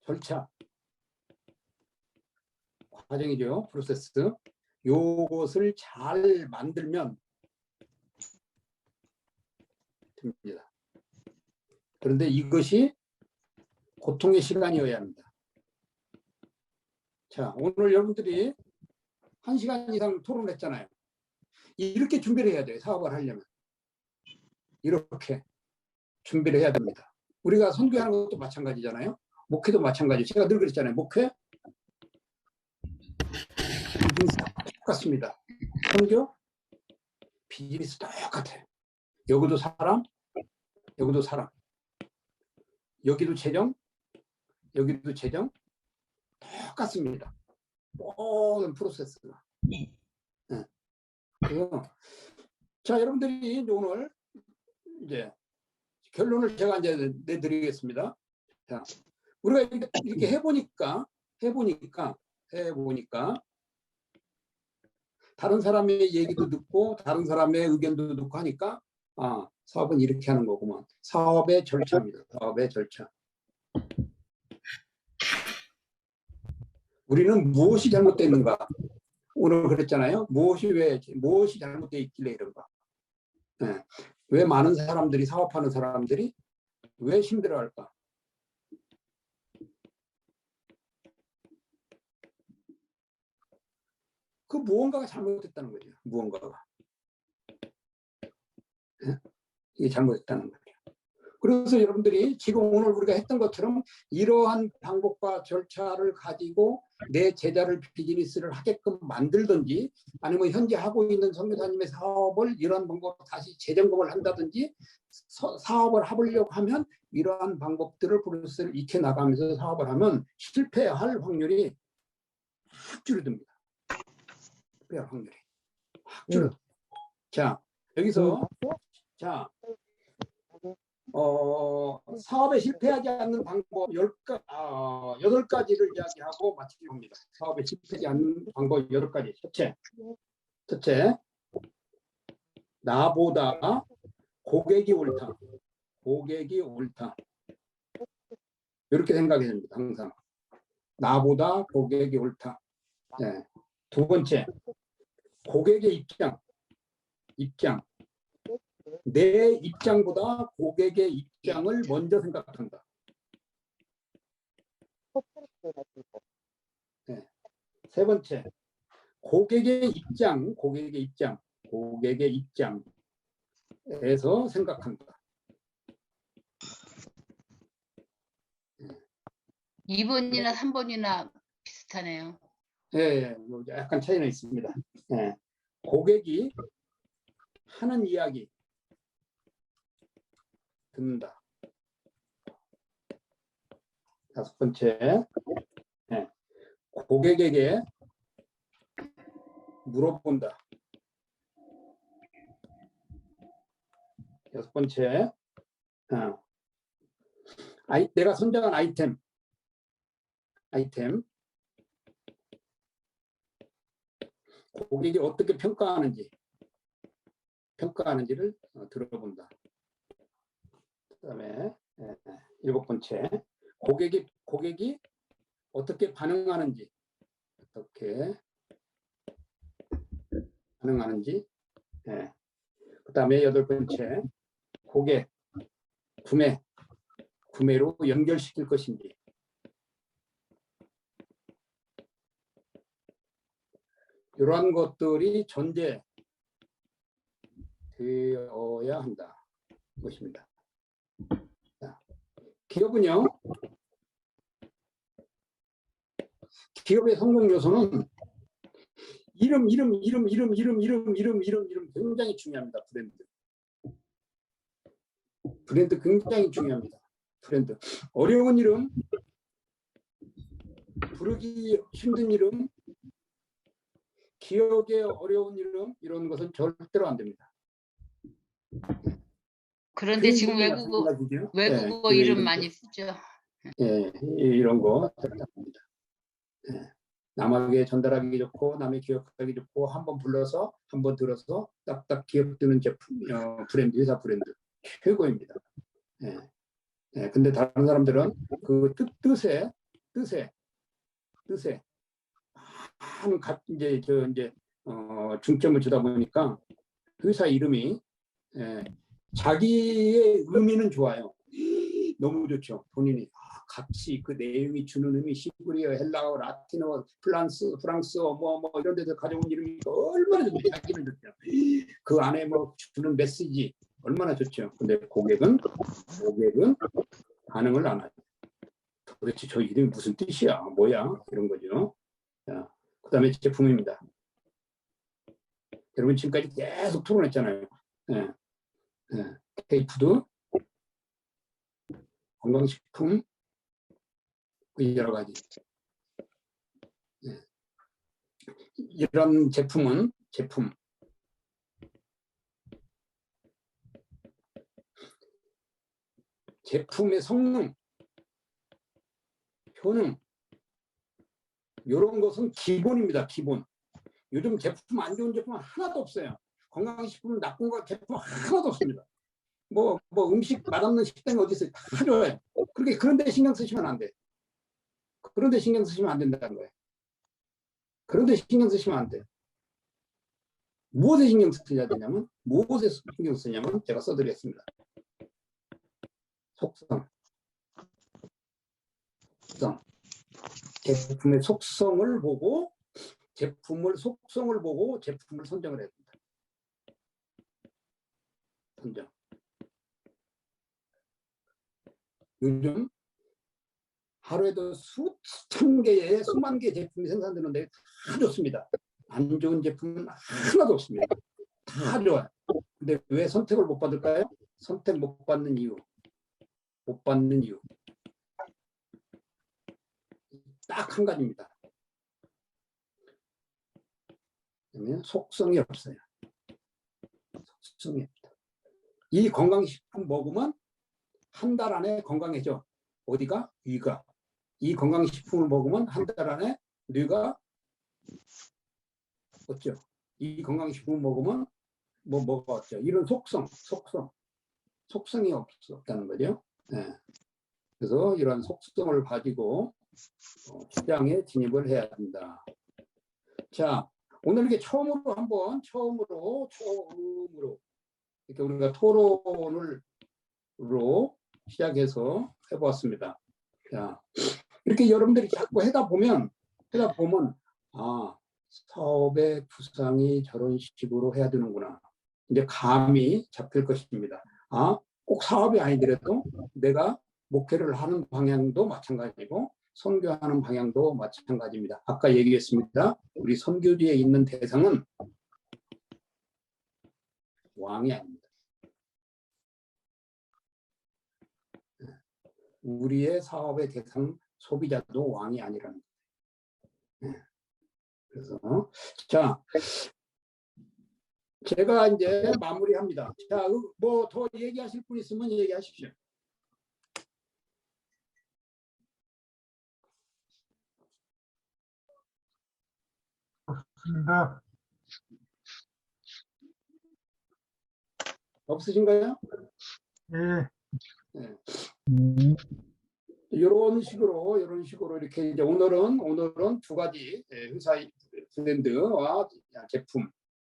절차, 과정이죠. 프로세스. 요것을 잘 만들면 됩니다. 그런데 이것이 고통의 시간이어야 합니다. 자, 오늘 여러분들이 1시간 이상 토론했잖아요. 이렇게 준비를 해야 돼요. 사업을 하려면. 이렇게 준비를 해야 됩니다. 우리가 선교하는 것도 마찬가지잖아요. 목회도 마찬가지. 제가 늘 그랬잖아요. 목회 비즈니스 똑같습니다. 선교 비즈니스 똑같아요. 여기도 사람, 여기도 사람, 여기도 재정, 여기도 재정 똑같습니다. 모든 프로세스가. 네. 자, 여러분들이 오늘 이제 결론을 제가 이제 내드리겠습니다. 자, 우리가 이렇게 해보니까 다른 사람의 얘기도 듣고 다른 사람의 의견도 듣고 하니까 사업은 이렇게 하는 거구만. 사업의 절차입니다. 사업의 절차. 우리는 무엇이 잘못되어 있는가? 오늘 그랬잖아요. 무엇이 잘못되어 있길래 이런가? 네. 왜 많은 사람들이 사업하는 사람들이 왜 힘들어할까? 그 무언가가 잘못됐다는 거죠. 무언가가. 네? 이게 잘못됐다는 거죠. 그래서 여러분들이 지금 오늘 우리가 했던 것처럼 이러한 방법과 절차를 가지고 내 제자를 비즈니스를 하게끔 만들든지 아니면 현재 하고 있는 선교사님의 사업을 이러한 방법으로 다시 재점검을 한다든지 사업을 해보려고 하면 이러한 방법들을 프로세스를 익혀나가면서 사업을 하면 실패할 확률이 확 줄어듭니다. 실패할 확률이 확 줄어듭니다. 자, 여기서 자, 사업에 실패하지 않는 방법 8가지를 이야기하고 마치기로 합니다. 사업에 실패하지 않는 방법 8가지. 첫째, 나보다 고객이 옳다. 고객이 옳다. 이렇게 생각해야 됩니다. 항상. 나보다 고객이 옳다. 네. 두 번째, 고객의 입장. 내 입장보다 고객의 입장을 먼저 생각한다. 네. 세 번째, 고객의 입장에서 생각한다. 2번이나 3번이나 비슷하네요. 예, 약간 차이는 있습니다. 예. 고객이 하는 이야기 듣는다. 5번째, 예. 고객에게 물어본다. 6번째, 내가 선정한 아이템 고객이 어떻게 평가하는지를 들어본다. 그다음에 7번째, 고객이 어떻게 반응하는지 예. 그다음에 8번째, 고객 구매로 연결시킬 것인지. 이러한 것들이 전제되어야 한다 것입니다. 자, 기업은요, 기업의 성공 요소는 이름 굉장히 중요합니다. 브랜드 굉장히 중요합니다. 브랜드. 어려운 이름, 부르기 힘든 이름, 기억에 어려운 이름, 이런 것은 절대로 안 됩니다. 그런데 지금 외국어 이름 많이 쓰죠. 예, 이런 거 답답합니다. 예, 남에게 전달하기 좋고 남의 기억하기 좋고 한번 불러서 한번 들어서 딱딱 기억되는 제품, 브랜드, 회사 브랜드 최고입니다. 예, 예, 근데 다른 사람들은 그 뜻에 많은 이제 중점을 주다 보니까 회사 이름이 자기의 의미는 좋아요. 너무 좋죠. 본인이 같이 그 내용이 주는 의미, 시브리어, 헬라어, 라틴어, 프랑스어 뭐 이런 데서 가져온 이름이 얼마나 좋죠. 자기는 좋죠. 그 안에 뭐 주는 메시지 얼마나 좋죠. 근데 고객은 반응을 안 하죠. 도대체 저 이름이 무슨 뜻이야? 뭐야? 이런 거죠. 자, 그다음에 제품입니다. 여러분 지금까지 계속 토론했잖아요. K푸드, 건강식품, 여러 가지. 이런 제품, 제품의 성능, 효능, 이런 것은 기본입니다. 기본. 요즘 제품 안 좋은 제품 하나도 없어요. 건강식품 나쁜 거 제품 하나도 없습니다. 뭐 음식 맛없는 식당이 어디 있어요? 다 좋아요. 그런데 신경 쓰시면 안 돼. 그런데 신경 쓰시면 안 된다는 거예요. 그런데 신경 쓰시면 안 돼. 무엇에 신경 써야 되냐면, 무엇에 신경 쓰냐면 제가 써드리겠습니다. 속성. 제품의 속성을 보고 제품을 선정을 해야 된다. 선정. 요즘 하루에도 수천 개의 수만 개 제품이 생산되는데 다 좋습니다. 안 좋은 제품은 하나도 없습니다. 다 좋아요. 근데 왜 선택을 못 받을까요? 선택 못 받는 이유. 못 받는 이유. 딱 한 가지입니다. 그러면 속성이 없어요. 속성이 없다. 이 건강식품 먹으면 한 달 안에 건강해져. 어디가? 위가. 이 건강식품을 먹으면 한 달 안에 뇌가 어쩌? 이 건강식품을 먹으면 뭐가 어쩌? 이런 속성이 없다는 거죠. 네. 그래서 이런 속성을 가지고 시장에 진입을 해야 된다. 자, 오늘 이렇게 처음으로 이렇게 우리가 토론으로 시작해서 해보았습니다. 자, 이렇게 여러분들이 자꾸 하다 보면 아, 사업의 구상이 저런 식으로 해야 되는구나. 이제 감이 잡힐 것입니다. 아, 꼭 사업이 아니더라도 내가 목회를 하는 방향도 마찬가지고 선교하는 방향도 마찬가지입니다. 아까 얘기했습니다. 우리 선교지에 있는 대상은 왕이 아닙니다. 우리의 사업의 대상 소비자도 왕이 아니라는 거예요. 그래서 자, 제가 이제 마무리합니다. 자, 뭐 더 얘기하실 분 있으면 얘기하십시오. 없으신가요? 예. 네. 이런 식으로 이렇게 이제 오늘은 두 가지 회사의 브랜드와 제품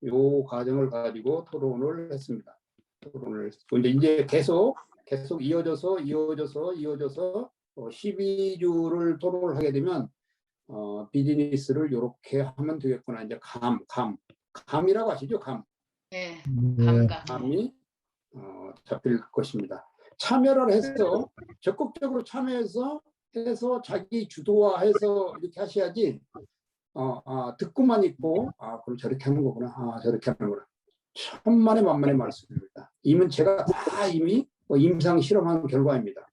요 과정을 가지고 토론을 했습니다. 이제 계속 이어져서 12주를 토론을 하게 되면 비즈니스를 이렇게 하면 되겠구나. 이제 감이라고 하시죠? 감. 네. 감이 잡힐 것입니다. 참여를 해서 적극적으로 참여해서 자기 주도화해서 이렇게 하셔야지 듣고만 있고 그럼 저렇게 하는 거구나. 저렇게 하는 거구나. 천만의 만만의 말씀입니다. 제가 다 이미 임상 실험한 결과입니다.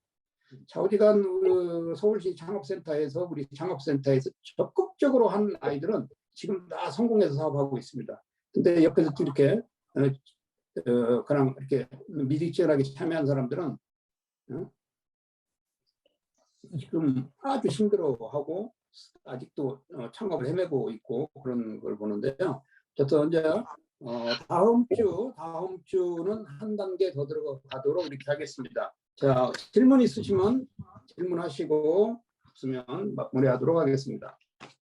좌우지간 서울시 창업센터에서 우리 창업센터에서 적극적으로 한 아이들은 지금 다 성공해서 사업하고 있습니다. 근데 옆에서 또 이렇게 그냥 이렇게 미직전하게 참여한 사람들은 지금 아주 힘들어하고 아직도 창업을 헤매고 있고 그런 걸 보는데요. 어쨌든 이제 다음 주는 한 단계 더 들어가도록 이렇게 하겠습니다. 자, 질문 있으시면 질문하시고 없으면 마무리하도록 하겠습니다.